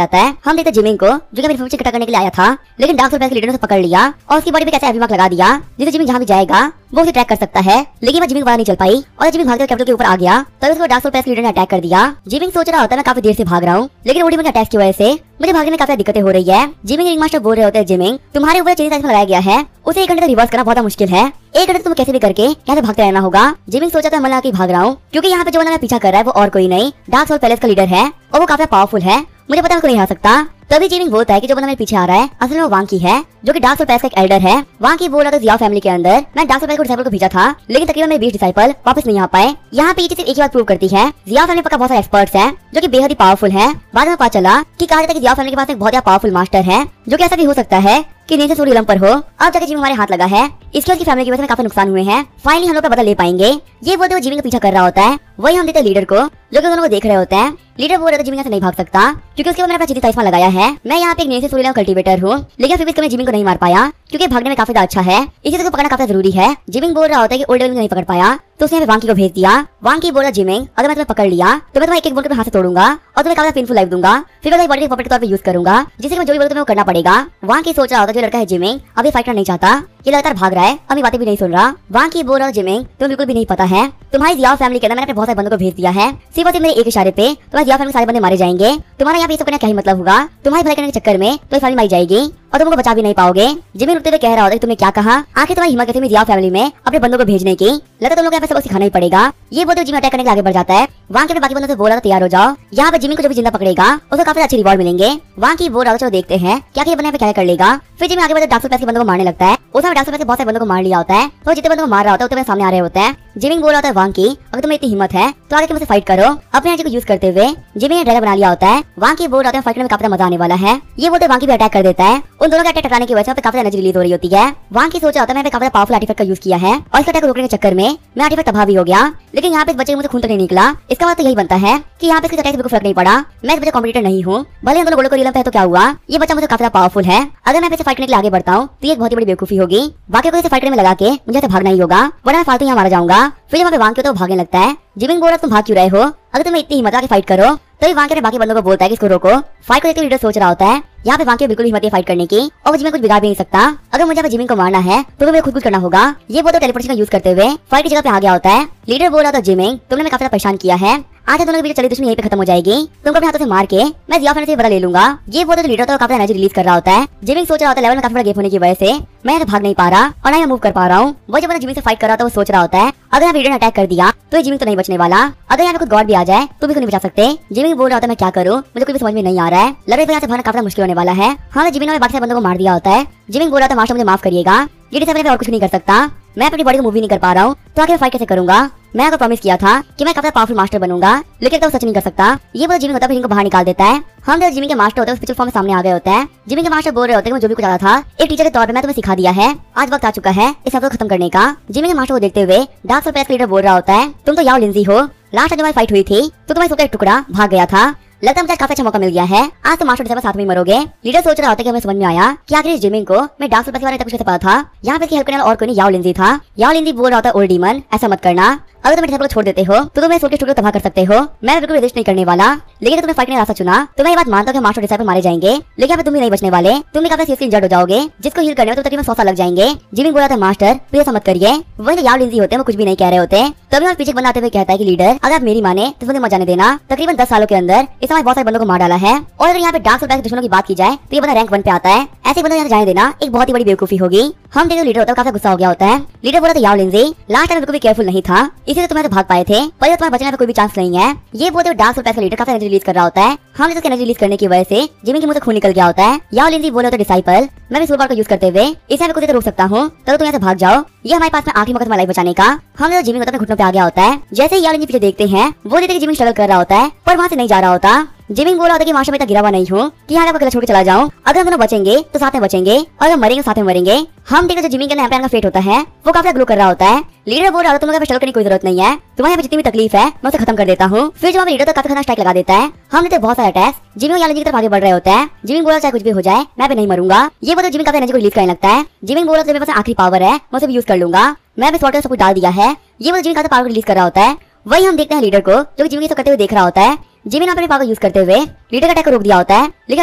[SPEAKER 1] जाता है। हम देखते जिमिंग को जो कि इन्फॉर्मेशन इकट्ठा करने के लिए आया था, लेकिन डार्क सोल पैलेस के लीडर ने पकड़ लिया और उसकी बॉडी पे कैसे एविमार्क लगा दिया जिससे जिमिंग जहाँ भी जाएगा वो उसे ट्रैक कर सकता है। लेकिन मैं जिमिंग बाहर नहीं चल पाई और जिमिंग भागते कैपिटल के ऊपर आ गया तब उसको डार्क सोल पैलेस लीडर ने अटैक कर दिया। जिमिंग सोच रहा होता है मैं काफी देर से भाग रहा हूँ, लेकिन ओडी में अटैक की वजह से मुझे भागने में काफी दिक्कतें हो रही है। जिमिंग रिंग मास्टर बोल रहे होते हैं, जिमिंग तुम्हारे ऊपर चेंज लगाया गया है, उसे 1 घंटे तक रिवर्स करना बहुत मुश्किल है। 1 घंटे तुम्हें कैसे भी करके यहाँ से भागते रहना होगा। जिमिंग सोचा था मैं भाग रहा हूँ, क्योंकि यहाँ पे जो बंदा मैं पीछा कर रहा है वो और कोई नहीं, डार्क सोल पैलेस का लीडर है और वो काफी पावरफुल है। मुझे पता है उसको नहीं हरा सकता। तभी जिमिंग बोलता है कि जो बंदा मेरे पीछे आ रहा है असल में वो वांकी है, जो कि डार्क सोल पैलेस का एक एल्डर है। वांकी बोल रहा था जियाओ फैमिली के अंदर मैं डार्क सोल पैलेस को डिसाइपल को भेजा था, लेकिन तकरीबन मेरे 20 डिसाइपल वापस नहीं आ पाए। यहाँ पे ये चीज एक ही बात प्रूव करती है, जियाओ फैमिली पक्का बहुत सारे एक्सपर्ट्स हैं जो कि बेहद ही पावरफुल है। बाद में पता चला कि कहा जाता है कि जियाओ फैमिली के पास एक बहुत ज्यादा पावरफुल मास्टर है, जो कि ऐसा भी हो सकता है कि नीचे सूर्य पर हो। अब जाकर जिमिंग हमारे हाथ लगा है, इसके उसकी फैमिली की वजह से काफी नुकसान हुए हैं। फाइनली हम लोग का बदला ले पाएंगे। ये बोलते हुए जिमिंग का पीछा कर रहा होता है। वही हम देते लीडर को, जो कि दोनों को देख रहे होते हैं। लीडर बोल रहा था जिमिंग से नहीं भाग सकता, क्योंकि उसके ऊपर मैंने अपना चिती चश्मा लगाया है। मैं यहाँ पे एक नीचे सूर्य कल्टीवेटर हूँ, लेकिन फिर भी इसमें जिमिंग को नहीं मार पाया, क्योंकि भागने में काफी अच्छा है, इसी को पकड़ना काफी जरूरी है। जिमिंग बोल रहा होता है कि ओल्ड नहीं पकड़ पाया, तो उसने वांकी को भेज दिया। वांकी बोला जिमिंग अगर मैं तुम्हें पकड़ लिया तो मैं तुम्हें एक बोन के हाथ से तोड़ूंगा और तुम्हें काफी पेनफुल लाइफ दूंगा, फिर मैं बॉडी के पॉकेट के तौर पे यूज करूंगा, जिससे मैं जो भी बोलूं तुम्हें वो करना पड़ेगा। वांकी सोच रहा होता है जो लड़का है जिमिंग अभी फाइट करना नहीं चाहता, ये लगातार भाग रहा है, अभी बातें भी नहीं सुन रहा। वांकी बोल रहा जिमिंग तुम्हें बिल्कुल भी नहीं पता है, तुम्हारी जियाओ फैमिली के अंदर मैंने अपने बहुत सारे बंदों को भेज दिया है, सिर्फ और सिर्फ मेरे एक इशारे पे तुम्हारी जियाओ फैमिली सारे बंदे मारे जाएंगे। तुम्हारा यहाँ पे सब करने क्या ही मतलब होगा, तुम्हारी भलाई करने के चक्कर में तुम्हारी फैमिली मारी जाएगी और तुमको बचा भी नहीं पाओगे। जिमिंग रुकते हुए कह रहा होता है तुमने क्या कहा, आखिर तुम्हारी हिम्मत कैसे हुई जियाओ फैमिली में अपने बंदों को भेजने की, लगता है तुम लोग यहाँ पे सबको सिखाना ही पड़ेगा। ये बोलते हुए जिमिंग अटैक करने के आगे बढ़ जाता है। वहां के बाकी बंदों से बोल रहा तैयार हो जाओ, यहाँ पे जिमिंग को जो भी जिंदा पकड़ेगा उसको काफी अच्छे रिवॉर्ड मिलेंगे। वहां की बोल रहा चलो देखते हैं क्या ये बंदा क्या कर लेगा। फिर जिमिंग आगे बढ़ते डार्क सोल पैलेस के बंदों को मारने लगता है। उसमें डार्क सोल पैलेस के बहुत सारे बंदों को मार लिया होता है, तो जितने बंदों को मार रहा होता है उतने सामने आ रहे होते हैं। जिमिंग बोल रहा है वांकी अगर तुम्हें इतनी हिम्मत है तो आगे मुझसे फाइट करो। अपने एनर्जी को यूज करते हुए जिमिंग ने ड्रैगन बना लिया होता है। वांकी बोल रहा है फाइट में काफी मजा आने वाला है। ये बोलते वांकी भी अटैक कर देता है। उन दोनों के अटैक टकराने की वजह से काफी एनर्जी रिलीज हो रही होती है। वांकी सोच रहा था मैंने काफी पावरफुल आर्टिफैक्ट का यूज किया है और इस अटैक को रोकने के चक्कर में मैं आर्टिफैक्ट तबाह भी हो गया, लेकिन यहाँ पे इस बच्चे को मुझे खून तक नहीं निकला। इसका मतलब तो यही बनता है कि यहाँ पे इसके अटैक से बिल्कुल फर्क नहीं पड़ा। मैं इस बच्चे कॉम्पिटिटर नहीं हूँ, भले हम दोनों गोलों को रियल तो क्या हुआ, ये बच्चा मुझे काफी पावरफुल है। अगर मैं इसे फाइट करने के लिए आगे बढ़ता हूँ तो ये बहुत ही बड़ी बेवकूफी होगी। बाकी को इसे फाइट करने में लगा के मुझे भागना ही होगा, वरना मैं फालतू यहाँ मारा जाऊंगा। फिर जब मैं वांकी तो भागने लगता है। जिमिंग बोल रहा तुम भाग क्यों रहे हो, अगर तुम्हें इतनी हिम्मत आके फाइट करो। तो वांकी ने बाकी बंदों को बोलता है कि इसको रोको। फाइट को देखते लीडर सोच रहा होता है यहाँ पे वांकी बिल्कुल हिम्मत है फाइट करने की और वो जिमिंग कुछ बिगाड़ भी नहीं सकता। अगर मुझे यहाँ जिमिंग को मारना है तो मुझे खुद कुछ करना होगा। ये बोलते टेलीपोर्टेशन का यूज करते हुए फाइट की जगह पे आ गया होता है। लीडर बोल रहा था जिमिंग तुमने मैं काफी परेशान किया है, आज दोनों के बीच चली दुश्मनी यहीं पे खत्म हो जाएगी, तुमको अपने हाथों से मार के मैं जियाओ फैमिली से बदला ले लूंगा। ये बोलते तो लीडर तो काफी एनर्जी रिलीज कर रहा होता है। जिमिंग सोच रहा होता है लेवल में काफी बड़ा गैप होने की वजह से मैं यहाँ भाग नहीं पा रहा और ना मूव कर पा रहा हूँ। वो जब जिमिंग से फाइट कर रहा था वो सोच रहा होता है अगर यहाँ लीडर ने अटैक कर दिया तो जिमिंग तो नहीं बचने वाला, अगर यहाँ पे कुछ गॉड भी आ जाए तो भी नहीं बचा सकते। जिमिंग बोल रहा होता है मैं क्या करूँ, मुझे कुछ भी समझ में नहीं आ रहा है, लग रहा है यहाँ से भागना काफी मुश्किल होने वाला है। हाँ जिमिंग ने बाकी सारे बंदों को मार दिया होता है। जिमिंग बोल रहा था मास्टर मुझे माफ करिएगा, ये डिसाइपल और कुछ नहीं कर सकता, मैं अपनी बॉडी को मूव नहीं कर पा रहा हूँ, तो आगे फाइट कैसे करूंगा। मैं अगर प्रॉमिस किया था कि मैं काफी पावरफुल मास्टर बनूंगा, लेकिन तो सच नहीं कर सकता। ये बोल जिमिंग होता है फिर इनको बाहर निकाल देता है। हम जब जिमिंग के मास्टर होते हैं पिक्चर फॉर्म में सामने आ गए होते हैं। जिमिंग के मास्टर बोल रहे होते हैं जो भी कुछ आता था एक टीचर के तौर पे मैं तुम्हें सिखा दिया है, आज वक्त आ चुका है इस सबको खत्म करने का। जिमिंग के मास्टर को देखते हुए डार्क सोल पैलेस लीडर बोल रहा होता है तुम तो याओ लिंजी हो, लास्ट टाइम जब फाइट हुई थी तो तुम्हारी सोल का एक टुकड़ा भाग गया था, लगता है मुझे काफी अच्छा मौका मिल गया है, आज तो मास्टर डिसाइपल साथ में ही मरोगे। लीडर सोच रहा होता है कि हमें समझ में आया कि आखिर इस जिमिंग को मैं डार्क सोल पैलेस के बारे में कुछ पता था, यहाँ पे हेल्प करने वाला और कोई नहीं याओ लिंजी था। याओ लिंजी बोल रहा होता है ओल्ड डीमन ऐसा मत करना, अगर तुम डिसाइपल को छोड़ देते हो तो तुम्हें सोल के टुकड़े तबाह कर सकते हो, मैं बिल्कुल रेजिस्ट नहीं करने वाला, लेकिन तुम्हें फाइट में रास्ता चुना तो मैं ये बात मानता हूँ कि मास्टर डिसाइपल मारे जाएंगे, लेकिन तुम भी नहीं बचने वाले, तुम भी काफी सीरियसली इंजर्ड हो जाओगे, जिसको हील करने में तो तकरीबन 100 साल लग जाएंगे। जिमिंग बोला था मास्टर प्लीज ऐसा मत करिए। वही याओ लिंजी होते हैं वो कुछ भी नहीं कह रहे होते। तभी पीछे बनाते हुए कहता है कि लीडर अगर आप मेरी माने तो मुझे मत जाने देना, तकरीबन 10 सालों के अंदर इस समय बहुत सारे बंदों को मार डाला है, और अगर यहाँ पे डार्क सोल पैलेस दुश्मनों की बात की जाए तो ये बंदा रैंक 1 पे आता है, ऐसे बंदा यहाँ जाने देना एक बहुत ही बड़ी बेवकूफी होगी। हम देखो लीडर होता है काफी गुस्सा हो गया होता है। लीडर बोला था याओ लिंजी लास्ट टाइम बिल्कुल भी केयरफुल नहीं था, इसीलिए तुम्हें तो भाग पाए थे, पर तुम्हारे बचने का कोई भी चांस नहीं है। ये बोलते हुए डार्क सोल पैलेस का लीडर काफी एनर्जी रिलीज कर रहा होता है। हम इसके एनर्जी रिलीज करने की वजह से जिमिंग के मुंह से खून निकल गया होता है। याओ लिंजी बोले तो डिसाइपल मैं भी सोल पावर को यूज करते हुए इसे कुछ रोक सकता हूँ, तो तुम यहाँ से भाग जाओ, ये हमारे पास में आखिरी मौका तुम्हारी लाइफ बचाने का। हम तो जिमिंग होता है घुटनों पे आ गया होता है। जैसे ही याओ लिंजी पीछे देखते हैं वो देखते जिमिंग स्ट्रगल कर रहा होता है पर वहाँ से नहीं जा रहा होता। जिमिंग बोल रहा था कि मास्टर में इतना गिरा हुआ नहीं हूँ कि यहाँ अकेला छोड़ के चला जाऊँ, अगर हम दोनों बचेंगे तो साथ में बचेंगे और अगर मरेंगे साथ में मरेंगे। हम देखते जिमिंग का का फेट होता है वो काफी ग्लो कर रहा होता है। लीडर बोल रहा था तुम्हें स्ट्रगल करने की कोई जरूरत नहीं है, तुम्हारे यहाँ जितनी भी तकलीफ है मैं उसे खत्म कर देता हूँ। फिर जब लीडर तो काफी खतरनाक स्ट्राइक लगा देता है। हम देखते बहुत सारे अटैक जिमिंग याओ लिंजी की तरफ आगे बढ़ रहे होते हैं। जिमिंग बोला चाहे कुछ भी हो जाए मैं भी नहीं मरूंगा। ये बोलते जिमिंग काफी एनर्जी को रिलीज करने लगता है। जिमिंग बोला मेरे पास आखिरी पावर है मैं उसे यूज कर लूंगा, मैं भी सब कुछ डाल दिया है। ये बोलते जिमिंग काफी पावर रिलीज कर रहा होता है। वही हम देखते हैं लीडर को जो कि जिमिंग करते हुए देख रहा होता है। जिमिंग अपने पावर यूज करते हुए लीडर का अटैक को रोक दिया होता है, लेकिन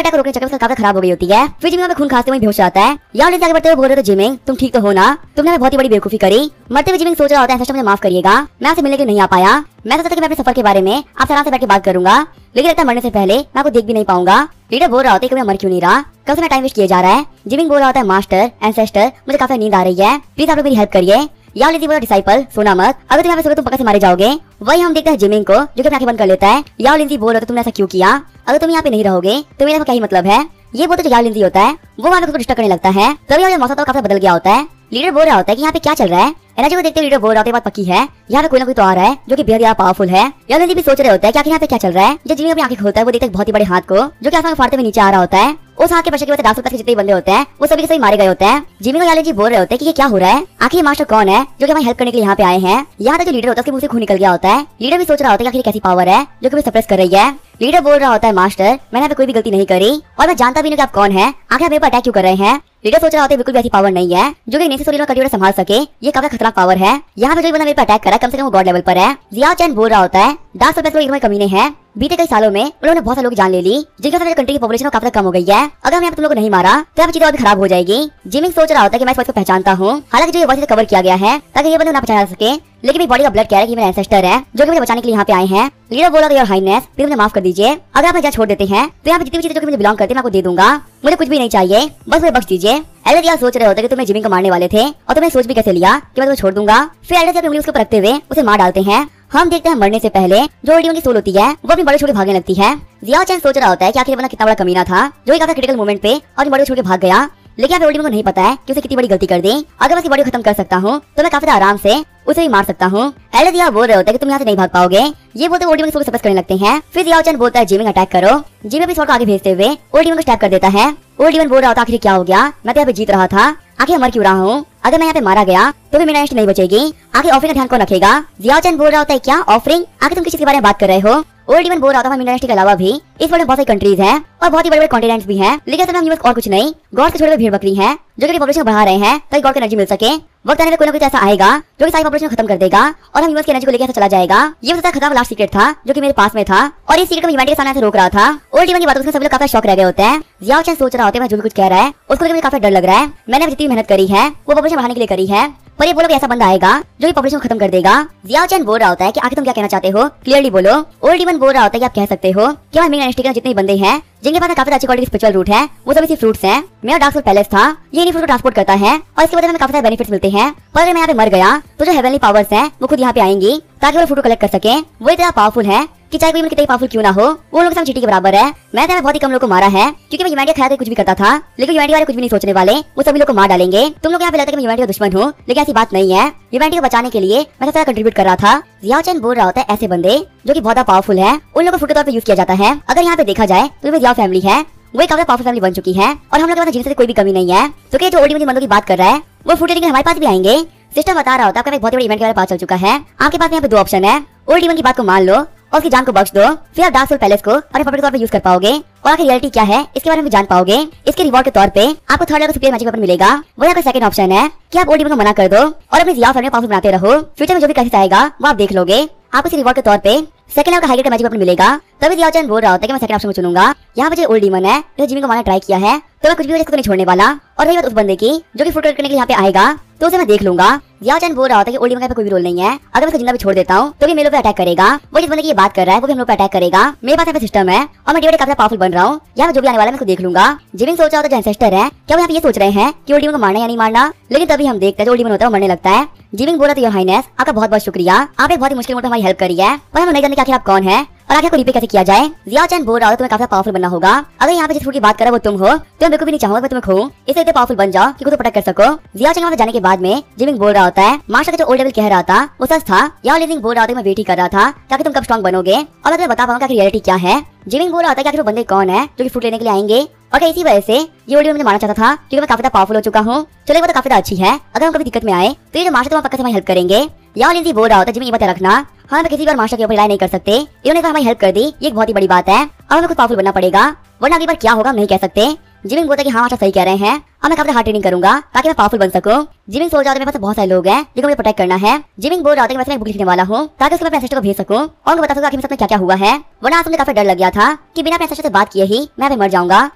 [SPEAKER 1] अटैक रोकने चक्कर में काफी खराब हो गई होती है। फिर जिमिंग खून खाते हुए बेहोश जाता है। याओ लिंजी आगे बढ़ते हुए बोल रहे थे जिमिंग तुम ठीक तो हो ना, तुमने बहुत ही बड़ी बेवकूफी करी। मरते हुए जिमिंग सोच रहा होता है मुझे माफ करिएगा, मैं आपसे मिलने के लिए नहीं आ पाया, मैं सोचा था कि मैं अपने सफर के बारे में आपसे आराम से बैठ के बात करूंगा, लेकिन लगता है मरने से पहले मैं आपको देख भी नहीं पाऊंगा। लीडर बोल रहा होता है कि मैं मर क्यों नहीं रहा, कब से मैं टाइम वेस्ट किया जा रहा है। जिमिंग बोल रहा होता है मास्टर एंसेस्टर मुझे काफी नींद आ रही है, प्लीज आप लोग मेरी हेल्प करिए। याओ लिंजी बोला डिसाइपल सोना मत, अगर तुम यहाँ पे सोगे तुम पक्का से मारे जाओगे। वही हम देखते हैं जिमिंग को जो कि आंखें बंद कर लेता है। याओ लिंजी बोल रहा था तुमने ऐसा क्यों किया, अगर तुम यहाँ पे नहीं रहोगे तो मेरा क्या ही मतलब है। ये बोलते जो याओ लिंजी होता है वो वहाँ पे खुद को डिस्टर्ब करने लगता है। तभी मौसम तो काफी बदल गया होता है। लीडर बोल रहा होता है कि यहाँ पे क्या चल रहा है। एनर्जी को देखते हुए लीडर बोल रहा होता है बात पक्की है, यहाँ पे कोई ना कोई तो आ रहा है जो कि बेहद ज्यादा पावरफुल है। याओ लिंजी भी सोच रहे होते हैं कि आखिर यहाँ पे क्या चल रहा है। जब जिमिंग अपनी आंखें खोलता है वो देखता है बहुत ही बड़े हाथ को जो कि आसमान फाड़ते हुए नीचे आ रहा होता है। उस हाथ के पीछे के डार्क के जितने बंदे होते हैं वो सभी के सभी मारे गए होते हैं। जिमिंग और याओ लिंजी बोल रहे होते हैं कि ये क्या हो रहा है, आखिर ये मास्टर कौन है जो कि हमारी हेल्प करने के लिए यहाँ पे आए हैं। यहाँ तक जो लीडर होता है उसके मुंह से खून निकल गया होता है। लीडर भी सोच रहा होता है कि आखिर कैसी पावर है जो कि सप्रेस कर रही है। लीडर बोल रहा होता है मास्टर मैंने यहाँ पे कोई भी गलती नहीं करी और मैं जानता भी नहीं कि आप कौन है, आखिर मेरे पर अटैक क्यों कर रहे हैं। लीडर सोच रहा होता है बिल्कुल भी ऐसी पावर नहीं है जो कि नेसेसरी और कटियोर संभाल सके, ये काफी खतरनाक पावर है। यहाँ पे जो बंदा मेरे पर अटैक करा कम से कम वो गॉड लेवल पर है। जियाओ चैन बोल रहा होता है डार्क सर्फेस में कमीने हैं, बीते कई सालों में उन्होंने बहुत सारे लोग जान ले ली जिनके साथ कंट्री की पॉपुलेशन काफी कम हो गई है। अगर मैं तुम लोग को नहीं मारा तो यहाँ चीजें और भी खराब हो जाएगी। जिमिंग सोच रहा होता है कि मैं इस बात को पहचानता हूँ, हालांकि जो ये वॉइस कवर किया गया है ताकि ये बंदे ना पहचाना सके, लेकिन मेरी बॉडी का ब्लड कह रहा है कि मेरे एंसेस्टर है जो कि मुझे बचाने के लिए यहाँ पे आए हैं। लीडर बोला योर हाइनेस प्लीज मुझे माफ कर दीजिए, अगर आप मुझे छोड़ देते हैं तो यहाँ पे जितनी भी चीजें जो कि मुझे बिलोंग करती है मैं आपको दे दूंगा, मुझे कुछ भी नहीं चाहिए, बस मुझे बख्श दीजिए। एल्डर यार सोच रहे होते कि तुम्हें जिमिंग को मारने वाले थे और तुम्हें सोच भी कैसे लिया कि मैं तुम्हें छोड़ दूंगा। फिर एल्डर अपनी उंगली उसके ऊपर रखते हुए उसे मार डालते हैं। हम देखते हैं मरने से पहले जो ओल्डिमन की सोल होती है वो अपनी बड़े छोड़ के भागने लगती है। जियाओ चैन सोच रहा होता है कि आखिर बंदा कितना बड़ा कमीना था जो काफी क्रिटिकल मोमेंट पे और बड़े छोड़ के भाग गया, लेकिन यहाँ ओल्डिमन को नहीं पता है कि उसे कितनी बड़ी गलती कर दी। अगर मैं इसकी बॉडी खत्म कर सकता हूँ तो मैं काफी आराम से उसे ही मार सकता हूँ। एल्डर जियाओ बोल रहे होते हैं कि तुम यहाँ से नहीं भाग पाओगे। ये बोलते ओल्डिमन को सप्रेस करने लगते हैं। फिर जियाओ चैन बोलता है जिमिंग अटैक करो। जिमिंग भी स्वॉर्ड को आगे भेजते हुए ओल्डिमन को स्टैप कर देता है। ओल्डिमन बोल रहा होता आखिर क्या हो गया, मैं तो यहाँ पे जीत रहा था, आखिर मर क्यों रहा हूँ, अगर मैं यहाँ पे मारा गया तो भी मेरा नेक्स्ट नहीं बचेगी, आखिर ऑफरिंग का ध्यान कौन रखेगा। जियाओ चैन बोल रहा होता है क्या ऑफरिंग, आखिर तुम किस के बारे में बात कर रहे हो। ओल्डिमन बोल रहा था यूनिवर्सिटी के अलावा भी इस वर्ल्ड में बहुत सारी कंट्रीज हैं और बहुत ही बड़े बड़े कॉन्टिनेंट्स भी हैं, लेकिन सब यूएस और कुछ नहीं, गॉड के छोटे हुए भीड़ बकरी हैं जो कि पॉपुलेशन बढ़ा रहे हैं ताकि गॉड की एनर्जी मिल सके। वक्त आने में कोई ना कोई ऐसा आएगा जो कि सारी पॉपुलेशन खत्म कर देगा और हम यूएस की एनर्जी को लेकर चला जाएगा। ये सबसे खतरनाक लास्ट सीक्रेट था जो कि मेरे पास में था और इस सीक्रेट में यूनिवर्सिटी के सामने से रोक रहा था। ओल्डिमन की बातों से सभी लोग काफी शौक रह गए होते हैं। जियाओ चैन सोच रहा होता है मैं जो भी कुछ कह रहा है उसको मुझे काफी डर लग रहा है, मैंने जितनी मेहनत करी है वो पॉपुलेशन बढ़ाने के लिए करी है, पर ये बोलो कि ऐसा बंदा आएगा जो कि पॉपुलेशन खत्म कर देगा। जियाओ चैन बोल रहा होता है कि आखिर तुम क्या कहना चाहते हो, क्लियरली बोलो। ओल्डिमन बोल रहा होता है कि आप कह सकते हो कि हमारे मेन के जितने बंदे हैं जिनके पास काफी अच्छी क्वालिटी स्पिरिचुअल रूट है वो सभी फ्रूट्स हैं। मेरा डार्क सोल पैलेस था, ये इन्हीं फ्रूट को ट्रांसपोर्ट करता है और इसके वजह से हमें काफी सारे बेनिफिट्स मिलते हैं, पर अगर मैं यहाँ पे मर गया तो जो हेवनली पावर्स हैं वो खुद यहाँ पे आएंगी ताकि वो फ्रूट को कलेक्ट कर सके। वो इतना पावरफुल है कि चाहे कोई कितनी पावरफुल क्यों ना हो वो लोग सब चीटी के बराबर है। मैं तो बहुत ही कम लोगों को मारा है क्योंकि मैं यूनिवर्सिटी ख्याल कुछ भी करता था, लेकिन यूनिवर्सिटी वाले कुछ भी नहीं सोचने वाले, वो सभी लोग को मार डालेंगे। तुम लोग यहाँ पे लगता है कि मैं यूनिवर्सिटी का दुश्मन हूँ, लेकिन ऐसी बात नहीं है, यूनिवर्सिटी को बचाने के लिए मैं सबसे कंट्रीब्यूट कर रहा था। जियाओ चैन बोल रहा होता है ऐसे बंदे जो कि बहुत पावरफुल है उन लोगों को फ्रूट के तौर पर यूज किया जाता है। अगर यहाँ पे देखा जाए तो जियाओ फैमिली है वो एक काफी पावरफुल फैमिली बन चुकी है और हम लोग के पास जिनसे कोई भी कमी नहीं है, तो क्या जो ओल्डिमन बंदों की बात कर रहा है वो फ्रूट लेके हमारे पास भी आएंगे। सिस्टम बता रहा होता है आपका एक बहुत बड़ी इवेंट के बारे में पता चल चुका है, आपके पास यहाँ पे दो ऑप्शन है, ओल्डिमन की बात को मान लो और उसकी जान को बख्श दो, फिर आप डार्क सोल पैलेस को और पब्लिक तौर पे यूज कर पाओगे और आखिर रियलिटी क्या है इसके बारे में भी जान पाओगे। इसके रिवॉर्ड के तौर पे आपको third level superior magic weapon मिलेगा। वही आपका सेकंड ऑप्शन है कि आप ओल्डिमन को मना कर दो और अपनी जियाओ फैमिली पावरफुल बनाते रहो, फ्यूचर में जो भी क्राइसिस आएगा वो आप देख लोगे। आपको इस रिवॉर्ड के तौर पे सेकंड लेवल का हाई ग्रेड मैजिक वेपन मिलेगा। तभी जियाओ चैन बोल रहा होता है कि मैं सेकंड ऑप्शन को चुनूंगा। यहाँ पे जो ओल्डिमन है जो जिमिंग को मारना ट्राई किया है तो मैं कुछ भी इसको नहीं छोड़ने वाला, और रही बात उस बंदे की जो कि फ्रूट करने के लिए यहाँ पे आएगा तो उसे मैं देख लूंगा। जियाओ चैन बोल रहा होता है कि ओल्डिमन का कोई भी रोल नहीं है, अगर मैं उसको जिंदा भी छोड़ देता हूँ तो भी मेरे पे अटैक करेगा, वो जिस बंदे की ये बात कर रहा है वो भी हम लोग पे अटैक करेगा। मेरे पास यहाँ पे सिस्टम है और मैं डिवाइड काफी पावरफुल बन रहा हूँ, यहाँ पे जो भी आने वाला मैं उसको देख लूंगा। जिमिंग सोच रहा होता है जो एंसेस्टर है क्या वो यहाँ पे ये सोच रहे हैं कि ओल्डिमन को मारना या नहीं मारना, लेकिन तभी हम देखते हैं जो ओल्डिमन होता है वो मरने लगता है। जिमिंग बोल रहा था योर हाइनेस आपका बहुत बहुत शुक्रिया, आप एक बहुत ही मुश्किल मोड में हमारी हेल्प करी है, पर हम नहीं जानते कि आखिर आप कौन है और आगे को रिपे कैसे किया जाए। जियाओ चैन बोल रहा है तुम्हें काफी पावरफुल बनना होगा, अगर यहाँ पे जिस फ्रूट की बात कर रहा है वो तुम हो तो मैं बिल्कुल भी नहीं चाहूंगा मैं तुम्हें खो, इससे इतने पावरफुल बन जाओ कि खुद को प्रोटेक्ट कर सको। जियाओ चैन वहाँ पे जाने के बाद में जिमिंग बोल रहा होता है मास्टर का जो ओल्ड लेवल कह रहा था वो सच था। याओ लिंजिंग बोल रहा था मैं वेट ही कर रहा था ताकि तुम कब स्ट्रॉन्ग बनोगे और मैं तुम्हें बता पाऊंगा कि रियलिटी क्या है। जिमिंग बोल रहा था कि आखिर वो बंदे कौन है जो कि फ्रूट लेने के लिए आएंगे और क्या इसी वजह से ये ओल्डिमन मुझे मारना चाहता था क्योंकि मैं काफी पावरफुल हो चुका हूँ। चलो वो तो काफी अच्छी है, अगर हम कभी दिक्कत में आए तो ये जो मास्टर पक्का से हमारी हेल्प करेंगे। याओ लिंजिंग बोल रहा होता है जिमिंग ये बात रखना हम किसी बार मास्टर के ऊपर रिलाई नहीं कर सकते, इन्होंने तो हमारी हेल्प कर दी ये एक बहुत ही बड़ी बात है, अब हमें कुछ पावरफुल बनना पड़ेगा वरना अगली बार क्या होगा हम नहीं कह सकते। जिमिंग बोलता है कि हाँ मास्टर सही कह रहे हैं, अब मैं काफी हार्ड ट्रेनिंग करूंगा ताकि मैं पावरफुल बन सकूं। जिमिंग सोच रहा है मेरे पास बहुत सारे लोग हैं जिनको मुझे प्रोटेक्ट करना है। जिमिंग बोल रहा था कि मैं बुक लिखने वाला हूँ ताकि उसके मैं अपने एंसेस्टर को भेज सकूं और उनको बता सकूं कि मेरे साथ में क्या क्या हुआ है, वरना आज मुझे काफी डर लग गया था कि बिना अपने एंसेस्टर से बात किए ही मैं मर जाऊंगा।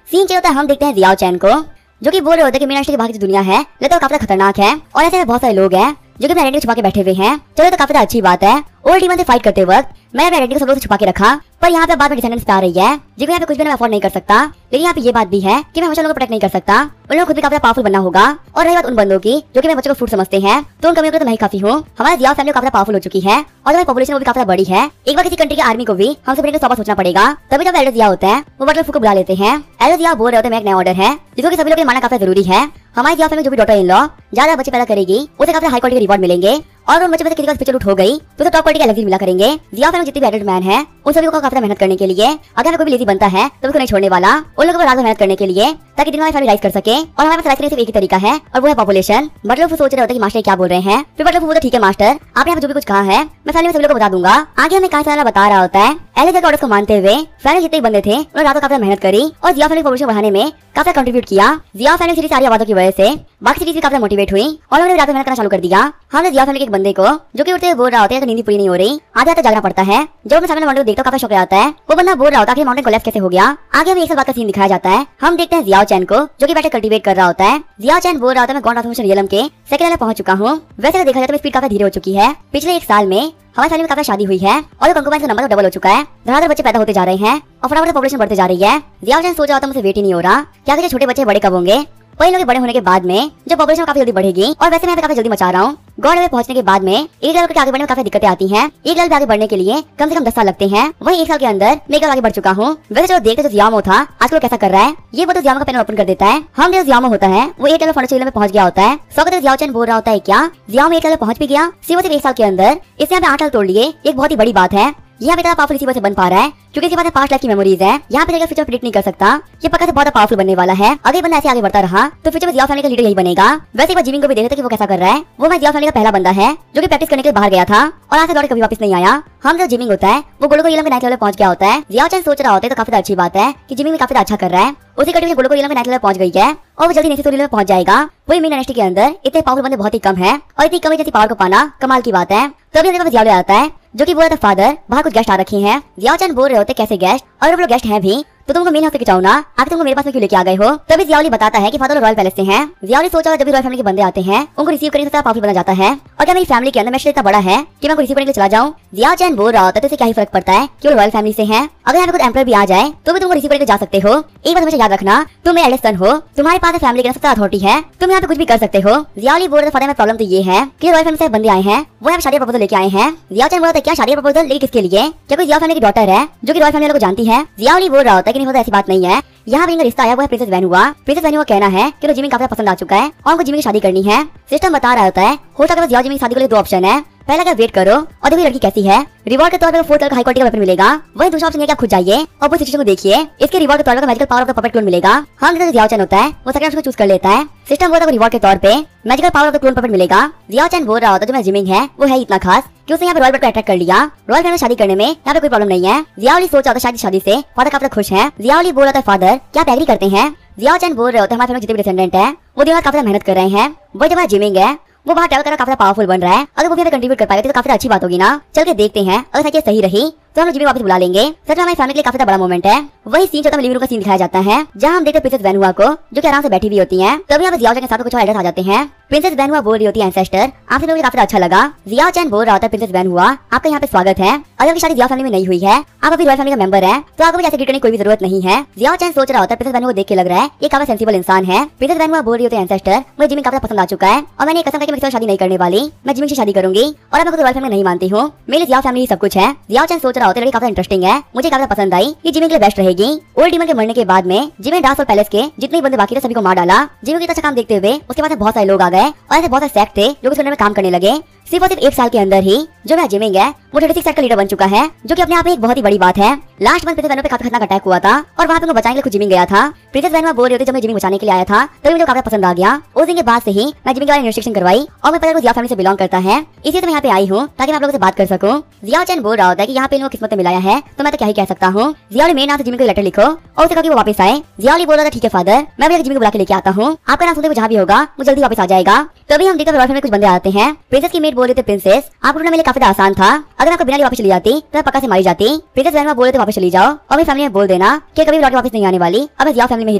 [SPEAKER 1] सीन चाहिए होता है हम देखते हैं जियाओ चैन को जो कि बोल रहे होते हैं कि मेरा के बाकी जो दुनिया है लेकिन तो काफी खतरनाक है और ऐसे बहुत सारे लोग हैं जो कि अपने आइडेंटिटी छुपा के बैठे हुए हैं। चलो तो काफी अच्छी बात है। ओल्डिमन से फाइट करते वक्त मैंने अपने आइडेंटिटी को सब लोग से छुपा के रखा पर यहाँ पे बाद में डिसेंडेंट्स आ रही है जिनको यहाँ पे कुछ भी मैं अफोर्ड नहीं कर सकता। लेकिन यहाँ पे ये बात भी है कि मैं हमेशा लोगों को प्रोटेक्ट नहीं कर सकता, उन लोगों को खुद भी काफी पावरफुल बनना होगा। और रही बात उन बंदों की जो कि मैं बच्चों को फ्रूट समझते हैं, तो उन कमियों को तो मैं ही काफी हूँ। हमारी जिया फैमिली काफी पावरफुल हो चुकी है और हमारी पॉपुलेशन वो भी काफी बड़ी है। एक बार किसी कंट्री की आर्मी को भी हमसे बढ़कर 100 बार सोचना पड़ेगा। तभी जब एल्डर जिया होता है वो बटलर फू को बुला लेते हैं। एल्डर जिया बोल रहे होते हैं मैं एक नया ऑर्डर है जिसको कि सभी लोग मानना काफी जरूरी है। हमारी जिया फैमिली जो भी डॉटर इन लॉ ज्यादा बच्चे पैदा करेगी उसे काफी हाई क्वालिटी के रिवॉर्ड मिलेंगे और उन बच्चों में से किसी का पिक्चर उठ हो गई तो टॉप क्वालिटी का एलर्जी मिला करेंगे। जिया फैमिली जितने भी एडल्ट मैन है उन सभी को काफी मेहनत करने के लिए, अगर कोई भी लेजी बनता है तो उसको नहीं छोड़ने वाला, उन लोगों को ज्यादा मेहनत करने के लिए ताकि दिन में फैमिली राइज कर सके। और हमारे पास राइज करने सिर्फ एक ही तरीका है और वो है पॉपुलेशन। बटलर सोच रहे होते हैं कि मास्टर क्या बोल रहे हैं, फिर बटलर बोलते ठीक है मास्टर आपने यहाँ जो भी कुछ कहा है मैं फैमिली में सभी लोगों को बता दूंगा। आगे हमें कहा सारा बता रहा होता है। एलिजा के ऑर्डर्स को मानते हुए फैमिली जितने बंदे थे उन्होंने रातों काफी मेहनत करी और जिया फैमिली पॉपुलेशन बढ़ाने में काफी कंट्रीब्यूट किया। जिया फैमिली सीरीज सारी आवाजों की वजह से बाकी सीरीज भी काफी मोटिवेट हुई और उन्होंने रातों मेहनत करना चालू कर दिया। हमने जिया फैमिली के एक बंदे को जो कि उठते बोल रहा होता है नींद पूरी नहीं हो रही, आधे रात जागना पड़ता है। जब मैं सामने माउंटेन को देखता हूं काफी शौक आता है। वो बंदा बोल रहा होता है कि माउंटेन कोलैप्स कैसे हो गया। आगे हमें एक साल बाद का सीन दिखाया जाता है। हम देखते हैं जियाओ चैन को जो कि बैठे कल्टीवेट कर रहा होता है। जियाओ चैन बोल रहा होता है मैं गॉड ट्रांसफॉर्मेशन रियलम के सेकंड लेवल पहुंच चुका हूं। वैसे तो देखा जाए तो स्पीड काफी धीरे हो चुकी है। पिछले एक साल में हमारी फैमिली में काफी शादी हुई है और कंकोबाइन का नंबर तो डबल हो चुका है। धड़ाधड़ बच्चे पैदा होते जा रहे हैं और फटाफट पॉपुलेशन बढ़ते जा रही है। जियाओ चैन सोच रहा था मुझे वेट ही नहीं हो रहा, क्या कि छोटे बच्चे बड़े कब होंगे। वही लोग बड़े होने के बाद में जब पॉपुलेशन काफी जल्दी बढ़ेगी और वैसे मैं काफी जल्दी मचा रहा हूँ। गॉड लेवल पहुंचने के बाद में एक लेवल के आगे बढ़ने में काफी दिक्कतें आती हैं। एक लेवल पे आगे बढ़ने के लिए कम से कम 10 साल लगते हैं। वही एक साल के अंदर मैं आगे बढ़ चुका हूँ। वैसे जो देखते जो जियामो था आजकल कैसा कर रहा है, ये वो तो जियामो का पैनल ओपन कर देता है। हम जो जियामो होता है वो एक लेवल फाउंडेशन में पहुंच गया होता है। स्वागत जियाओ चैन बोल रहा होता है क्या जियामो एक लेवल पहुंच भी गया सिर्फ एक साल के अंदर। इससे यहाँ पे 8 साल तोड़ लिए, एक बहुत ही बड़ी बात है। यहाँ पे पावरफुल इसी वजह से बन पा रहा है क्योंकि इसके पास पास्ट लाइफ की मेमोरीज है। यहाँ पे फ्यूचर प्रेडिक्ट नहीं कर सकता, ये पक्का से बहुत पावरफुल बनने वाला है। अगर बंदा ऐसे आगे बढ़ता रहा तो फ्यूचर में जिया फैमिली का लीडर यही बनेगा। वैसे एक बार जिमिंग को भी देखे थे कि वो कैसा कर रहा है। वो मैं जिया फैमिली का पहला बंदा है जो कि प्रैक्टिस करने के लिए बाहर गया था और आज से लौट कभी वापस नहीं आया। हम जो जिमिंग होता है वो गोलो को इलम के नाइट लेवल पहुंच गया होता है। जियाओ चैन सोच रहा होता है तो काफी अच्छी बात है कि जिमिंग में काफी अच्छा कर रहा है। उसी कंट्री में गोलो को इलम के नाइट लेवल पहुंच गई है और वो जल्दी नेक्स्ट लेवल पहुंच जाएगा। वही मेन डायनेस्टी के अंदर इतने पावरफुल बंदे बहुत ही कम है और इतनी कम जैसी पावर को पाना कमाल की बात है। तभी हमारे पास जियाओ आता है जो कि बोल रहा था फादर बाहर कुछ गेस्ट आ रखे हैं। जियाओ चैन बोल रहे होते कैसे गेस्ट, और वो लोग गेस्ट हैं भी तो तुमको मेन हाउस से खिंचाओ ना, आखिर तुमको मेरे पास में क्यों लेके आ गए हो। तभी जियाओली बताता है कि फादर रॉयल पैलेस से हैं। जियाओली सोचा जब भी रॉयल फैमिली के बंदे आते हैं उनको रिसीव करने से पावरफुल बना जाता है और क्या मेरी फैमिली के अंदर मैं इतना बड़ा है कि मैं उनको रिसीव करने के लिए चला जाऊं। जियाओ चैन बोल रहा होता है तो क्या ही फर्क पड़ता है कि वो रॉयल फैमिली से हैं। अगर यहाँ पे कोई एम्परर भी आ जाए तो भी तुमको रिसीव करके जा सकते हो। एक बात हमेशा याद रखना, तुम मेरे एल्डेस्ट सन हो, तुम्हारे पास फैमिली का सबसे अथॉरिटी है, तुम यहाँ पे कुछ भी कर सकते हो। जियाओली बोल रहे फादर में प्रॉब्लम तो ये है कि रॉयल फैमिली से बंदे आए हैं, वो यहाँ शादी प्रपोजल लेके आए हैं। जियाओ चैन बोल रहा है क्या शादी प्रपोजल लेके किसके लिए, क्या कोई जिया फैमिली की डॉटर है जो कि रॉयल फैमिली को जानती है। जियाओली बोल रहा होता है कि नहीं होता ऐसी बात नहीं है। यहाँ पे इनका रिश्ता आया वो है प्रिंसेस वैनुआ। प्रिंसेस वैनुआ कहना है कि वो जिमिंग काफी पसंद आ चुका है और उनको जिमिंग की शादी करनी है। सिस्टम बता रहा होता है हो सकता है जिया जिमिंग की शादी के लिए 2 ऑप्शन है। पहला क्या वेट करो और देखो लड़की कैसी है, रिवॉर्ड के तौर पर 4 हाई क्वालिटी का वेपन मिलेगा। वही दूसरा ऑप्शन है क्या खुद जाइए और सिचुएशन को देखिए, इसके रिवॉर्ड के तौर पर magical power of the puppet clone मिलेगा। हम जैसे जियाओ चैन होता है वो सेकंड ऑप्शन को चूज कर लेता है। सिस्टम बोलता है रिवॉर्ड के तौर पे magical power of the clone puppet मिलेगा। जियाओ चैन बोल रहा होता है जो मैं जिमिंग है वो है इतना खास कि उसने यहाँ पे रॉयल बर्ड को अटैक कर लिया। रॉयल फैमिली में शादी करने में यहाँ पे कोई प्रॉब्लम नहीं है। जियाओली सोच रहा था शादी से फादर काफी खुश है। जियाओली बोल रहा था फादर क्या आप एग्री करते हैं। जियाओ चैन बोल रहे होते हमारे फैमिली जितने भी डिसेंडेंट है वो दिन काफी मेहनत कर रहे हैं। वही जो जिमिंग है वो बाहर ट्रैवल करना काफी पावरफुल बन रहा है। अगर वो भी कंट्रीब्यूट कर पाएगा तो काफी अच्छी बात होगी ना। चल के देखते हैं, अगर सही रही तो हम जिमिंग वापस बुला लेंगे। सच में हमारी फैमिली के लिए काफी बड़ा मोमेंट है। वही सीन जो लिविंग रूम का सीन दिखाया जाता है जहाँ हम देखते प्रिंसेस वैनुआ को जो कि आराम से बैठी हुई होती हैं। तभी यहाँ पे जियाओ चैन के साथ कुछ एल्डर्स आ जाते हैं। प्रिंसेस वैनुआ बोल रही होती है एंसेस्टर आपसे मुझे काफी अच्छा लगा। जियाओ चैन बोल रहा होता है प्रिंसेस वैनुआ आपका यहाँ पे स्वागत है। अगर आपकी शादी जिया फैमिली में नहीं हुई है, आप अभी रॉयल फैमिली का मेंबर है तो आपको भी ऐसे ट्रीट करने की कोई भी जरूरत नहीं है। जियाओ चैन सोच रहा होता है प्रिंसेस वैनुआ को देख के लग रहा है ये काफी सेंसिबल इंसान है। प्रिंसेस वैनुआ बोल रही होती है एंसेस्टर मुझे जिमिंग काफी पसंद आ चुका है और मैंने कसम खाई मैं शादी नहीं करने वाली, मैं जिमिंग से शादी करूंगी और मैं रॉयल फैमिली नहीं मानती हूँ। मेरे जिया फैमिली सब कुछ है। जियाओ चैन सोच रहा होता है काफी इंटरेस्टिंग है, मुझे काफी पसंद आई, ये जिमिंग के लिए बेस्ट रहेगी। ओल्ड डीमन के मरने के बाद में जिमिंग डार्क सोल पैलेस के जितने बंदे बाकी थे सभी को मार डाला। जिमिंग का अच्छा काम देखते हुए उसके बाद बहुत सारे लोग आ गए और ऐसे बहुत सारे सेक्ट थे जो उस में काम करने लगे। सिर्फ और सिर्फ 1 साल के अंदर ही जो मैं जिमिंग है वो 36 सेक्ट का लीडर बन चुका है जो कि अपने आप में एक बहुत ही बड़ी बात है। लास्ट मंथ प्रिंसेस वैनुआ पे काफी खतरनाक अटैक हुआ था और वहाँ पे उनको बचाने के लिए खुद जिमिंग गया था। प्रिंसेस वैनुआ बोल रही होती जब मैं जिमिंग बचाने के लिए आया था तभी मुझे काफी पसंद आ गया। उस दिन के बाद से ही मैं जिमिंग के बारे में इन्वेस्टिगेशन करवाई और मैं पता जिया फैमिली से बिलोंग करता है, इसलिए तो मैं यहाँ पे आई हूँ ताकि मैं आप लोगों से बात कर सकूँ। जियाओ चैन बोल रहा होता है कि यहाँ पे इनको किस्मत में मिलाया है तो मैं तो क्या ही कह सकता हूँ। जियाओली मेरे नाम से जिमिंग को लेटर लिखो और उसे कहा कि वो वापस आए। जियाओली बोल रहा था ठीक है फादर, मैं भी जिमिंग को बुला के लेके आता हूँ, आपका नाम सुनते जहाँ भी होगा वो जल्दी वापस आ जाएगा। तभी हम देखते रॉयल फैमिली में कुछ बंदे आते हैं। प्रिंसेस की मेट बोल रहे थे प्रिंसेस आपको ढूंढना मेरे काफी आसान था, अगर आपको बिना लिए वापस चली जाती तो मैं पक्का से मारी जाती। प्रिंसेस वैनुआ बोल रहे थे वापस चली जाओ और मेरी फैमिली में बोल देना कि कभी लौट के वापस नहीं आने वाली, अब मैं जिया फैमिली में ही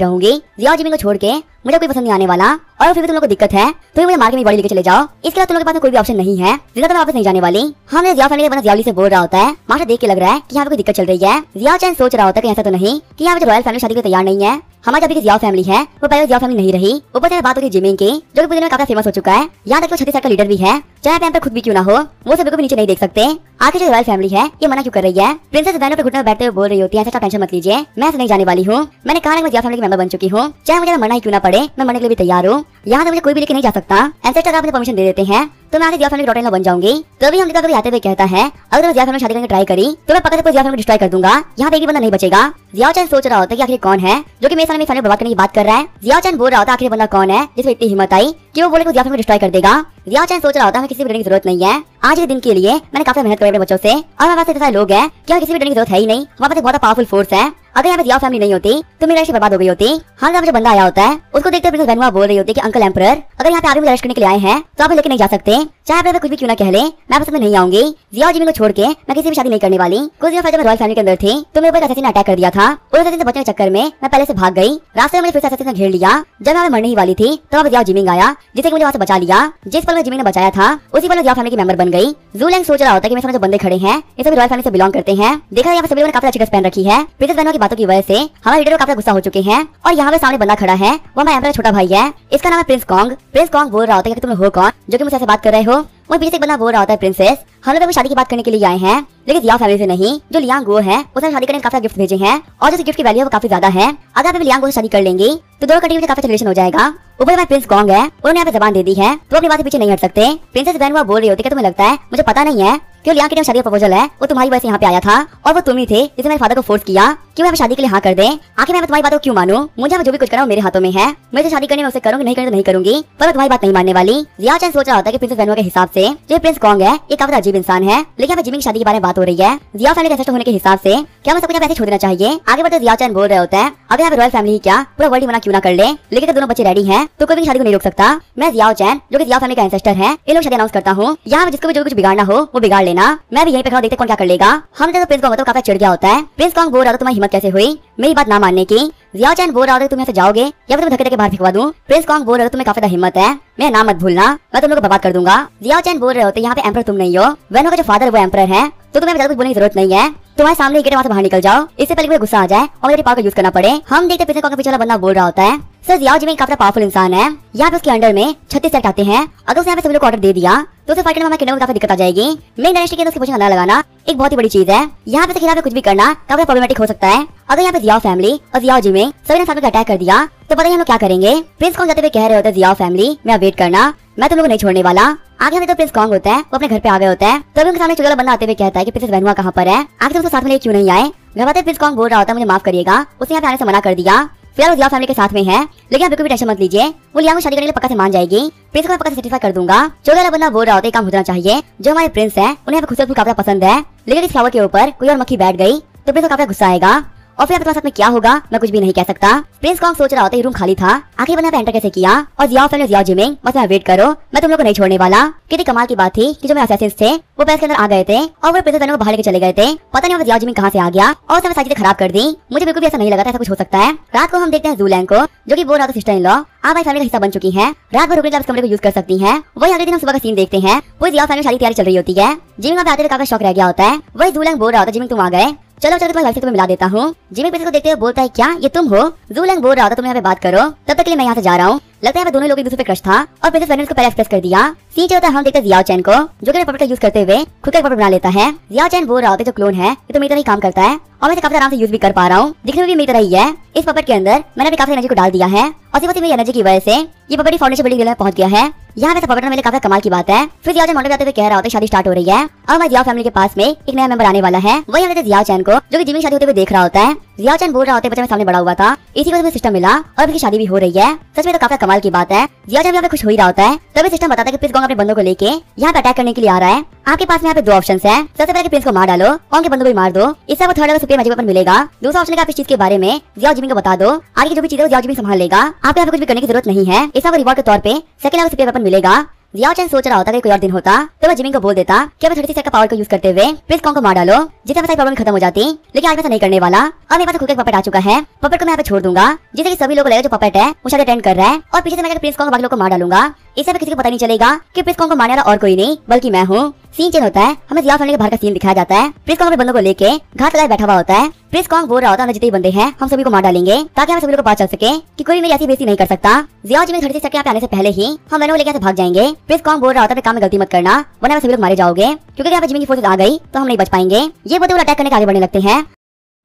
[SPEAKER 1] रहूंगी। जियाओ जिमिंग को छोड़ के मुझे कोई पसंद नहीं आने वाला और फिर भी तुम लोग को दिक्कत है तो मुझे मार्केट में बॉडी लेके चले जाओ। इसके बाद तुम लोग के पास कोई भी ऑप्शन नहीं है, जिसका तो मैं वापस नहीं जाने वाली। हमने जियाओ फैमिली के बंदा जियाओली से बोल रहा होता है। मास्टर देख के लग रहा है कि यहाँ पे कोई दिक्कत चल रही है। जियाओ चैन सोच रहा होता है कि ऐसा तो नहीं कि यहाँ पे रॉयल फैमिली शादी के तैयार नहीं है। हमारी अभी की जियाओ फैमिली है वो पहले जियाओ फैमिली नहीं रही। ऊपर से बात होगी जिमिंग की, जो कि पूरे में काफी फेमस हो चुका है। यहाँ तक 36 साल का लीडर भी है, चाहे पे खुद भी क्यों ना हो, वो सब भी नीचे नहीं देख सकते। आखिर जो रॉयल फैमिली है ये मना क्यों कर रही है? प्रिंसेस वैनो पे घुटने में बैठते हुए बोल रही होती है, ऐसा टेंशन मत लीजिए, मैं ऐसे नहीं जाने वाली हूँ। मैंने कहा मैं जियाओ फैमिली की मेंबर बन चुकी हूँ, चाहे मुझे मना ही क्यों ना पड़े, मैं मरने के लिए भी तैयार हूँ। यहाँ से मुझे कोई भी लेके नहीं जा सकता। एंसेस्टर आपने परमिशन दे देते हैं तो मैं आगे जियाओ फैमिली डॉटर बन जाऊंगी। तो भी हम आते हुए कहता है अगर मैं जियाओ फैमिली शादी करने ट्राई करी तो मैं पक्का से जियाओ फैमिली डिस्ट्रॉय कर दूंगा। यहाँ पे एक भी बंदा नहीं बचेगा। जियाओ चैन सोच रहा होता है कि आखिर कौन है जो कि मेरे सामने फैमिली बर्बाद करने की बात कर रहा है। जियाओ चैन बोल रहा होता है आखिर बंदा कौन है जिसमें इतनी हिम्मत आई कि वो बोले को जियाओ फैमिली डिस्ट्रॉय कर देगा। जियाओ चैन सोच रहा होता है हमें किसी भी डरने की जरूरत नहीं है। आज के दिन के लिए मैंने काफी मेहनत करी अपने बच्चों से और हमारे पास इतने सारे लोग हैं कि किसी भी डरने की जरूरत है ही नहीं। हमारे पास एक बहुत पावरफुल फोर्स है। अगर यहाँ पे जियाओ फैमिली नहीं होती तो मेरी लाइफ बर्बाद हो गई होती। हाँ जो बंदा आया होता है उसको देखते हुए वैनवा बोल रही होती है कि अंकल एम्परर अगर यहाँ पे आर्मी अरेस्ट करने के लिए आए हैं तो आप लेके नहीं जा सकते, चाहे आप कुछ भी क्यों ना कह ले, मैं आपस में नहीं आऊंगी। जियाओ जिमिंग को छोड़ के मैं किसी भी शादी नहीं करने वाली। कुछ दिनों पहले मैं रॉयल फैमिली के अंदर थी तो मेरे ऊपर असैसिन अटैक कर दिया था और असैसिन से बचने के चक्कर में मैं पहले से भाग गई। रास्ते में मुझे फिर से असैसिन ने घेर लिया। जब मैं मरने ही वाली थी तो अब जियाओ जिमिंग आया जिससे मुझे वहाँ से बचा लिया। जिस पल में जिमिंग ने बचाया था उसी पल जियाओ फैमिली की मेंबर बन गई। ज़ूलैंग सोच रहा होता है कि मेरे सामने जो बंदे खड़े हैं ये सभी रॉयल फैमिली से बिलोंग करते हैं। देखा यहाँ पे सभी ने काफी अच्छी ड्रेस पहन रखी है। प्रिंसेस वैनो की बातों की वजह से हमारे लीडर काफी गुस्सा हो चुके हैं और यहाँ पे सामने बंदा खड़ा है वो हमारा एम्परर छोटा भाई है। इसका नाम है प्रिंस कॉन्ग। प्रिंस कॉन्ग बोल रहा होता है कि तुम हो कौन जो कि मुझसे ऐसे बात कर रहे हो। वो पीछे एक बंदा बोल रहा होता है प्रिंसेस हम लोग शादी की बात करने के लिए आए हैं लेकिन जियाओ फैमिली से नहीं। जो लियांग गो है उसने शादी करने में काफी गिफ्ट भेजे हैं और जो गिफ्ट की वैल्यू है वो काफी ज्यादा है। अगर आप लियांग गो से शादी कर लेंगी तो दोनों कंट्री में काफी रिलेशन हो जाएगा। ऊपर में प्रिंस कॉन्ग है उन्होंने यहाँ पे जबान दे दी है तो अपनी बात से पीछे नहीं हट सकते। प्रिंसेस वैनवा बोल रही होती है तुम्हें लगता है मुझे पता नहीं है क्यों लियांग की शादी का प्रपोजल है वो तुम्हारी वजह से यहाँ पे आया था और वो तुम ही थे जिसने मेरे फादर को फोर्स किया कि मैं शादी के लिए हाँ कर दे। आखिर मैं तुम्हारी बात को क्यों मानूं? मुझे जो भी कुछ करना मेरे हाथों में है। मैं शादी करने में उसे करूंगी, नहीं करने तो नहीं करूंगी, पर मैं तुम्हारी बात नहीं मानने वाली। जियाओ चैन सोच रहा होता है कि प्रिंसेस वैनवा के हिसाब से जो प्रिंस कॉन्ग है ये काफी अजीब इंसान है। लेकिन यहाँ जिमिंग शादी के बारे में बात हो रही है। जियाओ फैमिली के होने के हिसाब से क्या मैं सब कुछ ऐसे छोड़ देना चाहिए? आगे बढ़ते जियाओ चैन बोल रहे होता है अगर यहाँ रॉयल फैमिली क्या पूरा वर्ल्ड मना क्यों ना कर ले, लेकिन दोनों बच्चे रेडी है तो कोई भी शादी को नहीं रोक सकता। मैं जियाओ चैन जो कि जियाओ फैमिली का एंसेस्टर है ये लोग शादी अनाउंस करता हूँ। यहाँ जिसको भी जो कुछ बिगाड़ना हो वो बिगाड़ लेना। मैं भी यहीं पे खड़ा देखते कौन क्या कर लेगा। हम तो प्रिंस कॉन्ग तो काफी चिढ़ गया होता है। प्रिंस कॉन्ग बोल रहा था तुम्हारी हिम्मत कैसे हुई मेरी बात ना मानने की। जियाओ चैन बोल रहा था तुम यहाँ से जाओगे या फिर तुम धक्के देके बाहर फेंकवा दूं। प्रिंस कॉन्ग बोल रहा था तुम्हें काफी हिम्मत है, मेरा नाम मत भूलना, मैं तुम लोग को बर्बाद कर दूंगा। जियाओ चैन बोल रहे होते यहाँ पे एम्परर तुम नहीं हो, वैनो का जो फादर है वो एम्परर है तो तुम्हें ज्यादा कुछ बोलने की जरूरत नहीं है। तुम्हारे सामने ही गेट वहाँ से बाहर निकल जाओ इससे पहले मुझे गुस्सा आ जाए और मेरी पावर का यूज करना पड़े। हम देखते प्रिंस कॉन्ग का पीछे वाला बंदा बोल रहा होता है सर जियाओ जिमिंग काफी पावरफुल इंसान है। यहाँ पे उसके अंडर में 36 सेट आते हैं। अगर उसने यहाँ पे सभी लोग ऑर्डर दे दिया तो उसे फाइट में हमारे किंगडम में काफी दिक्कत आ जाएगी। मेन डायनेस्टी के अंदर उसकी पोजीशन ना लगाना एक बहुत ही बड़ी चीज है। यहाँ पे खिलाफ कुछ भी करना काफी प्रॉब्लमेटिक हो सकता है। अगर यहाँ पे जियाओ फैमिली और जियाओ जिमिंग सभी ने साथ में अटैक कर दिया तो पता नहीं हम लोग क्या करेंगे। प्रिंस कॉन्ग जाते हुए कह रहे होते हैं जियाओ फैमिली मैं वेट करना, मैं तुम लोग को नहीं छोड़ने वाला। आगे हमें तो प्रिंस कॉन्ग होता है वो अपने घर पे आ गए होता है तभी उनके सामने चुगला बंदा आते हुए कहता है कि प्रिंसेस वैनवा कहाँ पर है, आगे उसको साथ में क्यों नहीं आए। घर आते प्रिंस कॉन्ग बोल रहा होता है मुझे माफ करिएगा, उसने यहाँ पे आने से मना कर दिया। फिलहाल वो जियाओ फैमिली के साथ में है लेकिन आप बिल्कुल भी टेंशन मत लीजिए, वो लियांग को शादी करने के लिए पक्का से मान जाएगी। प्रिंस को मैं पक्का से सेटिस्फाई कर दूंगा। चौदह बंदा बोल रहा होता है काम होना चाहिए। जो हमारे प्रिंस है उन्हें खुशबू काफी पसंद है लेकिन इस फ्लावर के ऊपर कोई और मक्खी बैठ गई तो प्रिंस को काफी गुस्सा आएगा और फिर आपके साथ में क्या होगा मैं कुछ भी नहीं कह सकता। प्रिंस कॉन्ग सोच रहा होता है रूम खाली था आखिर बंदा एंटर कैसे किया और जियाओ फैमिली जियाओ जिमिंग बस मैं वेट करो, मैं तुम लोग को नहीं छोड़ने वाला। कितनी कमाल की बात थी कि जो मेरे असैसिन्स थे वो पैसे के अंदर आ गए थे और वो प्रिंसेस वैनो को बाहर लेके चले गए थे। पता नहीं जियाओ जिमिंग कहाँ से आ गया और सब सारी चीजें खराब कर दी। मुझे बिल्कुल भी ऐसा नहीं लगा था ऐसा कुछ हो सकता है। रात को हम देखते हैं ज़ूलैंग को जो कि बोल रहा था सिस्टर इन लॉ आप हमारी फैमिली का हिस्सा बन चुकी है, रात भर रुकने के लिए कमरे को यूज कर सकती हैं। वही अगले दिन हम सुबह का सीन देखते हैं पूरी जियाओ फैमिली शादी तैयारी चल रही होती है। जिमिंग आते हुए काफी शौक रह गया होता है। वही ज़ूलैंग बोल रहा होता है जिमिंग तुम आ गए, चलो चलो तुम्हारी से तुम्हें मिला देता हूँ। जिमिंग प्रिंसेस को देखते हुए बोलता है क्या ये तुम हो? ज़ूलैंग बोल रहा था तुम यहाँ पे बात करो तब तक के लिए मैं यहाँ से जा रहा हूँ। लगता है दोनों लोग एक दूसरे पे क्रश था और प्रिंसेस वैनो को पहले एक्सप्रेस कर दिया। सीन होता है हम देखते हैं जियाओ चैन को जो कि पपेट का यूज करते हुए खुद का पपेट बना लेता है। जियाओ चैन बोल रहा होता है जो क्लोन है ये तो मेरी तरह ही काम करता है और मैं काफी आराम से यूज भी कर पा रहा हूँ, दिखने में भी मेरी तरह ही है। इस पपेट के अंदर मैंने भी काफी एनर्जी को डाल दिया है और सिर्फ मेरी एनर्जी की वजह से ये पपेट फाउंडेशन बिल्डिंग में पहुंच गया है। यहाँ पे पपेट मेरे काफी कमाल की बात है। फिर जियाओ चैन मॉडल जाते हुए कह रहा होता है शादी स्टार्ट हो रही है और मैं जियाओ फैमिली के पास में एक नया मेंबर आने वाला है। वही हम जियाओ चैन को जो कि जिमिंग शादी होते हुए देख रहा होता है। जियाओ चैन बोल रहा होता है बच्चा मेरे सामने बड़ा हुआ था इसी वजह से सिस्टम मिला और उनकी शादी भी हो रही है। सच में तो काफी कमाल की बात है। जियाओ चैन यहाँ पे खुश हो ही रहा होता है तभी सिस्टम बताता है कि प्रिंस कॉन्ग अपने बंदों को लेके यहाँ पे अटैक करने के लिए आ रहा है। आपके पास में यहाँ पे दो ऑप्शन है। सबसे पहले प्रिंस को मार डालो और उनके बंदों को भी मार दो, इससे वो third level supreme magic weapon मिलेगा। दूसरा ऑप्शन है आप इस चीज के बारे में जियाओ जिमिंग को बता दो, आगे जो भी चीजें जियाओ जिमिंग संभाल लेगा, आपको यहाँ पे कुछ भी करने की जरूरत नहीं है। इसका रिवॉर्ड के तौर पे सेकंड लेवल सुप्रीम वेपन मिलेगा जियाओ चैन सोच रहा होता कि कोई और दिन होता तो वह जिमिंग को बोल देता कि अब 36 का पावर को यूज करते हुए प्रिंस कॉन्ग को मार डालो, जिससे सारी प्रॉब्लम खत्म हो जाती। लेकिन आज मैं ऐसा नहीं करने वाला। अब मेरे पास खुद का एक पपेट आ चुका है। पपेट को मैं यहाँ पे छोड़ दूंगा, जिससे कि सभी लोग लगेगा जो पपेट है वो शायद अटेंड कर रहा है, और पीछे से मैं प्रिंस कॉन्ग बाकी लोग को मार डालूंगा। इससे किसी को पता नहीं चलेगा कि प्रिंस कॉन्ग को मारने वाला और कोई नहीं बल्कि मैं हूँ। सीन चेंज होता है, हमें जियाओ फैमिली के बाहर का सीन दिखाया जाता है। प्रिंस कॉन्ग अपने बंदों को लेके घाट लगाए बैठा हुआ होता है। प्रिंस कॉन्ग बोल रहा होता है जितने भी बंदे हैं हम सभी को मार डालेंगे, ताकि हमें सभी लोग को पता चल सके कि कोई मेरी ऐसी बेइज्जती नहीं कर सकता। जियाओ जी में 36 तक आने से पहले ही हम वेनो लेके भाग जाएंगे। प्रिंस कॉन्ग बोल रहा होता है काम में गलती मत करना, वरना सभी लोग मारे जाओगे, क्योंकि यहाँ पे जिमिंग की फोर्सेस आ गई तो हम नहीं बच पाएंगे। ये बोलते हुए अटैक करने के आगे बढ़ने लगते हैं।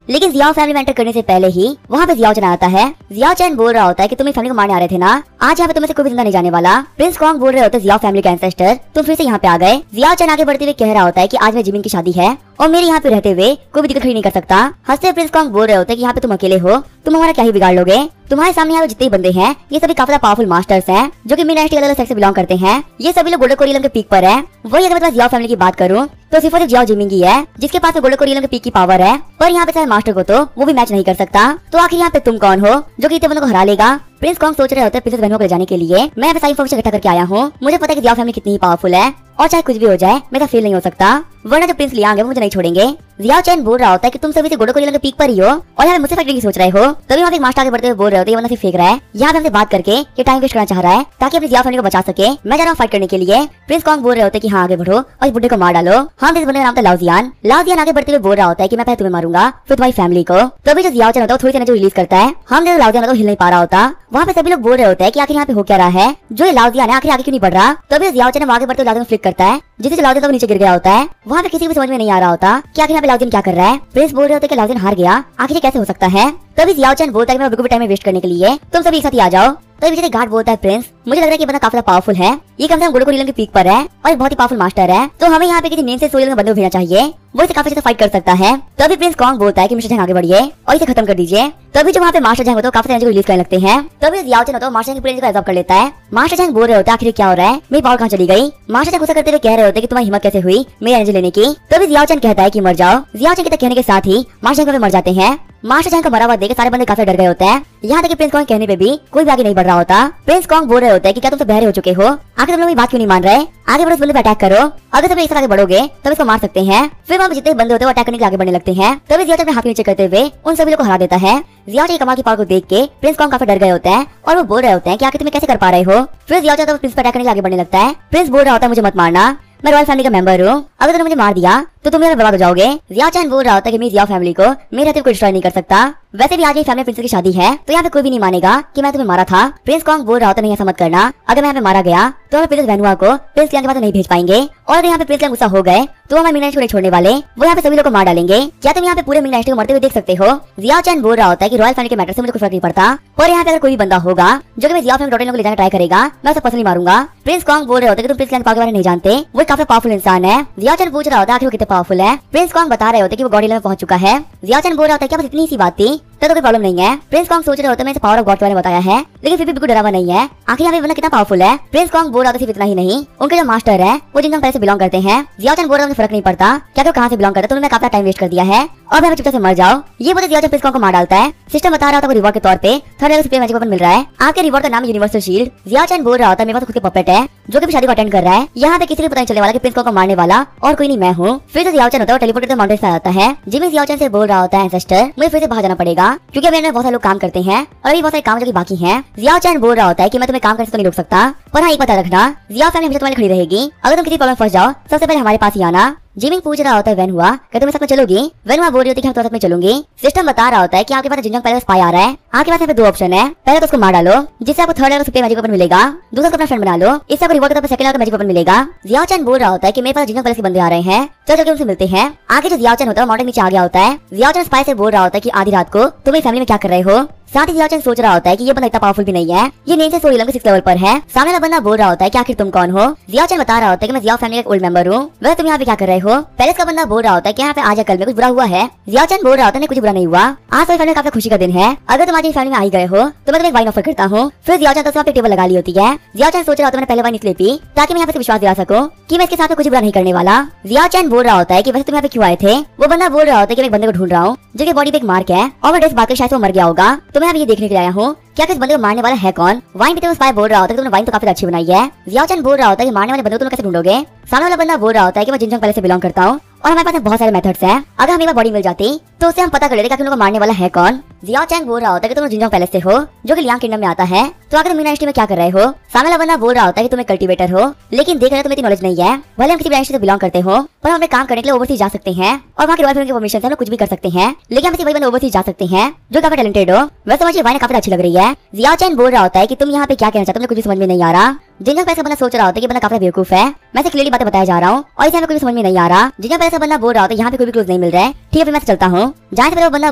[SPEAKER 1] लेकिन जियाओ फैमिली में एंटर करने से पहले ही वहाँ पे जियाओ चैन आता है। जियाओ चैन बोल रहा होता है कि तुम इस फैमिली को मारने आ रहे थे ना, आज यहाँ पे तुम्हें से कोई भी जिंदा नहीं जाने वाला। प्रिंस कॉन्ग बोल रहे होते जियाओ फैमिली के एंसेस्टर तुम फिर से यहाँ पे आ गए। जियाओ चैन आगे बढ़ते हुए कह रहा होता है कि आज मेरी जिमिंग की शादी है और मेरे यहाँ पे रहते हुए कोई भी दिक्कत खड़ी नहीं कर सकता। हंसते प्रिंस कॉन्ग बोल रहे होते हैं कि यहाँ पे तुम अकेले हो, तुम हमारा क्या ही बिगाड़ लोगे। तुम्हारे सामने यहाँ जितने बंदे हैं ये सभी काफी पावरफुल मास्टर्स हैं, जो कि मिड नाइट के अलग अलग सेक्स से बिलोंग करते हैं। ये सभी लोग गोल्डन कोरियन के पीक पर है। वही अगर मैं जियाओ फैमिली की बात करूँ तो सिर्फ जियाओ जिमिंग ही है जिसके पास गोल्डन कोरियन के पीक की पावर है, पर यहाँ पे सारे मास्टर को तो वो भी मैच नहीं कर सकता। तो आखिर यहाँ पे तुम कौन हो जो कि इतने बंदों को हरा लेगा। प्रिंस कॉन्ग सोच रहे होते हैं प्रिंसेस वेन्यू को ले जाने के लिए। मैं यहाँ पे सारी इन्फॉर्मेशन इकट्ठा करके आया हूँ। मुझे पता है कि जियाओ फैमिली कितनी ही पावरफुल है, और चाहे कुछ भी हो जाए मेरा फेल नहीं हो सकता, वरना जो प्रिंस लियांग है वो मुझे नहीं छोड़ेंगे। जियाओ चैन बोल रहा होता है कि तुम सभी से गोल्डन कोरियन के पीक पर ही हो और यहाँ मुझसे फैक्ट्री की सोच रहे हो। तभी वहाँ एक मास्टर आगे बढ़ते हुए बोल रहे होते हैं ये बंदा सिर्फ फेंक रहा है, यहाँ पे हमसे बात करके ये टाइम वेस्ट करना चाह रहा है ताकि अपनी जियाओ फैमिली को बचा सके। मैं जा रहा हूँ फाइट करने के लिए। प्रिंस कॉन्ग बोल रहे होते हैं कि हाँ आगे बढ़ो और इस बुड्ढे को मार डालो। हम इस बंदे का नाम था लाओजियान। लाओजियान आगे बढ़ते हुए बोल रहा होता है कि मैं पहले तुम्हें मारूंगा फिर तुम्हारी फैमिली को। तभी जो जियाओ चैन होता है थोड़ी सी एनर्जी रिलीज करता है। हम लाओजियान को हिल नहीं पा रहा होता। वहाँ पे सभी लोग बोल रहे होते हैं कि आखिर यहाँ पे हो क्या रहा है, जो ये लाओजियान है आखिर आगे क्यों नहीं बढ़ रहा। तभी जियाओ चैन आगे बढ़ते लाओजियान फ्लिक करता है, जिससे लाओजियान नीचे गिर गया होता है। वहाँ पे किसी को समझ में नहीं आ रहा होता कि आखिर यहाँ पे लाओजियान क्या कर रहा है। प्रिंस बोल रहे होते हैं कि लाओजियान हार गया, आखिर कैसे हो सकता है। तभी जियाओ चैन बोलता है कि मैं बिल्कुल भी टाइम वेस्ट करने के लिए तुम सभी एक साथ ही आ जाओ। तभी पीछे गार्ड बोलता है प्रिंस मुझे लग रहा है कि बंदा काफी पावरफुल है, ये कम से कम गोल्डन कोरियन के पीक पर है और एक बहुत ही पावरफुल मास्टर है, तो हमें यहाँ पे किसी नेम से सोरियन का बंदे को भेजना चाहिए, वो इसे काफी अच्छे से फाइट कर सकता है। तभी प्रिंस कॉन्ग बोलता है कि मिस्टर जैंग आगे बढ़िए और इसे खत्म कर दीजिए। तभी जो वहाँ पे मास्टर जैंग होता है काफी एनर्जी को रिलीज करने लगते हैं। तभी जियाओ चैन होता है मास्टर जैंग की पूरी एनर्जी को एब्जॉर्ब कर लेता है। मास्टर जैंग बोल रहे होते हैं आखिर क्या हो रहा है, मेरी पावर कहाँ चली गई। मास्टर जैंग गुस्सा करते हुए कह रहे होते हैं कि तुम्हारी हिम्मत कैसे हुई मेरी एनर्जी लेने की। तभी जियाओ चैन कहता है कि मर जाओ। जियाओ चैन के कहने के साथ ही मास्टर जैंग मर जाते हैं। मास्टर जैंग को मरा हुआ देख सारे बंदे काफी डर गए होते हैं। यहाँ तक प्रिंस कॉन्ग कहने पे भी कोई भी आगे नहीं बढ़ रहा होता। प्रिंस कॉन्ग बोल रहे होते हैं कि क्या तुम तो बहरे हो चुके हो, आखिर तुम लोग ये बात क्यों नहीं मान रहे। आगे बढ़ो, इस बंदे पे अटैक करो, अगर तुम एक साथ आगे बढ़ोगे तब इसको मार सकते हैं। फिर वहाँ जितने बंदे होते हैं वो अटैक करने के लिए आगे बढ़ने लगते हैं। तभी जियाओ चैन हाथ नीचे करते हुए उन सभी लोग को हरा देता है। जियाओ चैन कमाल की पावर को देख के प्रिंस कॉन्ग काफी डर गए होते हैं और वो बोल रहे होते हैं कि आखिर तुम्हें कैसे कर पा रहे हो। फिर जियाओ चैन प्रिंस पर अटैक करने के लिए आगे बढ़ने लगता है। प्रिंस बोल रहा होता है मुझे मत मारना, मैं रॉयल फैमिली का मेंबर हूँ, अगर तुमने मुझे मार दिया तो तुम मेरे बर्बाद हो जाओगे। जियाओ चैन बोल रहा होता है कि मेरी जियाओ फैमिली को मेरे हत्या कोई डिस्ट्रॉय नहीं कर सकता। वैसे भी आज मेरी फैमिली प्रिंसेस की शादी है तो यहाँ पे कोई भी नहीं मानेगा कि मैं तुम्हें मारा था। प्रिंस कॉन्ग बोल रहा होता नहीं ऐसा मत करना, अगर मैं यहाँ पे मारा गया तो हम प्रिंसेस वेनुआ को प्रिंस लियांग के पास नहीं भेज पाएंगे, और अगर यहाँ पे प्रिंस लियांग गुस्सा हो गए तो हमें मिडनाइट को नहीं छोड़ने वाले, वो यहाँ पे सभी लोग को मार डालेंगे। क्या तुम यहाँ पे पूरे मिडनाइट को मरते हुए देख सकते हो। जियाओ चैन बोल रहा होता है कि रॉयल फैमिली के मैटर से मुझे कोई फर्क नहीं पड़ता, और यहाँ पे अगर कोई भी बंदा होगा जो कि मैं जियाओ फैमिली डॉटर को ले जाने ट्राई करेगा मैं उसे पर्सनली मारूंगा। प्रिंस कॉन्ग बोल रहे होते हैं कि तुम प्रिंस लियांग के बारे में नहीं जानते, वो काफी पावरफुल इंसान है। जियाओ चैन पूछ रहा होता है आखिर वो कितने पावरफुल है। प्रिंस कॉन्ग बता रहे होते कि वो गॉड लेवल में पहुंच चुका है। जियाओ चैन बोल रहा होता है कि बस इतनी सी बात थी तो कोई प्रॉब्लम नहीं है। प्रिंस कॉन्ग सोच रहे होते हैं मैंने पावर ऑफ गॉड के बारे में बताया है, लेकिन फिर भी बिल्कुल डरा हुआ नहीं है, आखिर यहाँ पे बंदा कितना पावरफुल है। प्रिंस कॉन्ग बोल रहा था सिर्फ इतना ही नहीं, उनके जो मास्टर है वो जिनका पहले से बिलोंग करते हैं। जियाओ चैन बोल रहा है फर्क नहीं पड़ता क्या तो कहाँ से बिलोंग करता है, तो उन्होंने काफी टाइम वेस्ट कर दिया है और मैं चुपचाप से मर जाओ। ये बोलते जियाओ चैन प्रिंस कॉन्ग को मार डालता है। सिस्टम बता रहा था रिवॉर्ड के तौर पे third level supreme magic weapon मिल रहा है, आपके रिवॉर्ड का नाम यूनिवर्सल शील्ड। जियाओ चैन बोल रहा होता है मेरे पास खुद के पपेट है जो कि शादी को अटेंड कर रहा है, यहाँ पे किसी को पता नहीं चलने वाला कि प्रिंस कॉन्ग को मारने वाला और कोई नहीं मैं हूँ। फिर तो जियाओ चैन होता है टेलीपोर्टेड माउंटेन से आता है। जिमी जियाओ चैन से बोल रहा होता है एंसेस्टर मुझे फिर से बाहर जाना पड़ेगा क्योंकि मेरे में बहुत सारे लोग काम करते हैं और अभी बहुत सारे काम जो कि बाकी हैं। जियाओ चैन बोल रहा होता है कि मैं तुम्हें काम करने से तो नहीं रोक सकता, पर हाँ एक पता रखना जियाओ फैमिली हमेशा तुम्हारी खड़ी रहेगी, अगर तुम किसी प्रॉब्लम फंस जाओ सबसे पहले हमारे पास ही आना। जिमिंग पूछ रहा होता है वेनुआ क्या तुम साथ में चलोगी। वेनुआ बोल रही होती है कि हम तुम्हारे साथ में चलूंगी। सिस्टम बता रहा होता है कि आपके पास जिंजंग पहले स्पाई आ रहा है, आपके पास यहाँ पे दो ऑप्शन है, पहले तो उसको मार डालो जिससे आपको third level supreme magic weapon मिलेगा, दूसरा अपना फ्रेंड बना लो इससे आपको रिवॉर्ड के तौर पे सेकंड लेवल का मैजिक वेपन मिलेगा। जियाओ चैन बोल रहा होता है कि मेरे पास जिंजंग पहले से बंदे आ रहे हैं, चलो चल उनसे मिलते हैं। आगे जो जियाओ चैन होता है माउंटेन नीचे आ गया होता है। जियाओ चैन स्पाई से बोल रहा होता है कि आधी रात को तुम मेरी फैमिली में क्या कर रहे हो। साथ ही जियाओ चैन सोच रहा होता है कि ये बंदा इतना पावरफुल भी नहीं है, ये नेम से सोरियन के 6 लेवल पर है। सामने वाला बंदा बोल रहा होता है कि आखिर तुम कौन हो। जियाओ चैन बता रहा होता है कि मैं जियाओ फैमिली का ओल्ड मेंबर हूँ, वैसे तुम यहाँ पे क्या कर रहे हो। पैलेस का बंदा बोल रहा होता है कि यहाँ पे आज या कल में कुछ बुरा हुआ है। जियाओ चैन बोल रहा होता है कुछ बुरा नहीं हुआ, आज फैमिली काफी खुशी का दिन है, अगर तुम आज फैमिली में आ गए हो तो मैं तुम्हें वाइन ऑफर करता हूँ। फिर जियाओ चैन तो पे टेबल लगा ली होती है। जियाओ चैन सोच रहा होता है मैंने पहले वाइन इसलिए पी ताकि मैं यहाँ पे विश्वास दिला सकूं कि मैं इसके साथ कुछ बुरा नहीं करने वाला। जियाओ चैन बोल रहा होता है कि वैसे तुम यहाँ पे क्यों आए थे। वो बंदा बोल रहा होता है कि मैं एक बंदे को ढूंढ रहा हूँ जो कि बॉडी पे एक मार्क है और वो ड्रेस बात शायद वो मर गया होगा, तो मैं अब ये देखने के लिए आया हूँ क्या इस बंदे को मारने वाला है कौन? वाइन पीते हुए स्पाई बोल रहा होता है कि तुमने वाइन तो काफी अच्छी बनाई है। जियाओ चैन बोल रहा होता है कि मारने वाले बंदे को तुम कैसे ढूंढोगे? सामने वाला बंदा बोल रहा होता है कि मैं जिनजंग पैलेस से बिलोंग करता हूँ और हमारे पास बहुत सारे मेथड्स हैं। अगर हमें बॉडी मिल जाती तो उससे हम पता कर लेते कि तुम लोग को मारने वाला है कौन। जियाओ चैंग बोल रहा होता है कि तुम जिनजंग पैलेस से हो जो कि लियांग किंगडम में आता है, तो आगे तुम डायनेस्टी में क्या कर रहे हो? सामने वाला बंदा बोल रहा होता है कि तुम एक कल्टीवेटर हो, लेकिन देख रहे तुम्हें इतनी नॉलेज नहीं है। भले हम किसी डायनेस्टी से बिलोंग करते हो पर हम अपने काम करने के लिए ओवरसीज जा सकते हैं और वहाँ की रॉयल फैमिली की परमिशन से हम लोग कुछ भी कर सकते हैं, लेकिन हम वही बंदे ओवरसीज जा सकते हैं जो काफी टैलेंटेड हो। वैसे मुझे वाइन काफी अच्छी लग रही है। जियाओ चैन बोल रहा होता है कि तुम यहाँ पे क्या कहना चाहते हो, मुझे कुछ भी समझ में नहीं आ रहा। जिनजंग पैलेस का बंदा सोच रहा होता है कि बंदा काफी बेवकूफ है, मैं से क्लियरली बातें बताया जा रहा हूँ और इसे हमें कुछ समझ में नहीं आ रहा। जिनजंग पैलेस का बंदा बोल रहा होता है यहाँ पे कोई भी क्लूज नहीं मिल रहा है, ठीक है फिर मैं चलता हूँ। जहाँ से बंदा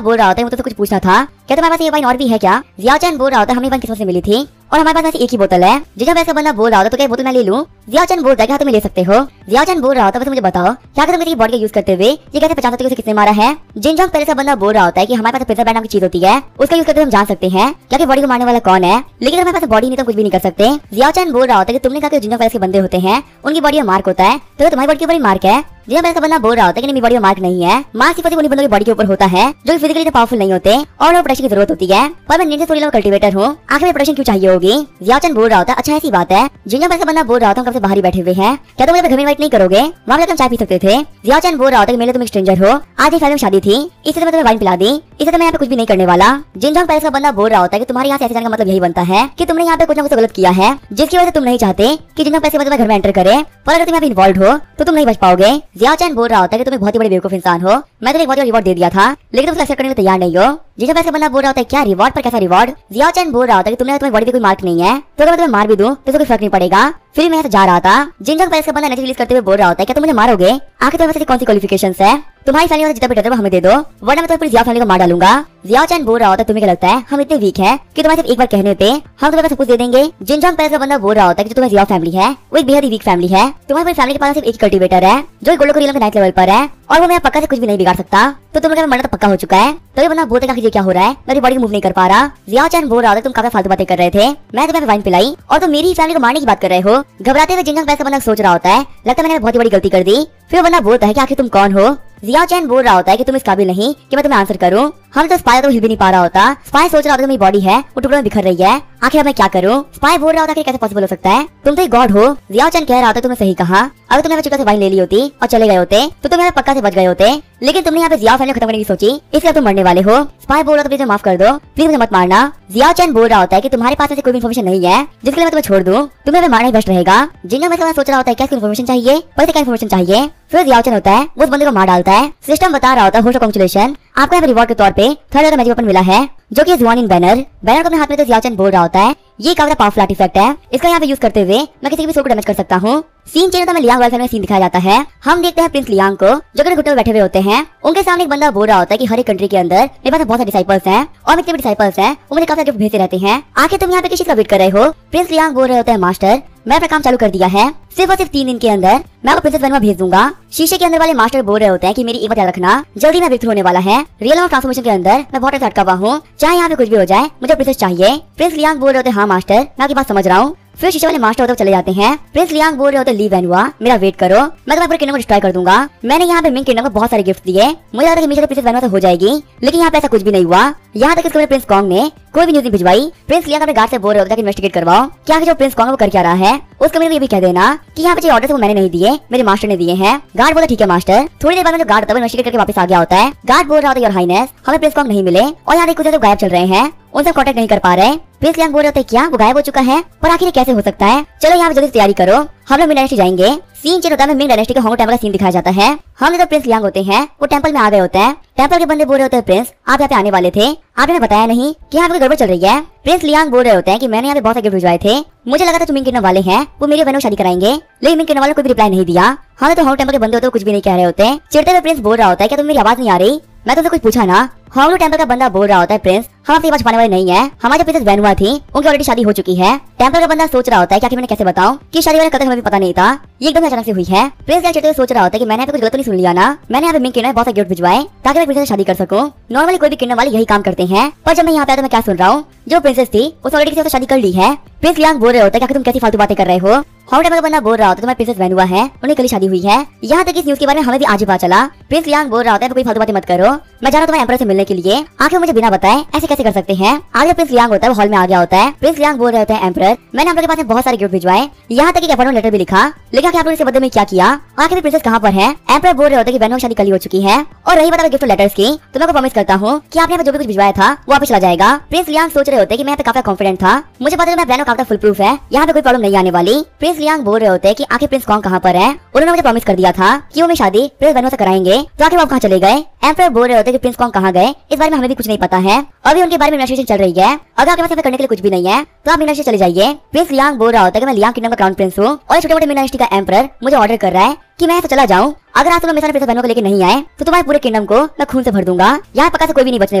[SPEAKER 1] बोल रहा होता है मुझे तो कुछ पूछना था, क्या तुम्हारे पास ये वाइन और भी है क्या? जियाओ चैन बोल रहा होता है हमें वाइन किस्मत से मिली थी और हमारे पास एक ही बोतल है। जिनजंग पैलेस का बंदा बोल रहा होता है तो क्या बोतल मैं ले लूँ? जियाओ चैन बोलता है कि तुम ले सकते हो। जियाओ चैन बोल रहा होता है मुझे बताओ क्या तुम मेरी बॉडी का यूज करते हुए ये कैसे पहचान सकते हो किसने मारा है? जिनजंग पैलेस का बंदा बोल रहा होता है कि हमारे पास प्रिजर्व बैंड नाम की चीज होती है, उसका यूज करके हम जान सकते हैं क्या बॉडी को मारने वाला कौन है, लेकिन हमारे पास बॉडी नहीं तो कुछ भी नहीं कर सकते। जियाओ चैन बोल रहा होता है कि तुमने कहा कि जिनजंग पैलेस के बंदे होते हैं उनकी बॉडी में मार्क होता है, तो तुम्हारी बॉडी के ऊपर मार्क है। जिनजंग पैलेस का बंदा बोल रहा होता है कि मेरी बॉडी में मार्क नहीं है, मार्क सिर्फ उन्हीं बंदों की बॉडी के ऊपर होता है जो फिजिकली पावरफुल नहीं होते और प्रोटेक्शन की जरूरत होती है। पर मैं निंजा लेवल कल्टीवेटर हूँ, आखिर में प्रोटेक्शन क्यों चाहिए होगी? जियाओ चैन बोल रहा होता है अच्छा ऐसी बात है। जिनजंग पैलेस का बंदा बोल रहा होता है हम कब से बाहर ही बैठे हुए हैं, क्या तुम मुझे घर में इनवाइट नहीं करोगे? वहाँ पे तुम चाय पी सकते थे। जियाओ चैन बोल रहा होता है कि मेरे तुम एक स्ट्रेंजर हो, आज ही फैमिली में शादी थी, इससे मैं तुम्हें वाइन पिला दी, इससे मैं यहाँ पे कुछ भी नहीं करने वाला। जिनजंग पैलेस का बंदा बोल रहा होता है कि तुम्हारे यहाँ से ऐसे जाने का मतलब यही बनता है कि तुमने यहाँ पे कुछ ना कुछ गलत किया है जिसकी वजह से तुम नहीं चाहते कि जिनजंग पैलेस के बंदे घर में एंटर करे, पर अगर तुम यहाँ पे इन्वॉल्व हो तो तुम नहीं बच पाओगे। जियाओ चैन बोल रहा होता है कि तुम एक बहुत ही बड़े बेवकूफ इंसान हो, मैं तुम्हें एक बहुत बड़ा रिवॉर्ड दे दिया था लेकिन तुम एक्सेप्ट करने में तैयार नहीं हो। जिनजंग पैलेस का बंदा बोल रहा होता है क्या रिवॉर्ड पर कैसा रिवॉर्ड? जियाओ चैन बोल रहा होता है कि तुम्हारी बॉडी पे कोई मार्क नहीं है, तो अगर मैं तुम्हें मार भी दूं तो कोई फर्क नहीं पड़ेगा। फिर मैं जा रहा था। जिनजंग पैलेस का बंदा नेट रिलीज करते हुए बोल रहा होता है क्या तुम मुझे मारोगे? आखिर तुम्हारे पास कौन सी क्वालिफिकेशंस है? तुम्हारी फैमिली जितना भी डर है हमें दे दो वरना मैं तुम्हें जियाओ फैमिली को मार डालूंगा। जियाओ चैन बोल रहा होता है तुम्हें क्या लगता है हम इतने वीक हैं कि तुम्हारे सिर्फ एक बार कहने पे हम तुम्हें सब कुछ दे देंगे? जिनजंग पैलेस का बंदा बोल रहा होता है कि जो तुम्हारी जियाओ फैमिली है वो एक बेहद ही वीक फैमिली है, तुम्हारी पूरी फैमिली के पास सिर्फ एक कल्टीवेटर है जो गोल्डन कोरियन के नाइट लेवल पर है और वो मेरा पक्का से कुछ भी नहीं बिगाड़ सकता, तो तुम लोग मरना तो पक्का हो चुका है। तो ये बंदा बोलते क्या हो रहा है, मेरी बॉडी मूव नहीं कर पा रहा। जियाओ चैन बोल रहा था तुम काफी फालतू बातें कर रहे थे, मैं तुम्हें वाइन पिलाई और तुम मेरी फैमिली को मारने की बात कर रहे हो। घबराते हुए जिनजंग पैलेस का बंदा सोच रहा होता है लगता है मैंने बहुत ही बड़ी गलती कर दी। फिर बंदा बोलता है कि आखिर तुम कौन हो? जियाओ चैन बोल रहा होता है कि तुम इस काबिल नहीं कि मैं तुम्हें आंसर करूं। हम तो स्पाई तो हिल भी नहीं पा रहा होता। स्पाई सोच रहा होता है मेरी बॉडी है वो टुकड़ों में बिखर रही है, आखिर मैं क्या करूं? स्पाई बोल रहा होता है कि कैसे पॉसिबल हो सकता है, तुम तो एक गॉड हो। जियाओ चैन कह रहा होता है तुमने सही कहा, अगर तुमने चुका से वाइन ले ली होती और चले गए होते तो तुम यहाँ पक्का से बच गए होते, लेकिन तुमने यहाँ पे जियाओ फैमिली खत्म करने की सोची इसलिए तुम मरने वाले हो। स्पाई बोल रहा था प्लीज माफ कर दो, प्लीज मुझे मत मारना। जियाओ चैन बोल रहा होता है कि तुम्हारे पास ऐसी कोई इन्फॉर्मेशन नहीं है जिसके लिए मैं तुम्हें छोड़ दूं, तुम्हें मारना ही बेस्ट रहेगा। जिनजंग पैलेस सोच रहा होता है क्या इन्फॉर्मेशन चाहिए, पर क्या इन्फॉर्मेशन चाहिए? फिर जियाओ चैन होता है वो उस बंदे को मार डालता है। सिस्टम बता रहा होता है कांग्रेचुलेशन आपको यहाँ पे रिवॉर्ड के तौर पे थर्ड मैजिक वेपन मिला है जो कि ज़ुआनिन बैनर को अपने हाथ में तो जियाओ चैन बोल रहा होता है ये काफी पावरफुल आर्टिफैक्ट है, इसका यहाँ पे यूज करते हुए मैं किसी भी सोल को डैमेज कर सकता हूँ। सीन चेंज होता है लियांग वाले में सीन दिखाया जाता है। हम देखते हैं प्रिंस लियांग को जो कि घुटने में बैठे हुए होते हैं, उनके सामने एक बंदा बोल रहा होता है कि हर एक कंट्री के अंदर मेरे पास बहुत सारे डिसाइपल्स हैं और मेरे डिसाइपल्स हैं वो मुझे काफी गिफ्ट भेजते रहते हैं, आखिर तुम यहाँ पे किसी का वेट कर रहे हो? प्रिंस लियांग बोल रहे होते हैं मास्टर मैं अपना काम चालू कर दिया है, सिर्फ और सिर्फ 3 दिन के अंदर मैं आपको प्रिंसेस वेनुआ भेज दूंगा। शीशे के अंदर वाले मास्टर बोल रहे होते हैं कि मेरी एक बात याद रखना जल्दी मैं ब्रेकथ्रू होने वाला है, रियल और ट्रांसफॉर्मेशन के अंदर मैं बहुत अटका हुआ हूँ, चाहे यहाँ पे कुछ भी हो जाए मुझे प्रिंसेस चाहिए। प्रिंस लियांग बोल रहे होते हैं हाँ मास्टर मैं आपकी बात समझ रहा हूँ। फिर शीशे वाले मास्टर होते चले जाते हैं। प्रिंस लियांग बोल रहे होते ली वेनुआ मेरा वेट करो मैं तुम्हारे पूरे किंगडम को डिस्ट्रॉय कर दूंगा। मैंने यहाँ पे मिंग किंगडम को बहुत सारे गिफ्ट दिए, मुझे लगा था कि मिशन प्रिंसेस वेनुआ तो हो जाएगी, लेकिन यहाँ पे ऐसा कुछ भी नहीं हुआ। यहाँ तक इसके प्रिंस कॉन्ग ने कोई भी न्यूज नहीं भिजवाई। प्रिंस लियांग अपने गार्ड से बोल रहे होते हैं कि इन्वेस्टिगेट करवाओ क्या जो प्रिंस कॉन्ग वो कर क्या रहा है, उसको मेरे को ये भी कह देना कि यहाँ पे ऑर्डर वो मैंने नहीं दिए मेरे मास्टर ने दिए हैं। गार्ड बोलता ठीक है मास्टर। थोड़ी देर बाद जो गार्ड इन्वेस्टिगेट करके वापस आ गया होता है। गार्ड बोल रहा होता है योर हाइनेस हमें प्रिंस कॉन्ग नहीं मिले और यहाँ कुछ गायब चल रहे हैं, उनसे कांटेक्ट नहीं कर पा रहे। प्रिंस लियांग बोल रहे होते क्या वो गायब हो चुका है, पर आखिर कैसे हो सकता है? चलो यहाँ पे जल्दी तैयारी करो हम लोग मिंग डायनेस्टी जाएंगे। सीन चेंज होता है मिंग डायनेस्टी के होंगो टेंपल का सीन दिखाया जाता है। हम जो प्रिंस लियांग होते हैं वो टेंपल में आ गए होते हैं। टेंपल के बंदे बोल रहे होते हैं प्रिंस आप यहाँ पे आने वाले थे, आपने बताया नहीं कि यहाँ पे गड़बड़ चल रही है। प्रिंस लियांग बोल रहे होते हैं कि मैंने यहाँ पे बहुत सारे गिफ्ट भिजवाए थे, मुझे लगा था जो मिंग किंगडम वाले हैं वो मेरी बहनों शादी कराएंगे, लेकिन मिंग किंगडम वाले कोई भी रिप्लाई नहीं दिया। हाँ तो होंगो टेंपल के बंदे होते कुछ भी नहीं कह रहे होते। चिढ़ते हुए प्रिंस बोल रहा होता है क्या तुम मेरी आवाज नहीं आ रही, मैं तुमसे कुछ पूछा ना। होंगो टेंपल का बंदा बोल रहा होता है प्रिंस हम आपसे छुपाने वाले नहीं है, हमारी जो प्रिंसेस वेनुआ थी उनकी ऑलरेडी शादी हो चुकी है। टेंपल का बंदा सोच रहा होता है कि मैंने कैसे बताऊं कि शादी वाले कल तक हमें भी पता नहीं था, ये एकदम अचानक से हुई है। प्रिंस क्या चलते हुए सोच रहा होता है कि मैंने यहाँ पे कुछ गलत नहीं सुन लिया ना, मैंने यहाँ पे मिंग किंगडम में बहुत सारे गिफ्ट भिजवाए ताकि मैं प्रिंसेस से शादी कर सकूं। नॉर्मली कोई भी किंगडम वाले यही काम करते हैं, पर जब मैं यहाँ पे आया तो मैं क्या सुन रहा हूँ जो प्रिंसेस थी उस ऑलरेडी किसी से शादी कर ली है। प्रिंस लियांग बोल रहे होते हैं कि तुम कैसी फालतू बातें कर रहे हो। होंगो टेंपल का बंदा बोल रहा होता है तुम्हारी प्रिंसेस वेनुआ है उन्हें कल शादी हुई है। यहाँ तक इस न्यूज के बारे में हमें भी आज ही पता चला। प्रिंस लियांग बोल रहा होता है कोई फालतू बातें मत करो, मैं जा रहा हूँ तुम्हारे एम्परर से मिलने करने के लिए आखिर मुझे बिना बताए ऐसे कैसे कर सकते हैं। आगे प्रिंस लियांग होता है वो हॉल में आ गया होता है। प्रिंस लियांग बोल रहे होते हैं एम्परर मैंने आप लोगों के पास बहुत सारे गिफ्ट भिजवाए, यहाँ तक कि अपॉइंटमेंट लेटर भी लिखा, लेकिन आप लोगों ने इसके बदले में क्या किया, आखिर प्रिंसेस कहाँ पर है। एम्परर बोल रहे होते हैं कि वेन्यू शादी कल हो चुकी है और रही बात गिफ्ट लेटर्स की तो मैं प्रॉमिस करता हूँ कि आपने जो भी कुछ भिजवाया था वो वापस चला जाएगा। प्रिंस लियांग सोच रहे होते हैं कि मैं काफी कॉन्फिडेंट था, मुझे पता है मैं वेन्यू काफी फुल प्रूफ है, यहाँ पे कोई प्रॉब्लम नहीं आने वाली। प्रिंस लियांग बोल रहे होते हैं कि आखिर प्रिंस कौन कहाँ पर है, उन्होंने मुझे प्रॉमिस कर दिया था कि वो मैं शादी प्रिंस वेन्यू से कराएंगे, तो आखिर वो कहाँ चले गए। एम्परर बोल रहे होते हैं कि प्रिंस कौन कहाँ गए इस बारे में हमें भी कुछ नहीं पता है, अभी उनके बारे में इन्वेस्टिगेशन चल रही है, अगर आपके पास करने के लिए कुछ भी नहीं है तो आप मीनाक्षी चले जाइए। प्रिंस लियांग बोल रहा होता है कि मैं लियांग किंगडम का क्राउन प्रिंस हूँ और छोटे मोटे मीनाक्षी का एम्परर मुझे ऑर्डर कर रहा है कि मैं तो चला जाऊं, अगर आज तुम मेरे साथ प्रिंसेस वेन्यू को लेकर नहीं आए तो तुम्हारे पूरे किंगडम को मैं खून से भर दूंगा, यहाँ पक्का से कोई भी नहीं बचने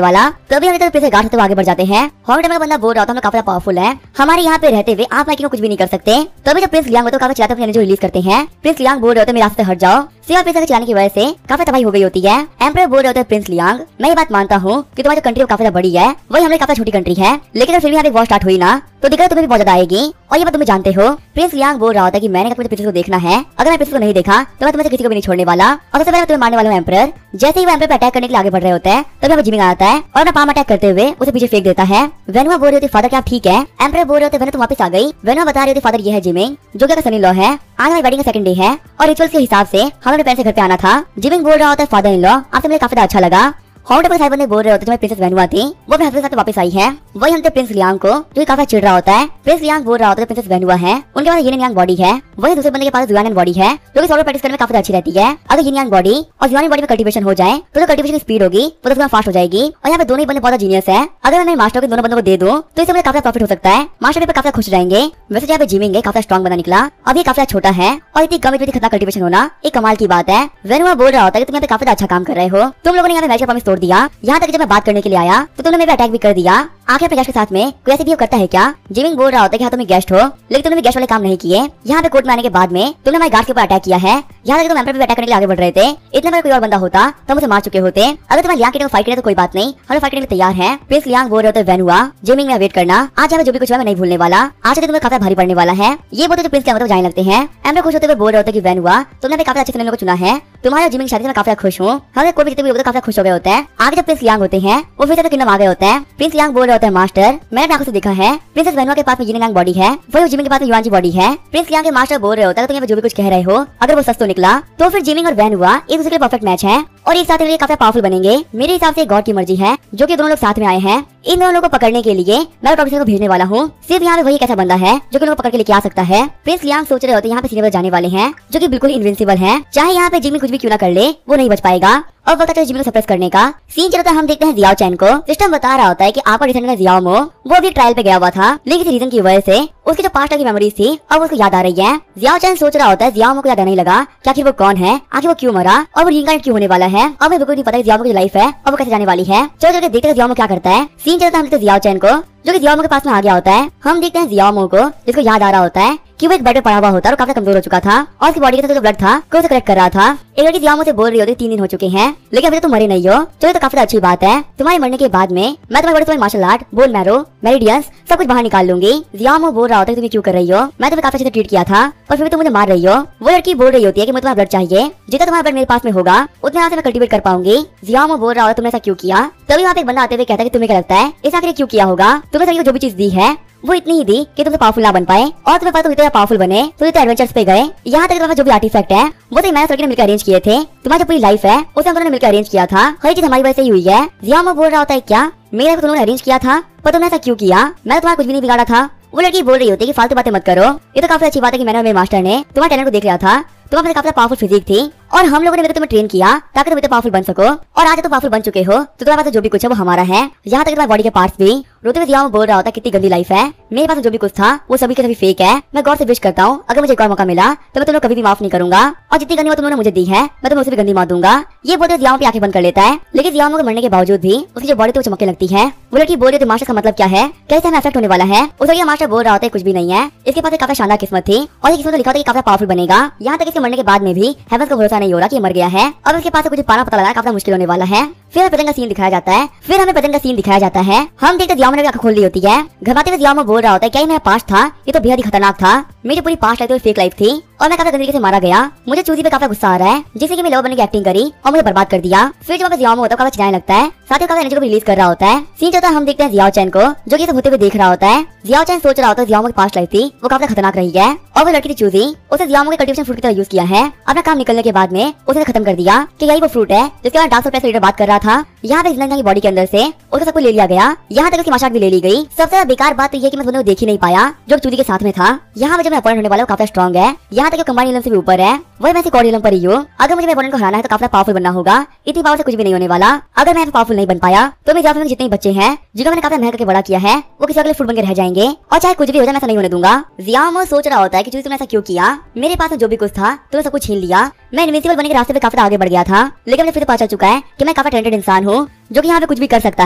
[SPEAKER 1] वाला। तभी हम प्रिंसेस गार्ड से आगे बढ़ जाते हैं। हॉन्ग का बंदा बोल रहा था हम काफी पावरफुल है, हमारे यहाँ पे रहते हुए आप को कुछ भी नहीं कर सकते। तभी जब प्रिंस लियांग काफी चिल्लाते अपनी एनर्जी रिलीज करते हैं। प्रिंस लियांग बोल रहे होते मेरे रास्ते से हट जाओ, सिर्फ प्रिंसेस के चिल्लाने की वजह से काफी तबाही हो गई होती है। एम्परर बोल रहे होते हैं प्रिंस लियांग मैं ये बात मानता हूँ कि तुम्हारी कंट्री काफी बड़ी है, वही हमारी काफी छोटी कंट्री है, लेकिन फिर भी यहाँ पे वॉर स्टार्ट हुई ना तो दिक्कत तुम्हें भी बहुत ज्यादा आएगी और ये बात तुम्हें जानते हो। प्रिंस लियांग बोल रहा होता है कि मैंने मुझे प्रिंसेस को देखना है, अगर मैं प्रिंसेस को नहीं देखा तो मैं तुम्हें किसी को भी नहीं छोड़ने वाला और सबसे पहले तुम्हें मारने वाला हूं एम्परर। जैसे ही वो एम्परर पे अटैक करने के लिए आगे बढ़ रहे होते हैं तभी हमें जिमिंग आता है और अपना पाम अटैक करते हुए उसे पीछे फेंक देता है। वेनुआ बोल रही होती फादर क्या आप ठीक है, एम्परर बोल रहे होते वेनु तुम वापस आ गई। वेनुआ बता रही होती फादर ये है जिमिंग जो कि सनी लॉ है, आज हमारी वेडिंग का सेकंड डे है और रिचुअल्स के हिसाब से हमें अपने पेरेंट्स से घर पे आना था। जिमिंग बोल रहा होता है फादर इन लॉ आपसे मुझे काफी अच्छा लगा। हॉन्ग साहिब ने बोल रहे होते तुम्हें प्रिंसेस वेनुआ थी वो अपने हस्बैंड के साथ वापस आई है, वही हम प्रिंस लियांग को जो काफी चिढ़ रहा होता है। प्रिंस लियांग बोल रहा होता है प्रिंसेस वेनुआ है, उनके पास यिन यांग बॉडी है, वही दूसरे बंदे के पास जुआन बॉडी है जो कि सोलो प्रैक्टिस करने में काफी अच्छी रहती है। अगर यिन यांग बॉडी और जुआन बॉडी में कल्टीवेशन हो जाए तो जो कल्टीवेशन की स्पीड होगी वो तो फास्ट हो जाएगी और यहाँ पे दोनों ही बंदे बहुत जीनियस है। अगर मैं मास्टर के दोनों बंदों को दे दूं तो इससे मुझे काफी प्रॉफिट हो सकता है, मास्टर पे काफी खुश जाएंगे। वैसे यहाँ पे जिमिंग काफी स्ट्रॉन्ग बंदा निकला, अभी काफी छोटा है और इतनी कम एज में खतरनाक कल्टीवेशन होना एक कमाल की बात है। वेनुआ बोल रहा होता है कि तुम यहाँ पे काफी अच्छा काम कर रहे हो, तुम लोगों ने यहाँ पे मैच का प्रॉमिस तोड़ दिया, यहाँ तक जब मैं बात करने के लिए आया तो तुमने मेरे अटैक भी कर दिया, आखिर अपने गेस्ट के साथ में कोई ऐसे भी करता है क्या। जिमिंग बोल रहा होता है कि हाँ तुम गेस्ट हो लेकिन तुमने भी गेस्ट वाले काम नहीं किए, यहाँ पे कोर्ट में आने के बाद में तुमने हमारे गार्ड के ऊपर अटैक किया है, यहाँ तक तुम एम्परर पे अटैक करने के लिए आगे बढ़ रहे थे, इतना बड़ा कोई और बंदा होता तो हम उसे मार चुके होते। अगर तुम्हें लियांग के फाइट करे तो कोई बात नहीं, हम फाइट करने के लिए तैयार है। प्रिंस लियांग बोल रहे होते वेनुआ जिमिंग में वेट करना, आज यहाँ जो भी कुछ है मैं नहीं भूलने वाला, आज तुम्हें काफी भारी पड़ने वाला है। ये बोलते प्रिंस लियांग जाने लगते हैं। एम्परर खुश होते हुए बोल रहे होते कि वेनुआ तुमने काफी अच्छे से को चुना है, तुम्हारा जिमिंग शादी में काफी खुश हूँ, हमें कोई भी जितने भी काफी खुश हो गए होते हैं। आगे जब प्रिंस लियांग होते हैं वो फिर से किंगडम आ गए होते हैं। प्रिंस लियांग बोल रहे होते हैं मास्टर मैंने अपनी आंखों से देखा है प्रिंसेस वेनुआ के पास में यिन यांग बॉडी है, वही जिमिंग के पास में युआन जी बॉडी है। प्रिंस लियांग के मास्टर बोल रहे होता है तो यहाँ जो भी कुछ कह रहे हो अगर वो सच तो निकला तो फिर जिमिंग और वेनुआ एक दूसरे के परफेक्ट मैच है और एक साथ में काफी पावरफुल बनेंगे। मेरे हिसाब से गॉड की मर्जी है जो कि दोनों लोग साथ में आए हैं, इन दोनों लोगों को पकड़ने के लिए मैं प्रोफेसर को भेजने वाला हूँ, सिर्फ यहाँ पे वही कैसा बंदा है जो कि उनको पकड़ के लेके आ सकता है। प्रिंस लियांग सोच रहे होते यहाँ पे सीनियर जाने वाले हैं जो कि बिल्कुल इनविंसिबल है, चाहे यहाँ पे जिमिंग कुछ भी क्यों ना कर ले वो नहीं बच पाएगा और वक्त है जिमिंग को सप्रेस करने का। सीन चलता है हम देखते हैं जियाओ चैन को, सिस्टम बता रहा होता है कि आपका रिसेंट में जियाओ मो वो भी ट्रायल पे गया हुआ था लेकिन किसी रीजन की वजह से उसकी जो पास्ट की मेमोरीज थी अब उसको याद आ रही है। जियाओ चैन सोच रहा होता है जियाओ मो को याद नहीं लगा कि आखिर वो कौन है, आखिर वो क्यों मरा और वो रीइंकार्नेट क्यों होने वाला है, अब बिल्कुल नहीं पता जियाओ मो की लाइफ है और वो कैसे जाने वाली है। चलो चल देखते हैं जियाओ मो क्या करता है। सीन चलता है हम जियाओ चैन को जो कि जियाओ मो के पास में आ गया होता है। हम देखते हैं जियाओ मो को जिसको याद आ रहा होता है कि वो एक बेड पे पड़ा हुआ होता है और काफी कमजोर हो चुका था और उसकी बॉडी का जो ब्लड था को उसे कलेक्ट कर रहा था। एक लड़की जियाओ मो से बोल रही होती 3 दिन हो चुके हैं लेकिन अभी तो तुम मरे नहीं हो, चलो तो काफी अच्छी बात है, तुम्हारे मरने के बाद में मैं तुम्हारे बड़े martial art bone marrow meridians सब कुछ बाहर निकाल लूंगी। जियाओ मो बोल रहा होता है तुम्हें क्यों कर रही हो, मैं तुम्हें काफी अच्छे से ट्रीट किया था और फिर भी तुम मुझे मार रही हो। वो लड़की बोल रही होती है कि मुझे तुम्हारा ब्लड चाहिए, जितना तुम्हारा ब्लड मेरे पास में होगा उतने यहाँ से मैं कल्टीवेट कर पाऊंगी। जियाओ मो बोल रहा होता है तुमने ऐसा क्यों किया, तभी वहाँ पे एक बंदा आते हुए कहता है कि तुम्हें क्या लगता है इस आखिर क्यों किया होगा, तुमने सभी को जो भी चीज दी है वो इतनी ही दी कि तुमसे पावरफुल ना बन पाए और तुम्हें पता तुम इतने पावरफुल बने तो इतने एडवेंचर्स पे गए, यहाँ तक तुम्हारे जो भी आर्टिफैक्ट है वो तो मैंने ने मिलकर अरेंज किए थे, तुम्हारी जो पूरी लाइफ है उसे हम दोनों ने मिलकर अरेंज किया था, हर चीज हमारी वजह से ही हुई है। जियाओ मो बोल रहा होता है क्या मेरे लाइफ तुमने अरेंज किया था पर तुमने ऐसा क्यों किया, मैं तुम्हारा कुछ भी नहीं बिगाड़ा था। वो लड़की बोल रही होती है कि फालतू बातें मत करो, ये तो काफी अच्छी बात है कि मैंने मेरे मास्टर ने तुम्हारे टैलेंट को देख लिया था, तुम्हारे काफी पावरफुल फिजिक थी और हम लोगों ने तुम्हें ट्रेन किया ताकि तुम इतने पावरफुल बन सको और आज तुम पावरफुल बन चुके हो तो तुम्हारे पास जो भी कुछ है वो हमारा है, यहाँ तक तुम्हारी बॉडी के पार्ट्स भी। रोते हुए जियाओ बोल रहा होता कितनी गंदी लाइफ है, मेरे पास जो भी कुछ था वो सभी के सभी फेक है, मैं गॉड से विश करता हूँ अगर मुझे एक और मौका मिला तो मैं तुम्हें कभी भी माफ नहीं करूंगा और जितनी गंदी तुमने मुझे दी है मैं तुम्हें उसे भी गंदी मार दूंगा। ये बोलते जियाओ की आंखें बंद कर लेता है लेकिन जियाओ के मरने के बावजूद भी उसकी जो बॉडी तो चमकने लगती है। वो लड़की बोल रही थी मास्टर का मतलब क्या है, कैसे हमें अफेक्ट होने वाला है, उसका मास्टर बोल रहा होता है कुछ भी नहीं है, इसके पास काफी शानदार किस्मत थी और ये किस्मत लिखा था कि काफी पावरफुल बनेगा, यहाँ तक इसके मरने के बाद में भी हेवंस को भरोसा नहीं हो रहा कि मर गया है और उसके पास कुछ पाना पता लगा काफी मुश्किल होने वाला है। फिर हमें प्रेजेंट का सीन दिखाया जाता है। हम देखते जियाओ ने आंख खोल ली होती है। घबराते हुए जियाओ बोल रहा होता है क्या ये मेरा पास्ट था, ये तो बेहद ही खतरनाक था। मेरी पूरी पास्ट लाइफ तो फेक लाइफ थी और मैं काफी गंदगी से मारा गया। मुझे चूजी पे काफी गुस्सा आ रहा है जिससे कि मैं लव बनने की एक्टिंग करी और मुझे बर्बाद कर दिया। फिर जब जियाओ होता है काफी चिल्लाने लगता है, साथ ही काफी एनर्जी को रिलीज कर रहा होता है। सीन चलता है, हम देखते हैं जियाओ चैन को जो कि सब होते हुए देख रहा होता है। जियाओ चैन सोच रहा होता है जियाओ की पास्ट लाइफ थी वो काफी खतरनाक रही है और वो लड़की थी चूजी, उसे जियाओ के कल्टीवेशन फ्रूट की तरह यूज किया है। अपना काम निकलने के बाद में उसे खत्म कर दिया कि यही वो फ्रूट है जिसके बाद डार्क सर्कल लीडर बात कर रहा था। यहाँ पे जिंदा की बॉडी के अंदर से उसका सब कुछ ले लिया गया, यहाँ तक उसकी माशाट भी ले ली गई। सबसे बेकार बात तो ये कि मैं देख ही नहीं पाया जो चूजी के साथ में था। यहाँ पे जब मैं अपोनेंट होने वाला हूँ काफी स्ट्रॉन्ग है, यहाँ तक कंबाइन इलम से भी ऊपर है, वही मैं कॉर्ड इलम पर ही हूँ। अगर मुझे अपोनेंट को हराना है तो काफी पावरफुल बनना होगा, इतनी पावर से कुछ भी नहीं होने वाला। अगर मैं पावरफुल नहीं बन पाया तो मेरे में जितने बच्चे हैं जिनको मैंने काफी मेहनत करके बड़ा किया है वो किसी अगले फुट बनकर रह जाएंगे और चाहे कुछ भी हो जाए मैं ऐसा नहीं होने दूंगा। जियाओ सोच रहा होता है कि चूजी तुमने ऐसा क्यों किया, मेरे पास जो भी कुछ था तुमने सब कुछ छीन लिया। मैं इनविंसिबल बनने के रास्ते पे काफी आगे बढ़ गया था, लेकिन मुझे फिर से पता चल चुका है कि मैं काफी टैलेंटेड इंसान हूँ जो कि यहाँ पे कुछ भी कर सकता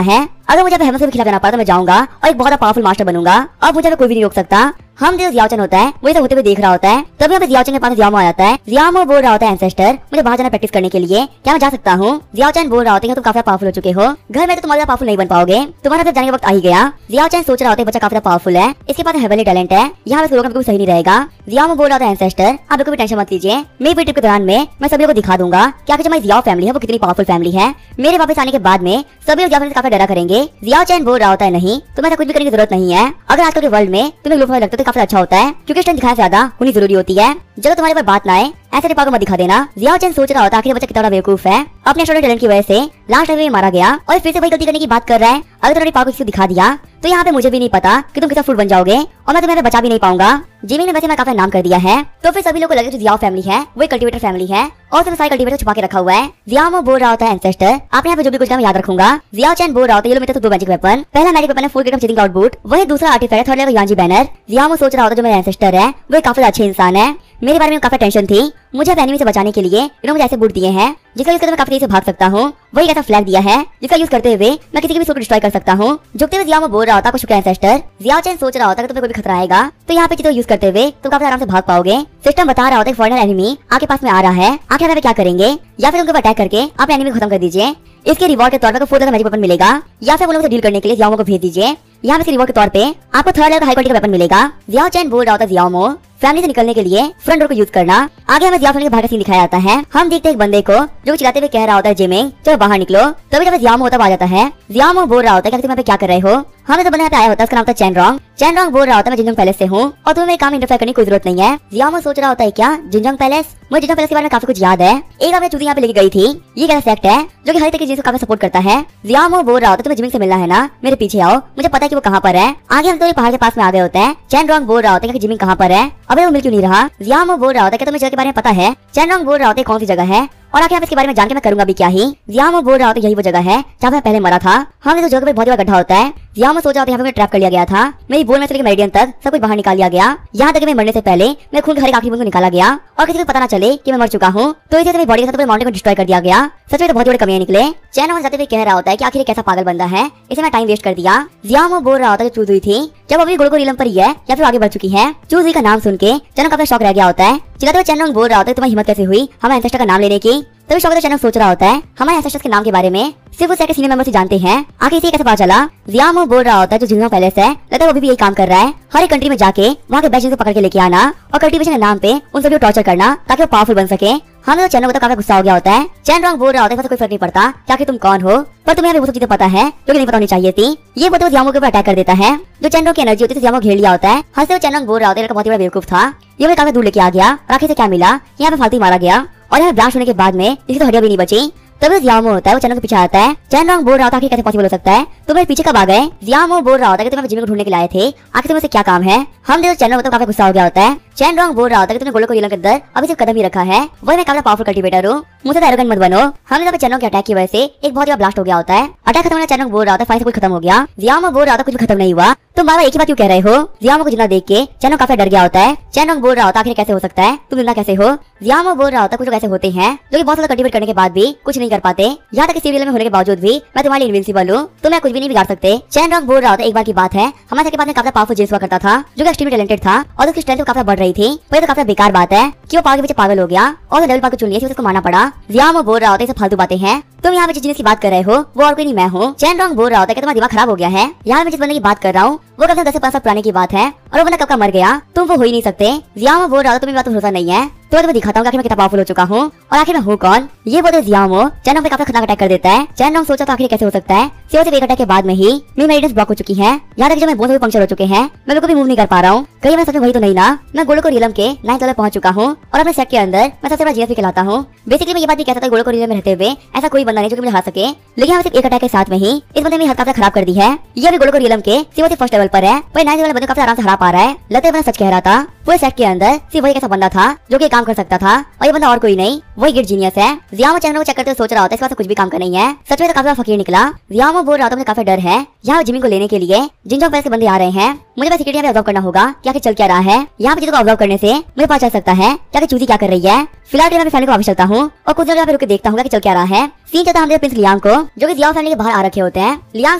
[SPEAKER 1] है। अगर मुझे हेमंत से भी खिलाफ जाना पड़ा तो मैं जाऊंगा और एक बहुत पावरफुल मास्टर बनूंगा और मुझे कोई भी नहीं रोक सकता। हम जो जियाओ चैन होता है वो इसे होते हुए देख रहा होता है। तभी यहाँ पे जियाओ चैन के पास जियाओ आ जाता है। जियाओ बोल रहा होता है एंसेस्टर मुझे बाहर जाना प्रैक्टिस करने के लिए, क्या मैं जा सकता हूँ? जियाओ चैन बोल रहा होता है तुम काफी पावरफुल हो चुके हो, घर में तो तुम्हारा पावरफुल नहीं बन पाओगे, तुम्हारा जब जाने का वक्त आ ही गया। जियाओ चैन सोच रहा होता है बच्चा काफी पावरफुल है, इसके पास हेवनली टैलेंट है, यहाँ पे बिल्कुल सही नहीं रहेगा। जियाओ बोल रहा था एंसेस्टर आप बिल्कुल भी टेंशन मत लीजिए, मेरी ट्रिप के दौरान में मैं सभी को दिखा दूंगा कि जो हमारी जियाओ फैमिली है वो कितनी पावरफुल फैमिली है। मेरे वापस आने के बाद में सभी लोग जियाओ काफी डरा करेंगे। जियाओ चैन बोल रहा होता है नहीं तुम्हें कुछ भी करने की जरूरत नहीं है, अगर आजकल के वर्ल्ड में तुम्हें ग्लोफाई लगता है तो काफी अच्छा होता है क्योंकि स्ट्रेंथ दिखाना ज्यादा होनी जरूरी होती है। जब तुम्हारे पर बात ना आए ऐसे रिपा को मत दिखा देना। जियाओ चैन सोच रहा होता है आखिर बच्चा कितना बेवकूफ है, अपने एक्स्ट्रा टैलेंट की वजह से लास्ट टाइम में मारा गया और फिर से वही गलती करने की बात कर रहा है। अगर तुमने पावर को दिखा दिया तो यहाँ पे मुझे भी नहीं पता कि तुम कितना फूड बन जाओगे और मैं तुम्हें बचा भी नहीं पाऊंगा। जिमी ने वैसे मैं काफी नाम कर दिया है तो फिर सभी लोगों को लगे जो जियाओ फैमिली है वो एक कल्टीवेटर फैमिली है और उसमें सारे कल्टीवेटर छुपा के रखा हुआ है। जियाओ बोल रहा होता है एंसेस्टर आपने यहाँ पे जो भी कुछ याद रखूंगा। जियाओ चैन बोल रहा होता है ये मेरे तो 2 मैजिक वेपन, पहला मैजिक वेपन है फुल गेट ऑफ चीटिंग आउटबूट, वही दूसरा आर्टिफैक्ट है थर्ड लेवल यांजी बैनर। जियाओ सोच रहा होता है जो मेरा एंसेस्टर है वो काफी अच्छे इंसान है, मेरे बारे में काफी टेंशन थी, मुझे एनिमी से बचाने के लिए इन्होंने मुझे ऐसे बूट दिए हैं जिसका यूज करके मैं काफी तेजी से भाग सकता हूँ, वही ऐसा फ्लैग दिया है जिसका यूज करते हुए मैं किसी की भी सोल को डिस्ट्रॉय कर सकता हूँ। झुकते हुए जियाओ बोल रहा होता है शुक्रिया एंसेस्टर। जियाओ चैन सोच रहा होता है कि तुम्हें कोई भी खतरा आएगा तो यहाँ पे चीजों यूज करते हुए तुम काफी आराम से भाग पाओगे। सिस्टम बता रहा होता है फॉरेनर एनिमी आपके पास में आ रहा है, आखिर में क्या करेंगे, या फिर उनके ऊपर अटैक करके अपने एनिमी खत्म कर दीजिए। इसके रिवॉर्ड के तौर पर 4 मैजिक वेपन मिलेगा या फिर उन लोगों से डील करने के लिए जियाओ को भेज दीजिए, यहाँ पे रिवॉर्ड के तौर पे आपको 3rd लेवल का हाई क्वालिटी का वेपन मिलेगा। जियाओ चैन बोल रहा होता है जियाओ फैमिली से निकलने के लिए फ्रंट डोर को यूज करना। आगे हमें जियाओ फैमिली के बाहर का सीन दिखाया जाता है। हम देखते हैं एक बंदे को जो चिल्लाते हुए कह रहा होता है जिमिंग चलो बाहर निकलो। तभी जब जियाओ होता आ जाता है। जियाओ बोल रहा होता है कि तुम यहाँ पे क्या कर रहे हो, हमें तो बंदा यहाँ पे आया होता है उसका नाम था चैनरॉन्ग। चैनरॉन्ग बोल रहा होता है मैं जिंजोंग पैलेस से हूँ और तुम्हें मेरे काम में इंटरफेयर करने की कोई जरूरत नहीं है। जियाओ सोच रहा होता है क्या जिंजोंग पैलेस, मुझे जिंजोंग पैलेस के बारे में काफी कुछ याद है, एक बार मैं चूजी यहाँ पे लेके गई थी, ये कैसा सेक्ट है जो कि हर तरीके से काफी सपोर्ट करता है। जियाओ बोल रहा होता है तुम्हें जिमिंग से मिलना है ना, मेरे पीछे आओ, मुझे पता है कि वो कहाँ पर है। आगे हम तो पहाड़ के पास में आ गए होते हैं। चैनरॉन्ग बोल रहा होता है कि जिमिंग कहाँ पर है, अबे वो मिल क्यों नहीं रहा। जियाओ बोल रहा होता है कि तुम्हें जगह के बारे में पता है। चैनरॉन्ग बोल रहा होता है कौन सी जगह है और आखिर इसके बारे में जान के मैं करूंगा भी क्या ही। जियाओ बोल रहा होता है यही वो जगह है जहाँ मैं पहले मरा था, हमने तो जगह पे बहुत बड़ा गड्ढा होता है। जियाओ सोचा होता है यहाँ पे ट्रैप कर लिया गया था, मेरी बोन में से लेकर मेरिडियन तक सब कुछ बाहर निकाल लिया गया, यहाँ तक मैं मरने से पहले मैं खून के हर एक आखिरी बूंद को निकाला गया और किसी को पता ना चले कि मैं मर चुका हूँ, तो इसे मेरी बॉडी के साथ माउंटेन को डिस्ट्रॉय कर दिया गया। सच में तो बहुत बड़े कमियां निकले। चैनरॉन्ग जाते हुए कह रहा होता है कि आखिर कैसा पागल बंदा है, इसे मैं टाइम वेस्ट कर दिया। जियाओ बोल रहा होता है चूज हुई थी जब अभी गोल्को रीलम पर ही है या फिर आगे बढ़ चुकी है। चूज हुई का नाम सुन के चैनरॉन्ग काफी शॉक रह गया होता है। चिल्लाते हुए चैनरॉन्ग बोल रहा होता है तुम्हारी हिम्मत कैसे हुई हमारे एंसेस्टर का नाम लेने की। तभी शौकत चैनल सोच रहा होता है हमारे एंसेस्टर्स के नाम के बारे में सिर्फ उस सीनियर मेंबर से जानते हैं, आखिर इसे कैसे पता चला। जियाओ बोल रहा होता है जो जिंजोंग पैलेस है लगता है वो अभी भी यही काम कर रहा है, हर एक कंट्री में जाके वहाँ के बेस्ट को पकड़ के लेके आना और कल्टीवेशन के नाम पे उन सभी को टॉर्चर करना ताकि वो पावरफुल बन सके। हमें तो चैनल को तो काफी गुस्सा हो गया होता है। चैनरॉन्ग बोल रहा होता है कोई फर्क नहीं पड़ता क्या कि तुम कौन हो, पर तुम्हें वो सब चीजें पता है जो कि नहीं पता होनी चाहिए थी। ये बोलते हुए जियाओ के ऊपर अटैक कर देता है, जो चैनरॉन्ग की एनर्जी होती है जियाओ घेर लिया होता है। हंसते हुए चैनरॉन्ग बोल रहा होता है बहुत ही बड़ा बेवकूफ था, ये मुझे काफी दूर लेके आ गया और आखिर से क्या मिला, यहाँ पे फालतू मारा गया और यहाँ ब्लास्ट होने के बाद में इसी तो हड्डियां भी नहीं बची। तभी जियाओ होता है वो चैनल के पीछे आता है। चैनरॉन्ग बोल रहा था कि कैसे पॉसिबल हो सकता है, तुम्हें पीछे कब आ गए। जियाओ बोल रहा होता है कि तुम्हें जिमी को ढूंढने के लाए थे, आखिर तुम्हें से क्या काम है। हम देखो चैनल तो काफी गुस्सा हो गया होता है। चैनरॉन्ग बोल रहा होता है कि तुमने गोल्को रीलम के अंदर अभी सिर्फ कदम ही रखा है, वही मैं काफी पावरफुल कल्टीवेटर हूँ, मुझसे एरोगेंट मत बनो। हमने चैनरॉन्ग के अटैक की वजह से एक बहुत बड़ा ब्लास्ट हो गया होता है। अटैक खत्म होना चैनरॉन्ग बोल रहा था फाइट कुछ खत्म हो गया। जियाओ बोल रहा था कुछ भी खत्म नहीं हुआ, तुम बार एक ही बात क्यों कह रहे हो? जियामो को जिंदा देख के चैन काफी डर गया होता है। चैन बोल रहा होता आखिर कैसे हो सकता है, तुम जिंदा कैसे हो? जियामो बोल रहा होता कुछ लोग ऐसे होते हैं जो कि बहुत ज्यादा कल्टीवेट करने के बाद भी कुछ नहीं कर पाते। यहाँ तक सीरियल में होने के बावजूद भी मैं तुम्हारी इनविंसिबल हूँ, तो मैं कुछ भी नहीं बिगाड़ सकते। चैन रॉन्ग बोल रहा होता एक बार की बात है, हमारे के बाद में काफी पावरफुल जेम्स हुआ करता था जो कि एक्सट्रीमली टैलेंटेड था और उसकी स्ट्रेंथ काफी बढ़ रही थी। पर तो काफी बेकार बात है कि वो पावर के पीछे पागल हो गया और लेवल पार को चुन लिया, उसको मारना पड़ा। जियामो बोल रहा होता है फालतू बातें हैं, तुम यहाँ पे जिस की बात कर रहे हो वो और कोई नहीं मैं हूँ। चैन रॉन्ग बोल रहा होता है कि तुम्हारा दिमाग खराब हो गया है। यहाँ मैं जिस बंदे की बात कर रहा हूँ वो कम से कम 10 से 15 साल पुराने की बात है और वो बंदा कब का मर गया, तुम वो हो ही नहीं सकते। जियामो बोल रहा होता तुम्हें बात पर भरोसा नहीं है, तो मैं तुम्हें दिखाता हूँ आखिर मैं कितना पावरफुल हो चुका हूँ और आखिर मैं हूँ कौन। ये बोलते जियामो चैन रॉन्ग पे काफी खतरनाक अटैक कर देता है। चैन रॉन्ग सोचा तो आखिर कैसे हो सकता है, सिर्फ एक अटैक के बाद में ही मेरी मेडिटेंस ब्लॉक हो चुकी है। यहाँ तक जो मैं बोन भी पंक्चर हो चुके हैं, मैं बिल्कुल भी मूव नहीं कर पा रहा हूँ। कहीं मैं सच में वही तो नहीं ना, मैं गोलोको रियलम के 9th लेवल पहुंच चुका हूँ और अपने सेट के अंदर मैं सबसे बड़ा जीएस भी कहलाता हूँ। बेसिकली मैं ये बात भी कहता था गोलोको रियलम में रहते हुए ऐसा कोई बंदा नहीं जो कि मुझे हरा सके, लेकिन यहाँ सिर्फ एक अटैक के साथ में ही इस बंदे ने मेरी हरकत खराब कर दी है। ये अभी गोलोको रियलम के सिर्फ फर्स्ट लेवल पर है, पर 9th लेवल बंदे काफी आराम से हरा पा रहा है। लगता है सच कह रहा था, पूरे सेट के अंदर सिर्फ वही ऐसा बंदा था जो कि काम कर सकता था और ये बंदा और कोई नहीं, वही गिट जीनियस है। जियामो चैनल को चेक करते हुए सोच रहा होता है इस बात से कुछ भी काम का नहीं है। सच में तो काफी फकीर निकला। जियामो बोल रहा था मुझे काफी डर है, यहाँ जिमिंग को लेने के लिए जिन पैसे बंदे आ रहे हैं, मुझे बस सिक्योरिटी यहाँ पे ऑब्जर्व करना होगा क्या चल क्या रहा है। यहाँ पे चीजों को ऑब्जर्व करने से मुझे पता चल सकता है क्या चूजी क्या कर रही है। फिलहाल मैं फैमिली को वापस चलता हूँ और कुछ देर रुक के देखता हूँ कि चल क्या रहा है। सीन चलता हमारे प्रिंस लियांग को जो कि जियाओ फैमिली के बाहर आ रखे होते हैं। लियांग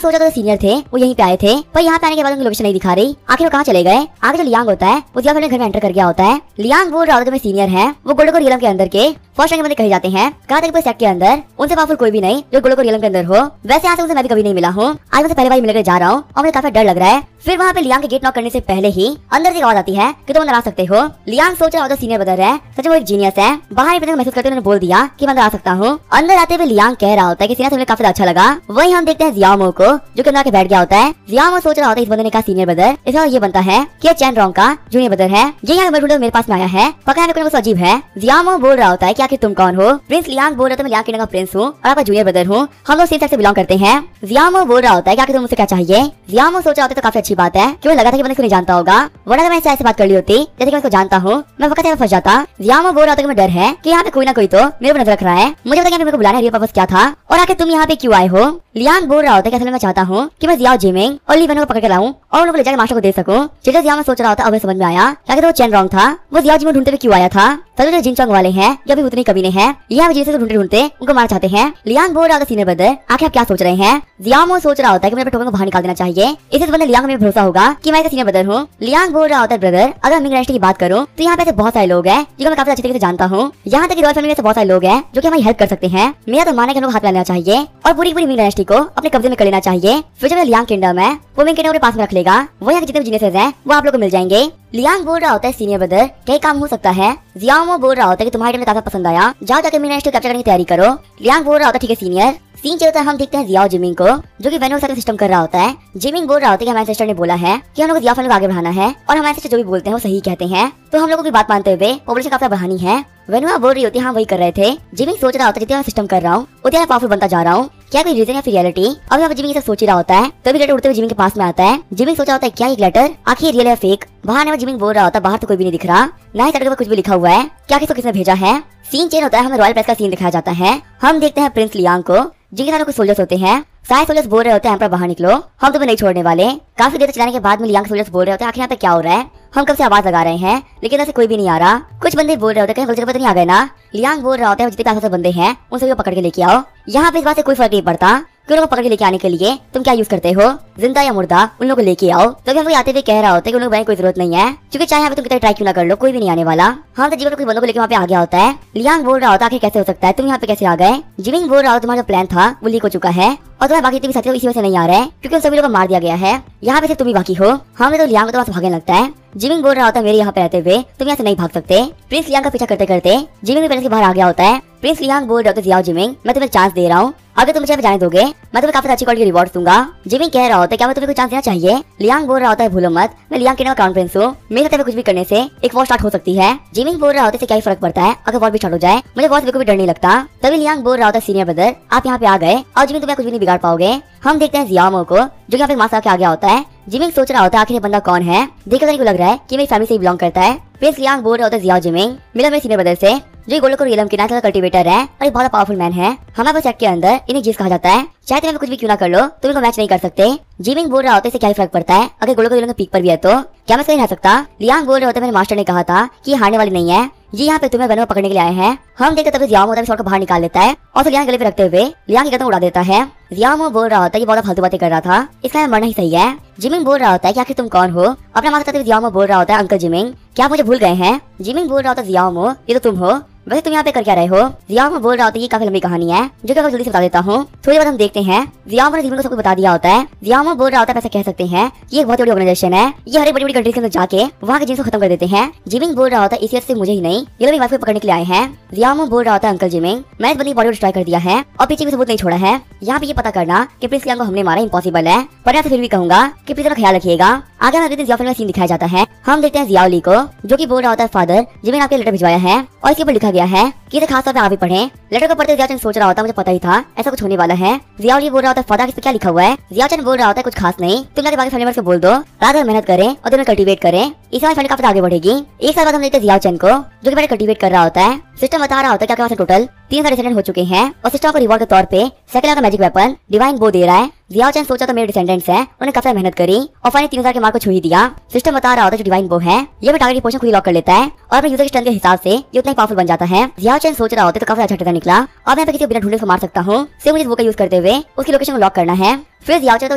[SPEAKER 1] सोचा तो सीनियर थे वो यहीं पे आए थे, पर यहाँ पे आने के बाद उनकी लोकेशन नहीं दिखा रही, आखिर वो कहाँ चले गए। आगे जो लियांग होता है वो जियाओ फैमिली घर में एंटर कर गया होता है। लियांग बोल रहा होता है जो सीनियर है वो गोलोको रियलम के अंदर के फर्स्ट रैंक बंदे कहे जाते हैं। कहा था कि सेट के अंदर उनसे पावरफुल कोई भी नहीं जो गोलोको रियलम के अंदर हो। वैसे आज उनसे मैं भी कभी नहीं मिला हूँ, आज मुझे पहली बार मिलकर जा रहा हूँ और मुझे काफी डर लग रहा है। फिर वहाँ पे लियांग के गेट नॉक करने से पहले ही अंदर से आवाज आती है कि तुम अंदर आ सकते हो। लियांग सोच रहा होता सीनियर ब्रदर है, सच में वो एक जीनियस है। बाहर ही महसूस करते उन्होंने बोल दिया कि मैं अंदर आ सकता हूँ। अंदर आते हुए लियांग कह रहा होता है कि सीनियर से काफी अच्छा लगा। वही हम देखते हैं जियामो को जो कि अंदर आके बैठ गया होता है। जियामो सोच रहा होता है इस बंदे ने कहा सीनियर ब्रदर, इसका ये बनता है कि चैन रॉन्ग का जूनियर ब्रदर है। ये यहाँ मेरे पास में आया है, पका है कुछ अजीब है। जियामो बोल रहा होता है कि आखिर तुम कौन हो। प्रिंस लियांग बोल रहा था मैं लियांग किंगडम का प्रिंस हूँ और आपका जूनियर ब्रदर हूँ, हम लोग सेम सेक्स से बिलोंग करते हैं। जियामो बोल रहा होता है कि आखिर तुम मुझसे क्या चाहिए। जियामो सोच रहा होता है तो काफी अच्छी बात है, क्यों लगा था कि मैंने इसको नहीं जानता होगा, वरना मैं ऐसे बात कर ली होती जैसे कि मैं इसको जानता हूँ मैं वक्त फंस जाता। जियामो बोल रहा था कि मैं डर है कि यहाँ पे कोई ना कोई तो मेरे ऊपर नजर रख रहा है, मुझे पता मेरे को बुलाना है, पर्पस क्या था और आखिर तुम यहाँ पे क्यों आए हो। लियांग बोल रहा होता है कि असल में मैं चाहता हूँ कि मैं जियाओ जिमिंग और ली वेनो को पकड़ के लाऊं और उनको ले जाकर मास्टर को दे सकूं। चिल्ड्रन जियाओ में सोच रहा होता अब समझ में आया क्या तो चैन रॉन्ग था, वो जियाओ जिमिंग ढूंढते हुए क्यों आया था। सभी जो जिनचोंग वाले हैं जो भी उतनी कभी नहीं है, यहाँ जिनसे ढूंढते ढूंढते उनको मारना चाहते हैं। लियांग बोल रहा था सीनियर ब्रदर आखिर आप क्या सोच रहे हैं। जियामो सोच रहा होता है कि मेरे टोकन को बाहर निकाल देना चाहिए, इसी बंदे लियांग में भरोसा होगा कि मैं सीनियर ब्रदर हूँ। लियांग बोल रहा होता है ब्रदर अगर मिंग डायनेस्टी की बात करूँ तो यहाँ पे बहुत सारे लोग हैं जिनको मैं काफी अच्छी तरीके से जानता हूँ। यहाँ तक रॉयल फैमिली में बहुत सारे लोग हैं जो कि हमारी हेल्प कर सकते हैं। मेरा तो माना कि हाथ लेना चाहिए और पूरी मिंग डायनेस्टी को अपने कब्जे में कर लेना चाहिए। फिर जो लियांग किंगडम है वो मिंग किंगडम के पास में रख लेगा, वो यहाँ जितने जीनियसेस हैं वो आप लोग को मिल जाएंगे। लियांग बोल रहा होता है सीनियर ब्रदर क्या काम हो सकता है। जियामो बोल रहा होता है कि तुम्हारे टाइम काफी पसंद आया, जाओ जाकर मिंग डायनेस्टी कैप्चर करने की तैयारी करो। लियांग बोल रहा होता है ठीक है सीनियर। सीन चलता है हम देखते हैं जियाओ जिमिंग को जो कि वेनो के साथ सिस्टम कर रहा होता है। जिमिंग बोल रहा होता है कि हमारे सिस्टर ने बोला है कि हम लोग जियाओ फैमिली को आगे बढ़ाना है और हमारे सिस्टर जो भी बोलते हैं वो सही कहते हैं, तो हम लोगों की बात मानते हुए पॉपुलेशन काफी बढ़ानी है। वेनुआ बोल रही होती है हाँ वही कर रहे थे। जिमिंग सोच रहा होता है जितना मैं सिस्टम कर रहा हूँ उतना पावरफुल बनता जा रहा हूँ, क्या कोई रीजन या फिर रियलिटी। अब यहाँ जिमिंग सब सोच रहा होता है तभी लेटर उड़ते हुए जिमिंग के पास में आता है। जिमिंग सोचा होता है क्या एक लेटर आखिर रियल या फेक। बाहर ने जिमिंग बोल रहा होता है बाहर तो कोई भी नहीं दिख रहा, ना ही सड़क पर कुछ भी लिखा हुआ है, क्या किसने भेजा है। सीन चेंज होता है, हमें रॉयल प्रेस का सीन दिखाया जाता है। हम देखते हैं प्रिंस लियांग को जिनके साथ कुछ सोल्जर्स होते हैं। सारे सोल्जर्स बोल रहे होते हैं बाहर निकलो, हम तुम्हें नहीं छोड़ने वाले। काफी देर चलाने के बाद में लियांग सोल्जर्स बोल रहे होते हैं आखिर यहाँ पे क्या हो रहा है, हम कब से आवाज लगा रहे हैं लेकिन ऐसे कोई भी नहीं आ रहा। कुछ बंदे बोल रहे होते हैं कहीं जगह पर तो नहीं आ गए ना। लियांग बोल रहा होता है जितने 500 बंदे हैं उन सभी को पकड़ के लेके आओ। यहाँ पे इस बात से कोई फर्क नहीं पड़ता कि उनको पकड़ के लेके आने के लिए तुम क्या यूज करते हो, जिंदा या मुर्दा, उन लोगों को लेके आओ। तो हम आते हुए कह रहा होता है कि उन लोगों को कोई जरूरत नहीं है, क्योंकि चाहे यहाँ पे तुम कितना ट्राई क्यों ना कर लो कोई भी नहीं आने वाला। हम तो जीवन कुछ बंदों को लेकर वहाँ पे आ गया होता है। लियांग बोल रहा होता है आखिर कैसे हो सकता है, तुम यहाँ पे कैसे आ गए। जिमिंग बोल रहा होता तुम्हारा जो प्लान था वो लीक हो चुका है और तुम्हारे बाकी भी साथी इसी वजह से नहीं आ रहे क्योंकि उन सभी लोगों को मार दिया गया है। यहाँ पे सिर्फ तुम ही बाकी हो। हमें तो लियांग तो भागने लगता है। जिमिंग बोल रहा होता है मेरे यहाँ पे रहते हुए तुम यहाँ से नहीं भाग सकते। प्रिंस लियांग का पीछा करते करते जिमिंग भी पेरेंट्स के बाहर आ गया होता है। प्रिंस लियांग बोल रहा होता है जियाओ जिमिंग मैं तुम्हें चांस दे रहा हूँ, अगर तुम मुझे जाने दोगे मैं तुम्हें काफी अच्छी क्वालिटी रिवॉर्ड दूंगा। जिमिंग कह रहा होता है क्या मैं तुम्हें कोई चांस देना चाहिए। लियांग बोल रहा होता है भूलो मत मैं लियांग किंगडम का क्राउन प्रिंस हूँ, मेरे साथ कुछ भी करने से एक वॉर स्टार्ट हो सकती है। जिमिंग बोल रहा होता है क्या ही फर्क पड़ता है अगर वॉर भी स्टार्ट हो जाए, मुझे वॉर से बिल्कुल भी डर नहीं लगता। तभी लियांग बोल रहा होता है सीनियर ब्रदर आप यहाँ पे आ गए और जिमिंग तुम्हें कुछ भी नहीं बिगाड़ पाओगे। हम देखते हैं जियामो को जो यहाँ पे मास्क आके आ गया होता है। जिमिंग सोच रहा होता है आखिर ये बंदा कौन है, देखकर को लग रहा है कि मेरी फैमिली से बिलोंग करता है। प्रिंस लियांग बोल रहा होता है जियाओ जिमिंग मिला मेरे सीनियर ब्रदर से जो गोलोको रियलम के नेशनल कल्टीवेटर है और एक बहुत पावरफुल मैन है। हमारे सेट के अंदर इन्हें जीस कहा जाता है। चाहे तुम्हें कुछ भी क्यों ना कर लो, तुम इनको मैच नहीं कर सकते। जिमिंग बोल रहा होता है इससे क्या फर्क पड़ता है अगर गोलोको ये पीक पर भी है तो क्या मैं सही रह सकता। लियांग बोल रहे होते मेरे मास्टर ने कहा था कि ये हारने वाली नहीं है, ये यहाँ पे तुम्हें वनो पकड़ने के लिए आए हैं। हम देखते तभी जियामो होता है को बाहर निकाल लेता है और फिर लियांग गले पे रखते हुए लियांग की गर्दन उड़ा देता है। जियामो बोल रहा होता है ये बहुत फालतू बातें कर रहा था, इसका मरना ही सही है। जिमिंग बोल रहा होता है कि आखिर तुम कौन हो, अपना मास्टर तभी जियामो बोल रहा होता है अंकल जिमिंग क्या आप मुझे भूल गए हैं। जिमिंग बोल रहा होता है जियामो ये तो तुम हो, वैसे तुम यहाँ पे कर क्या रहे हो। जियामो बोल रहा होता है ये काफी लंबी कहानी है जो कि जल्दी से बता देता हूँ, थोड़ी बात हम देखते हैं। जियामो ने जिमिंग को सब कुछ बता दिया होता है। जियामो बोल रहा होता है ऐसा कह सकते हैं ये एक बहुत बड़ी ऑर्गेनाइजेशन है, ये हर एक बड़ी बड़ी कंट्री के अंदर जाके वहाँ के जिन्स को खत्म कर देते हैं। जिमिंग बोल रहा होता है इसी से मुझे ही नहीं ये लोग वाइफ को पकड़ने के लिए आए हैं। जियामो बोल रहा होता है अंकल जिमिंग मैंने इस बंदी बॉडी को डिस्ट्रॉय कर दिया है और पीछे भी सबूत नहीं छोड़ा है। यहाँ पे ये पता करना कि प्रिंस लियांग को हमने मारा इम्पॉसिबल है, पर यहाँ से फिर भी कहूंगा कि प्लीज ख्याल रखिएगा। आगे हमें जियाओ फिल्म में सीन दिखाया जाता है। हम देखते हैं जियाओ ली को जो कि बोल रहा होता है फादर जिमिंग आपके लेटर भिजवाया है और इसके ऊपर लिखा गया है कि इसे खास तौर पे आप भी पढ़ें। लेटर को पढ़ते जियाओ सोच रहा होता है मुझे पता ही था ऐसा कुछ होने वाला है। जियाओ ली बोल रहा होता है फादर इस पे क्या लिखा हुआ है। जियाओ बोल रहा होता है कुछ खास नहीं, तुम जाके बाकी फैमिली से बोल दो रात भर मेहनत करें और तुम्हें कल्टीवेट करें, इस बार फैमिली काफी आगे बढ़ेगी। एक साल बाद हम देखते हैं जियाओ चैन को जो कि मैंने कल्टीवेट कर रहा होता है। सिस्टम बता रहा होता है क्या टोटल 3 डिसेंडेंट हो चुके हैं और सिस्टम को रिवॉर्ड के तौर पे सेकंड का मैजिक वेपन डिवाइन बो दे रहा है। जियाओ चैन सोचा तो मेरे डिसेंडेंट्स हैं, उन्हें काफी मेहनत करी और फाइनली 3000 के मार्क को छू ही दिया। सिस्टम बता रहा होता है जो डिवाइन बो है ये टारगेट की पोजीशन खुद लॉक कर लेता है और अपने यूजर के स्ट्रेंथ के हिसाब से ये उतना ही पावरफुल बन जाता है। जियाओ चैन सोच रहा होता है तो काफी अच्छा ट्रेडर निकला, अब मैं किसी बिना ढूंढने को मार सकता हूँ, सिर्फ मुझे वो का यूज करते हुए उसकी लोकेशन को लॉक करना है। फिर जियाओ चैन तो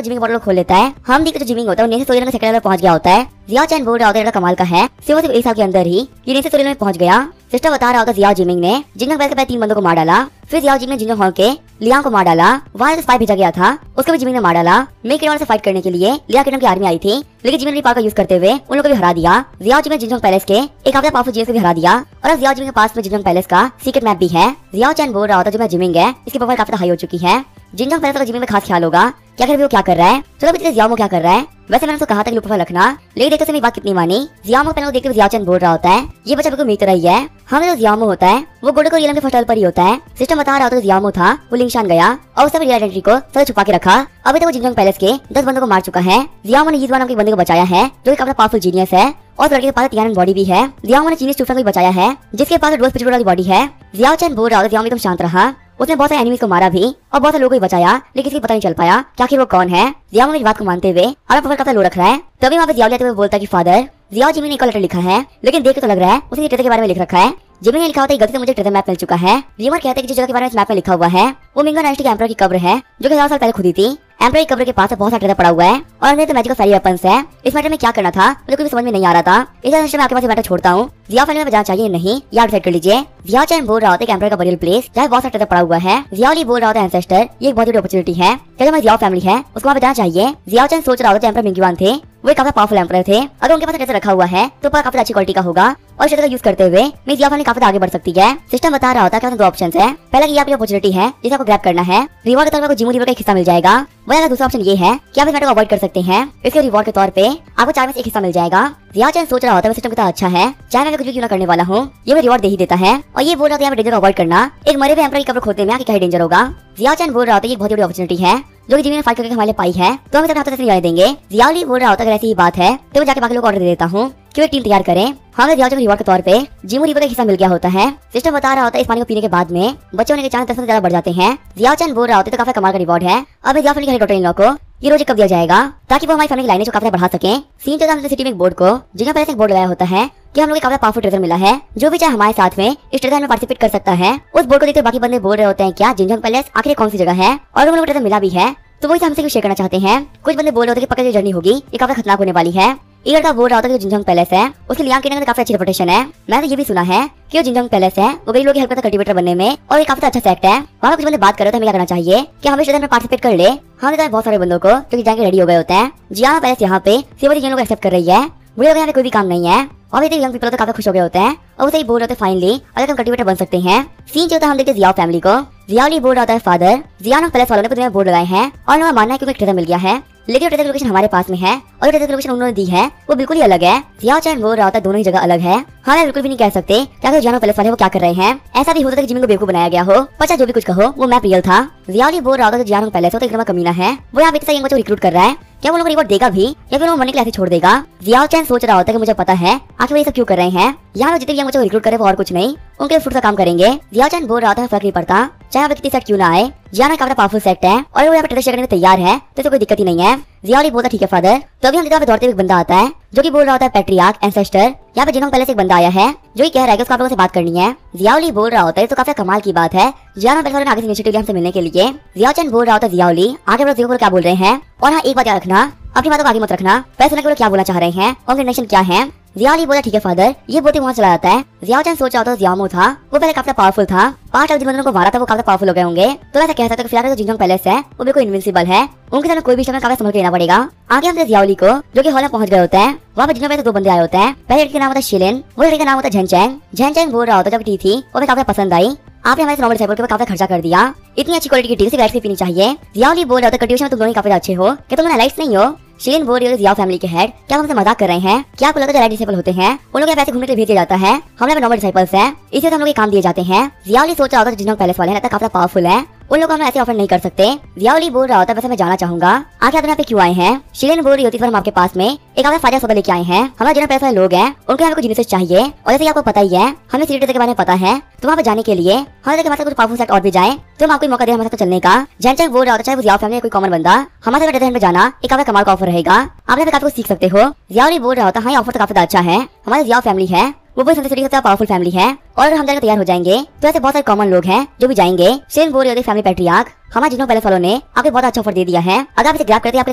[SPEAKER 1] जिमिंग बॉटल खोल लेता है। हम देखते जो जिमिंग होता है वो नीचे सोलर के सेकंड लेवल पहुंच गया होता है। जियाओ चैन बोल रहा होता है कमाल का है, सिर्फ 1 साल के अंदर ही ये नीचे सोलर में पहुंच गया। सिस्टर बता रहा होता है जियाओ जिमिंग ने जिंगजंग पैलेस के पहले 3 बंदों को मार डाला, फिर जियाओ जिमिंग ने जिंगजंग हॉल के लियांग को मार डाला, वहाँ से स्पाई भेजा गया था उसको भी जिमिंग ने मार डाला। मेक किडम से फाइट करने के लिए लियांग किडम की आर्मी आई थी लेकिन जिमिंग ने पावर का यूज करते हुए उन लोगों को भी हरा दिया। जियाओ जिमिंग जिंगजंग पैलेस के एक काफी पावरफुल जीएस को भी हरा दिया और अब जियाओ जिमिंग के पास में जिंगजंग पैलेस का सीक्रेट मैप भी है। जियाओ चैन बोल रहा होता है जो मैं जिमिंग है इसकी प्रोफाइल काफी हाई हो चुकी है, जिंगजंग पैलेस का जिमिंग में खास ख्याल होगा क्या कर वो क्या कर रहा है। चलो पीछे जियाओ क्या कर रहा है, वैसे मैंने उसको कहा था कि प्रोफाइल रखना, लेकिन देखते मेरी बात कितनी मानी। जियाओ पहले देखते हुए जियाओ चैन बोल रहा होता है ये बच्चा बिल्कुल मेरी तरह ही है। हमें जो जियाओ होता है वो गोल्डन को रियल के फर्स्ट लेवल पर ही होता है। सिस्टम बता रहा होता है जियाओ था वो लिंगशान गया और उसने रियल आइडेंटिटी को सब छुपा के रखा। अभी तक वो जिंगजंग पैलेस के 10 बंदों को मार चुका है। जियाओ ने यीजवान नाम के बंदे को बचाया है जो कि काफी पावरफुल जीनियस है और लड़के के पास तियानन बॉडी भी है। जियाओ ने चीनी स्टूफन को भी बचाया है जिसके पास रोज पिचुड़ वाली बॉडी है। जियाओ चैन बोल रहा होता है जियाओ एकदम शांत रहा, उसने बहुत सारे एनिमीज को मारा भी और बहुत सारे लोगों को बचाया लेकिन किसी को पता नहीं चल पाया कि आखिर वो कौन है। जियाओ मेरी बात को मानते हुए अपना प्रोफाइल काफी लो रख रहा है। तभी वहाँ पे जियाओ लेते हुए बोलता है कि फादर जियाओ जिमिंग ने एक लेटर लिखा है लेकिन देख के तो लग रहा है उसने ट्रेजर के बारे में लिख रखा है। जिमिंग ने लिखा होता है गलती से मुझे ट्रेजर मैप मिल चुका है। रिमर कहते हैं कि जिस जगह के बारे में इस मैप में लिखा हुआ है वो मिंगो डायनेस्टी के एम्परर की कब्र है जो कि 1000 साल पहले खुदी थी। एम्परर की कब्र के पास बहुत सारा ट्रेजर पड़ा हुआ है और अंदर तो मैजिकल फेरी वेपन्स है। इस मैटर में क्या करना था मुझे कुछ समझ में नहीं आ रहा था, इस मैं आपके पास मैटर छोड़ता हूँ। जियाओ फैमिली में जाना चाहिए नहीं यार डिसाइड कर लीजिए। जियाओ चैन बोल रहा होता है एम्परर का बरियल प्लेस जहाँ बहुत सारा ट्रेजर पड़ा हुआ है। जियाओ ली बोल रहा होता है एंसेस्टर ये एक बहुत बड़ी अपॉर्चुनिटी है, क्या हमारी जियाओ फैमिली है उसको वहाँ पे जाना चाहिए। जियाओ चैन सोच रहा होता है एम्परर मिंगयुआन थे वो काफी पावरफुल एम्परर थे, अगर उनके पास ट्रेजर रखा हुआ है तो काफी अच्छी क्वालिटी का होगा और ट्रेजर का यूज करते हुए मेरी जियाओ फैमिली काफी आगे बढ़ सकती है। सिस्टम बता रहा होता है कि 2 ऑप्शन है, पहला की आपकी अपॉर्चुनिटी है जिसे आपको ग्रैब करना है, रिवॉर्ड के तौर पर जिमो रिवर का एक हिस्सा मिल जाएगा। वही दूसरा ऑप्शन ये है कि आप इस मैटर को अवॉइड कर सकते हैं, इसके रिवॉर्ड के तौर पे आपको 4 में से एक हिस्सा मिल जाएगा। जियाओ चैन सोच रहा होता है सिस्टम कितना अच्छा है, चाहे मैं कुछ भी क्यों ना करने वाला हूँ ये मैं रिवॉर्ड दे ही देता है और ये बोल रहा है डेंजर अवॉइड करना, एक मरे हुए एम्परर की कब्र खोदने में आके क्या डेंजर होगा। जियाओ चैन बोल रहा होता है ये बहुत बड़ी अपॉर्चुनिटी है जो कि जिमिंग ने फाइट करके हमारे पाई है तो हम हाथों से नहीं देंगे। जियाओ ली बोल रहा होता है अगर ऐसी ही बात है तो मैं जाके बाकी लोग ऑर्डर दे देता हूँ कि वे टीम तैयार करें। हमें जियाओ चैन रिवॉर्ड के तौर पे जिमो रिवर का हिस्सा मिल गया होता है। सिस्टम बता रहा होता है इस पानी को पीने के बाद में बच्चे होने के चांस 10 से ज्यादा बढ़ जाते हैं। जियाओ चैन बोल रहा होता है तो काफी कमाल का रिवॉर्ड है। अब जियाओ फैमिली के डॉक्टर इन लॉ को ये रोज कब दिया जाएगा ताकि वो हमारी फैमिली की लाइनें जो काफी बढ़ा सके। सीन चलता है सिटी में एक बोर्ड को जिनका पहले से एक बोर्ड लगाया होता है कि हम लोग काफी पावरफुल ट्रेजर मिला है, जो भी चाहे हमारे साथ में इस ट्रेजर में पार्टिसिपेट कर सकता है। उस बोर्ड को देखते बाकी बंदे बोल रहे होते हैं क्या जिंगजंग पैलेस आखिर कौन सी जगह है और उन लोगों को ट्रेजर मिला भी है तो वही हमसे शेयर करना चाहते हैं। कुछ बंदे बोल रहे होते हैं कि पकड़ की जर्नी होगी ये काफी खतरनाक होने वाली है। एक लड़का बोल रहा होता है कि जिंगजंग पैलेस है उसके लियांग किडम में काफी अच्छी रेपुटेशन है। मैंने तो ये भी सुना है कि वो जिंगजंग पैलेस है वो गरीब लोगों की हेल्प करता है कल्टीवेटर बनने में और ये काफी अच्छा सेक्ट है। वहाँ कुछ बंदे बात कर रहे थे हमें क्या करना चाहिए कि हम इस ट्रेजर में पार्टिसिपेट कर ले। हमने तो बहुत सारे बंदों को जो कि जाके रेडी हो गए होते हैं। जियाओ पैलेस यहाँ पे सिर्फ जिन लोग एक्सेप्ट कर रही है, बुढ़े लोग यहाँ पे कोई भी काम नहीं है और यंग पीपल तो काफी खुश हो गए होते हैं और उसे ही बोल रहे होते फाइनली अगर हम कल्टीवेटर बन सकते हैं। सीन जो होता है हम देखते जियाओ फैमिली को। जियाओ ली बोल रहा है फादर जियाओ पैलेस वालों ने तुम्हें बोर्ड लगाए हैं और उन्हें मानना है कि ट्रेजर मिल गया है लेकिन ट्रेजर लोकेशन हमारे पास में है और ट्रेजर लोकेशन उन्होंने दी है वो बिल्कुल ही अलग है। जियाओ चैन बोल रहा होता है दोनों ही जगह अलग है। हाँ मैं बिल्कुल भी नहीं कह सकते क्या जियाओ पैलेस वाले वो क्या कर रहे हैं, ऐसा भी होता है कि जिमिंग को बेवकूफ बनाया गया हो, पर जो भी कुछ कहो वो मैप रियल था। जियाओ ली बोल रहा होता है जियाओ पैलेस होता है कमीना है, वो यहाँ पे बच्चों रिक्रूट कर रहा है, क्या वो लोग रिवॉर्ड देगा भी या फिर वो मरने के लिए ऐसे छोड़ देगा। जियाओ चैन सोच रहा होता है कि मुझे पता है आखिर ये सब क्यों कर रहे हैं, यहाँ जितने भी बच्चों को रिक्रूट करे वो और कुछ नहीं उनके फ्रूट का काम करेंगे। जियाओ चैन बोल रहा था फर्क नहीं पड़ता चाहे वे कितनी सेट क्यों ना आए, जियान काफी पावरफुल सेट है और वो यहाँ पे ट्रेजर शेयर करने को तैयार है, तो कोई दिक्कत ही नहीं है। जियाली बोलता ठीक है फादर। तो अभी हम देखते हैं दौड़ते हुए एक बंदा आता है जो कि बोल रहा होता है पैट्रियार्क एंसेस्टर। यहाँ पे जिनोंग पहले से एक बंदा आया है जो कि कह रहा है कि उसको आप लोगों से बात करनी है। जियाली बोल रहा होता है तो काफी कमाल की बात है। जियान पहले आगे से इनिशिएटिव लिया हमसे मिलने के लिए। जियाचन बोल रहा होता है जियाली आगे बढ़ो, देखो क्या बोल रहे हैं। और हाँ एक बात याद रखना, अपनी बातों को आगे मत रखना, पहले सुना कि वो क्या बोलना चाह रहे हैं और इंटेंशन क्या है। जियाली बोला ठीक है फादर। ये बोलते वहाँ चला जाता है। जियाचन सोच रहा था जियामो था वो पहले काफी पावरफुल था, 5 लाख जिन बंदों को मारा था वो काफी पावरफुल हो गए होंगे। तो ऐसा कह सकते हैं फिलहाल जो जिनोंग पैलेस है वो बिल्कुल इनविंसिबल है, उनके सामने कोई भी समय काफी संभल के लेना पड़ेगा। आगे हम जियाली को जो कि हॉल में पहुंच गए होते हैं। वहाँ पे जिनों में 2 बंदे आए होते हैं। पहले लड़के का नाम होता है शिलिन, वो लड़के का नाम होता है झेनचैंग। झेनचैंग बोल रहा होता है जब टी थी वो काफी पसंद आई, आपने हमारे नॉर्मल डिसाइपल के ऊपर काफी खर्चा कर दिया, इतनी अच्छी क्वालिटी की टी से पीनी चाहिए। जियाली बोल रहा होता है कल्टीवेशन में तुम दोनों काफी अच्छे हो, क्या तुम लाइट्स नहीं हो। शिलिन बोल रही है जियाओ फैमिली के हेड, क्या हमसे मजाक कर रहे हैं? क्या आपको लगता है लाइट डिसेबल होते हैं उन लोग पैसे घूमने के लिए भेज दिया जाता है, हम लोग नॉर्मल डिसाइपल्स हैं, इसी से हम लोग काम दिए जाते हैं। जियाली सोच रहा होता है जिनोंग पैलेस वाले हैं काफी पावरफुल है, उन लोगों को हम ऐसे ऑफर नहीं कर सकते। जियाली बोल रहा होता है वैसे मैं जाना चाहूंगा आखिर आप यहाँ पे क्यों आए हैं। शिलिन बोल रही होती है हम आपके पास में एक आपका फायदा सौदा लेके आए हैं, हमारे जिनोंग पैलेस वाले लोग हैं उनको यहाँ कुछ जिनिस चाहिए और जैसे आपको पता ही है हमें सीक्रेट के बारे में पता है, तो वहाँ पे जाने के लिए हमारे कुछ पावरफुल सेट और भी जाए तो हम आपको मौका दे हमारे साथ चलने का। झेनचैंग बोल रहा होता है चाहे वो जियाओ फैमिली कोई कॉमन बंदा हमारे साथ में जाना एक आपका कमाल का ऑफर रहेगा, आप यहाँ पे काफी कुछ सीख सकते हो। जियाली बोल रहा होता है हाँ ऑफर तो काफी अच्छा है, हमारे जियाओ फैमिली है वो भी सबसे पावरफुल फैमिली है और अगर हम जाकर तैयार हो जाएंगे तो ऐसे बहुत सारे कॉमन लोग हैं जो भी जाएंगे। शिलिन बोल रही होती फैमिली पैट्रियार्क हमारे जिनोंग पैलेस वालों ने आपको बहुत अच्छा ऑफर दे दिया है, अगर आप इसे ग्रैब करते हैं आपके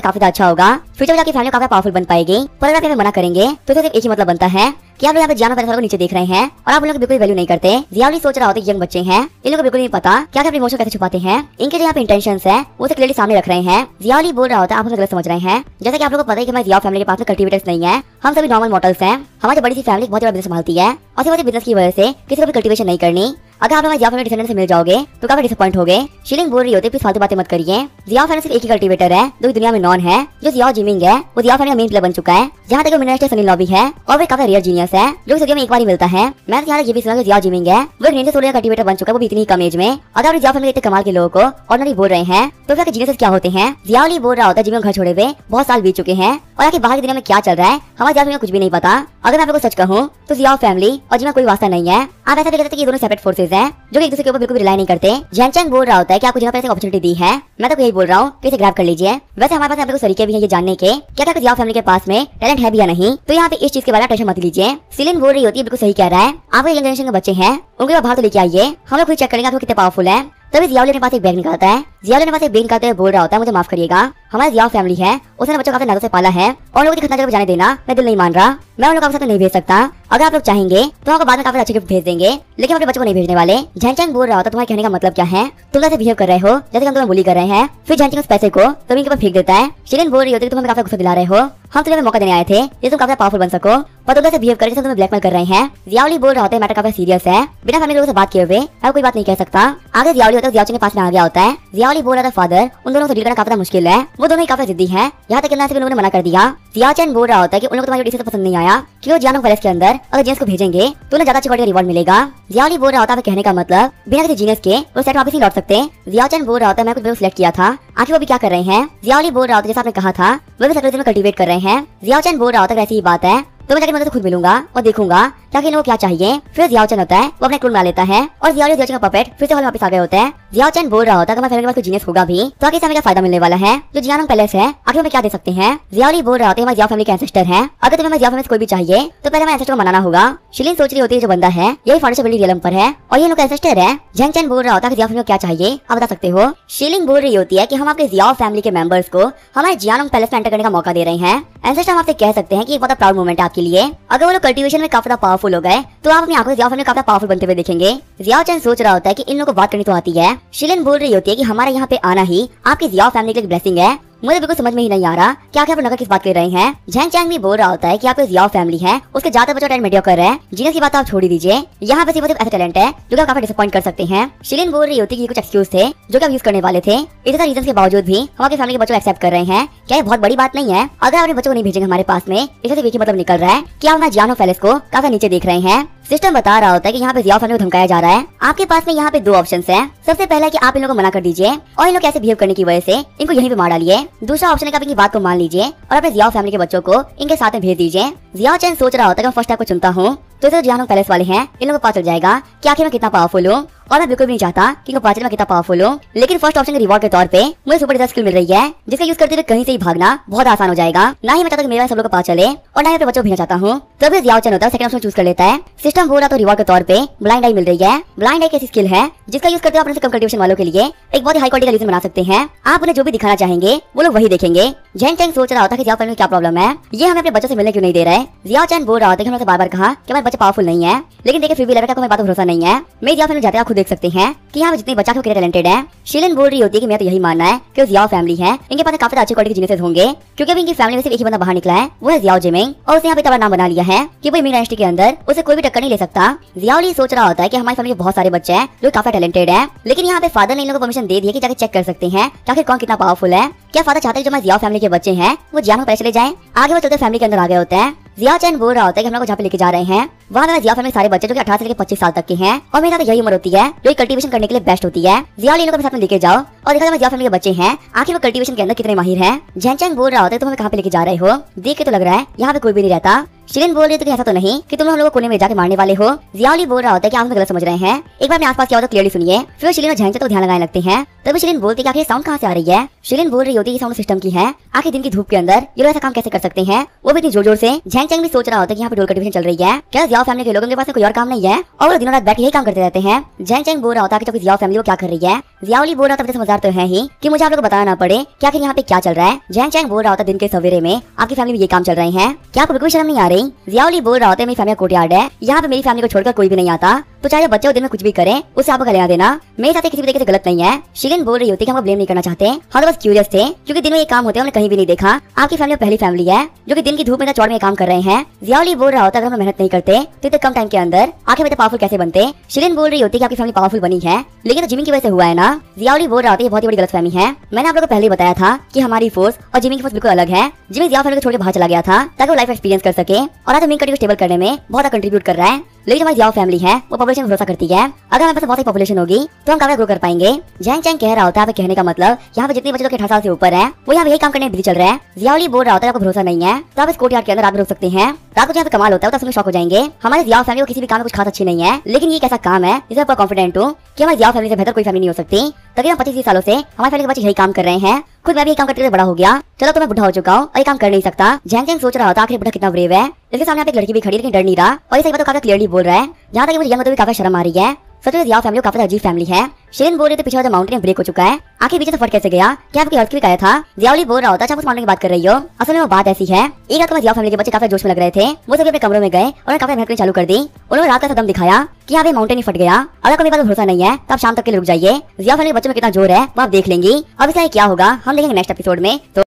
[SPEAKER 1] काफी अच्छा होगा, फ्यूचर में आपकी फैमिली काफी पावरफुल बन पाएगी। पर अगर आप हमें मना करेंगे तो सिर्फ एक ही मतलब बनता है कि आप यहाँ पे जियाओ पैलेस वालों को नीचे देख रहे हैं और आप उन लोगों की बिल्कुल वैल्यू नहीं करते। जियाली सोच रहा होता है यंग बच्चे हैं इन लोगों को बिल्कुल नहीं पता क्या अपने इमोशन कैसे छुपाते हैं, इनके जो यहाँ पे इंटेंशंस है वो उसे क्लियरली सामने रख रहे हैं। जियाली बोल रहा होता है आप हमें गलत समझ रहे हैं, जैसे कि आप लोगों को पता है कि हमारे जियाओ फैमिली के पास में कल्टीवेटर्स नहीं है, हम सभी नॉर्मल मॉडल्स हैं, हमारी बड़ी सी फैमिली बहुत बड़ा बिजनेस संभालती है और सिर्फ बिजनेस की वजह से किसी को भी कल्टीवेशन नहीं करनी। अगर आप हमारे जियाओ फैमिली डिसेंडेंट से मिल जाओगे तो काफी डिसअपॉइंट होगे। शिलिन बोल रही होती है प्लीज फालतू बातें मत करिए, जियाओ फैमिली सिर्फ एक ही कल्टीवेटर है जो दुनिया में नॉन है, जो जियाओ जिमिंग है वो जियाओ फैमिली का मेन प्लेयर बन चुका है, जहाँ तक मिनिस्टर सनी लॉबी है और वो काफी रेयर जीनियस है जो सदियों में एक बार ही मिलता है। मैं यहाँ ये भी सुना जियाओ जिमिंग है वो एक 916 कल्टीवेटर बन चुका है, वो भी इतनी कम एज में। अगर आप जियाओ फैमिली इतने कमाल के लोगों को ऑर्डिनरी बोल रहे हैं तो फिर जीनियस क्या होते हैं। जियाली बोल रहा होता है जिमिंग घर छोड़े हुए बहुत साल बीत चुके हैं और आगे बाहर की दुनिया में क्या चल रहा है हमारे जियाओ फैमिली को कुछ भी नहीं पता। अगर मैं आपको सच कहूँ तो जियाओ फैमिली और जिमिंग कोई वास्ता नहीं है, आप ऐसा भी कहते हैं कि ये दोनों सेपरेट फोर्सेज हैं जो एक दूसरे के ऊपर बिल्कुल रिलाई नहीं करते। झेनचैंग बोल रहा होता है कि आपको जियाओ पैलेस को अपॉर्चुनिटी दी है, मैं तो यही बोल रहा हूँ कि इसे ग्रैब कर लीजिए। वैसे हमारे पास यहाँ पे कुछ तरीके भी हैं ये जानने के क्या जियाओ फैमिली के पास में टैलेंट है भी या नहीं, तो यहाँ पे इस चीज के बारे में टेंशन मत लीजिए। शिलिन बोल रही होती है बिल्कुल सही कह रहा है, आप यंग जनरेशन के बच्चे हैं उनके बाहर तो लेके आइए, हम लोग खुद चेक करेंगे आपको कितने पावरफुल है। तभी जियाओ अपने पास एक बैग निकालता है, जियाओ अपने पास एक बैग निकालते हुए बोल रहा होता है मुझे माफ करिएगा, हमारा जियाओ फैमिली है उसने बच्चों काफी नाजों से पाला है और लोगों की खतना जगह जाने देना मैं दिल नहीं मान रहा, मैं उन लोगों के साथ नहीं भेज सकता। अगर आप लोग चाहेंगे तो आपको बाद में काफी अच्छे गिफ्ट भेज देंगे, लेकिन अपने बच्चों को नहीं भेजने वाले। झेनचैंग बोल रहा होता तुम्हारे कहने का मतलब क्या है, तुम ऐसे बिहेव कर रहे हो जैसे हम तुम्हें बुली कर रहे हैं। फिर झेनचैंग उस पैसे को जमीन के ऊपर फेंक देता है। शिलिन बोल रही होती है तुम हमें काफी गुस्सा दिला रहे हो, हम तुम्हें मौका देने आए थे ये तुम काफी पावरफुल बन सको पर तुम ऐसे बिहेव कर तुम्हें ब्लैकमेल कर रहे हैं। जियाओली बोल रहा होता है मैटर काफी सीरियस है, बिना फैमिली लोगों से बात किए हुए मैं कोई बात नहीं कह सकता। आगे जियाओली होता है जियाओ के पास में आ गया होता है। जियाओली बोल रहा था फादर उन दोनों से डील करना काफी मुश्किल है, वो दोनों ही काफी जिद्दी है, यहाँ तक कि उन लोगों ने मना कर दिया। जियाचन बोल रहा होता है कि उन लोगों को तुम्हारी डिसीजन पसंद नहीं आया कि वो जियाओ पैलेस के अंदर अगर जेंस को भेजेंगे तो उन्हें ज्यादा अच्छी क्वालिटी का रिवॉर्ड मिलेगा। जियाओली बोल रहा होता है कहने का मतलब बिना किसी जीनियस के वो सेट वापस नहीं लौट सकते। जियाचन बोल रहा होता है मैं कुछ सिलेक्ट किया था आखिर वो भी क्या कर रहे हैं। जियाओली बोल रहा होता है जैसा आपने कहा था वो भी सेक्रेटरी में कल्टीवेट कर रहे हैं। जियाचन बोल रहा होता है वैसी ही बात है तो मैं जाकर मदद खुद मिलूंगा और देखूंगा ताकि इनको क्या चाहिए। फिर जियाओचन होता है वो अपने क्लोन बना लेता है और जियाओचन का पपेट फिर से हॉल वापस आ गए होते हैं। जियाओचन बोल रहा होता है कि हमारे फैमिली के पास कोई जीनियस होगा भी तो आगे हमें क्या फायदा मिलने वाला है, जो जियानोंग पैलेस है आखिर हमें क्या दे सकते हैं। जियाओली बोल रहा होता है हमारे जियाओ फैमिली के एंसेस्टर हैं, अगर तुम्हें जियाओ फैमिली कोई भी चाहिए तो पहले हमें एंसेस्टर को मनाना होगा। शिलिन सोच रही होती है जो बंदा है यही फाउंडेशन बिल्डिंग रियलम पर है और ये लोग एंसेस्टर है। झेनचैंग बोल रहा होता है जियाओ फैमिली को क्या चाहिए आप बता सकते हो। शिलिन बोल रही होती है कि हम आपके जियाओ फैमिली के मेंबर्स को हमारे जियानोंग पैलेस में एंटर करने का मौका दे रहे हैं। एंसेस्टर हम आपसे कह सकते हैं कि एक बहुत प्राउड मोमेंट है आपके लिए, अगर वो लोग कल्टीवेशन में काफी पावरफुल हो गए तो आप अपनी आंखों से जियाओ फैमिली काफी पावरफुल बनते हुए देखेंगे। जियाओचन सोच रहा होता है कि इन लोगों को बात करनी तो आती है। शिलिन बोल रही होती है कि हमारे यहाँ पे आना ही आपकी जियाओ फैमिली के लिए ब्लेसिंग है, मुझे बिल्कुल समझ में ही नहीं आ रहा कि आप नगर किस बात कर रहे हैं। झेनचैंग भी बोल रहा होता है कि आपको जियाओ फैमिली है उसके ज्यादा बच्चों टैलेंट मीडियोकर है, जीनियस की बात आप छोड़ ही दीजिए, यहाँ पे सिर्फ ऐसा टैलेंट है जो कि आप काफी डिसअपॉइंट कर सकते हैं। शिलिन बोल रही होती है कि कुछ एक्सक्यूज थे जो कि आप यूज करने वाले थे, इतने रीजन के बावजूद भी हम आपकी फैमिली के बच्चों को एक्सेप्ट कर रहे हैं, क्या ये बहुत बड़ी बात नहीं है। अगर आप अपने बच्चों को नहीं भेजेंगे हमारे पास में इससे एक ही मतलब निकल रहा है कि आप हमारे जियाओ पैलेस को काफी नीचे देख रहे हैं। सिस्टम बता रहा होता है कि यहाँ पे जियाओ फैमिली को धमकाया जा रहा है। आपके पास में यहाँ पे 2 ऑप्शंस हैं। सबसे पहला है कि आप इन लोगों को मना कर दीजिए और इन लोग कैसे बिहेव करने की वजह से इनको यहीं पे मार डालिए। दूसरा ऑप्शन है कि आप इनकी बात को मान लीजिए और अपने जियाओ फैमिली के बच्चों को इनके साथ में भेज दीजिए। जियाओचन सोच रहा होता है कि मैं फर्स्ट टाइम को चुनता हूँ तो जियानोंग पैलेस वाले हैं इन लोगों को पता चल जाएगा कि आखिर मैं कितना पावरफुल हूँ और मैं बिल्कुल भी नहीं चाहता कि मैं पाचन में कितना पावरफुल हूँ। लेकिन फर्स्ट ऑप्शन के रिवॉर्ड के तौर पे मुझे सुपर डिजायर स्किल मिल रही है, जिसका यूज करते हुए कहीं से ही भागना बहुत आसान हो जाएगा। ना ही मैं चाहता कि मेरा सब लोग को पता चले और ना ही अपने बच्चों को भेजना चाहता हूँ। तभी जियाओ चैन होता है सेकंड ऑप्शन चूज कर लेता है। सिस्टम बोल रहा तो रिवॉर्ड के तौर पे ब्लाइंड आई मिल रही है। ब्लाइंड आई एक ऐसी स्किल है जिसका यूज करते हुए अपने से कम कल्टीवेशन वालों के लिए एक बहुत ही हाई क्वालिटी का रीजन बना सकते हैं। आप उन्हें जो भी दिखाना चाहेंगे वो लोग वही देखेंगे। झेन चैंग सोच रहा होता है कि जियाओ फैमिली में क्या प्रॉब्लम है, ये हमें अपने बच्चों से मिलने क्यों नहीं दे रहे। जियाओ चैन बोल रहा होता है कि हमने बार बार कहा कि हमारे बच्चे पावरफुल नहीं है, लेकिन देखिए फिर भी लड़का को हमारी बात पर भरोसा नहीं है। मैं जियाओ फैमिली जाते आप खुद देख सकते हैं कि यहाँ पे जितने बच्चा कितने टैलेंटेड है। शिलिन बोल रही होती है कि मेरा तो यही मानना है कि जियाओ फैमिली है, इनके पास काफी अच्छी क्वालिटी के जीनियस होंगे, क्योंकि अभी इनकी फैमिली में सिर्फ एक ही बंदा बाहर निकला है, वो है जियाओ जिमिंग, और उसने यहाँ पे इतना नाम बना लिया है कि वो मिंग डायनेस्टी के अंदर उसे कोई भी टक्कर नहीं ले सकता। जियाओ ली सोच रहा होता है कि हमारी फैमिली में बहुत सारे बच्चे हैं जो काफी टैलेंटेड है, लेकिन यहाँ पे फादर ने इन लोगों को परमिशन दे दी है कि जाके चेक कर सकते हैं कि आखिर कौन कितना पावरफुल है। क्या फादर चाहते हैं जो हमारे जियाओ फैमिली के बच्चे हैं वो जियाओ में पैसे ले जाएं। आगे वो चलते फैमिली के अंदर आ गए होते हैं। जियाओ चैन बोल रहा होता है कि हम लोग जहाँ पे लेके जा रहे हैं वहाँ पे जियाओ फैमिली सारे बच्चे जो कि 18 से लेकर 25 साल तक के हैं, और मेरे साथ यही उम्र होती है जो कल्टीवेशन करने के लिए बेस्ट होती है। जियाओ ली को अपने साथ में लेके जाओ और देखा जियाओ फैमिली के बच्चे हैं आखिर वो कल्टीवेशन के अंदर कितने माहिर हैं। झेन चैंग बोल रहा होता है तुम हमें कहाँ पे लेके जा रहे हो, देख के तो लग रहा है यहाँ पे कोई भी नहीं रहता। शिलिन बोल रही थी कि ऐसा तो नहीं कि तुम हम लोग को कोने में जाके मारने वाले हो। जियाओ ली बोल रहा होता है कि आप हमें गलत समझ रहे हैं, एक बार अपने आसपास क्या हो तो क्लियरली सुनिए। फिर शिलिन और झेन तो ध्यान लगाने लगते हैं। तभी शिलिन बोलती है कि आखिर साउंड कहाँ से आ रही है। शिलिन बोल रही होती है साउंड सिस्टम की है, आखिर दिन की धूप के अंदर ये लोग ऐसा काम कैसे कर सकते हैं, वो भी इतनी जोर जोर से। झेन चैंग भी सोच रहा होता है कि यहाँ पे डोल कल्टीवेशन चल रही है, क्या जियाओ फैमिली के लोगों के पास कोई और काम नहीं है और वो दिनों रात बैठ के यही काम करते रहते हैं। झेन चैंग बोल रहा होता है कि जियाओ फैमिली को क्या कर रही है। जियाओ ली बोल रहा था समझदार तो है ही कि मुझे आप लोग को बताना ना पड़े कि आखिर यहाँ पे क्या चल रहा है। झेन चैंग बोल रहा होता है दिन के सवेरे में आपकी फैमिली में ये काम चल रहे हैं, क्या आपको बिल्कुल शर्म नहीं आ रही। जियाओ ली बोल रहा होता है मेरी फैमिली कोर्टयार्ड है, यहाँ पे मेरी फैमिली को छोड़कर कोई भी नहीं आता, तो चाहे बच्चे वो दिन में कुछ भी करें उससे आपको कल्याण देना, मेरे साथ किसी भी तरीके से गलत नहीं है। शिलिन बोल रही होती है कि हम ब्लेम नहीं करना चाहते, हम तो बस क्यूरियस थे क्योंकि दिन में ये काम होते हैं हमने कहीं भी नहीं देखा। आपकी फैमिली पहली फैमिली है जो कि दिन की धूप में चौड़ में काम कर रहे हैं। जियाओ ली बोल रहा होता है अगर हम मेहनत नहीं करते तो इतने कम टाइम के अंदर आखिर में पावरफुल कैसे बनते। शिलिन बोल रही होती है कि आपकी फैमिली पावरफुल बनी है लेकिन तो जिमिंग की वजह से हुआ है ना। जियाओ ली बोल रहा होता है बहुत ही बड़ी गलतफहमी है, मैंने आप लोगों को पहले ही बताया था कि हमारी फोर्स और जिमिंग की फोर्स बिल्कुल अलग है। जिमिंग जियाओ फैमिली को छोड़ के बाहर चला गया था ताकि वो लाइफ एक्सपीरियंस कर सके और आज मिंग को स्टेबल करने में बहुत कंट्रीब्यूट कर रहा है। लेकिन हमारी जियाओ फैमिली है वो पॉपुलेशन भरोसा करती है, अगर हमारे पास बहुत सारी पॉपुलेशन होगी तो हम काफी ग्रो कर पाएंगे। झेन चैंग कह रहा होता है कहने का मतलब यहाँ पे जितने बच्चे लोग 18 साल से ऊपर है वो यहाँ यही काम करने बिजी चल रहे हैं। जियाओ ली बोल रहा होता है आपको भरोसा नहीं है तो आप इस कोर्टयार्ड के अंदर रात में रुक सकते हैं। रात को जहाँ पे कमाल होता है तो शॉक हो जाएंगे। हमारे जियाओ फैमिली को किसी भी काम में कुछ खास अच्छी नहीं है, लेकिन ये एक ऐसा काम है जिसमें मैं कॉन्फिडेंट हूँ कि हमारी जियाओ फैमिली से बेहतर कोई फैमिली नहीं हो सकती। तकरीबन 25 सालों से हमारे फैमिली के बच्चे यही काम कर रहे हैं, खुद मैं भी काम करते हुए बड़ा हो गया, चलो तो मैं बुढ़ा हो चुका हूँ और ये काम कर नहीं सकता। झेन चैंग सोच रहा होता आखिर बुढ़ा कितना ब्रेव है, इसके सामने एक लड़की भी खड़ी लेकिन डर नहीं रहा और इस बात को काफी क्लियरली बोल रहा है, जहाँ तक मुझे यंग होते हुए काफी शर्म आ रही है। सच में जियाओ फैमिली काफी अजीब फैमिली है। शिलिन बोल रही थी पीछे वाला माउंटेन ब्रेक हो चुका है, आखिर पीछे से फट कैसे गया, क्या आपकी अर्थ भी कहा था। जियाओ ली बोल रहा होता है उस माउंटेन की बात कर रही हो, असल में वो बात ऐसी है एक रात को जियाओ फैमिली के बच्चे काफी जोश में लग रहे थे, वो सभी अपने कमरों में गए और काफी मेहनत करनी चालू कर दी। उन्होंने रात का दम दिखाया कि यहाँ पे माउंटेन ही फट गया, अगर कोई बात भरोसा नहीं है तो आप शाम तक के लिए रुक जाइए। जियाओ फैमिली के बच्चों में कितना जोर है वो आप देख लेंगी। अब इसका क्या होगा हम देखेंगे नेक्स्ट एपिसोड में। तो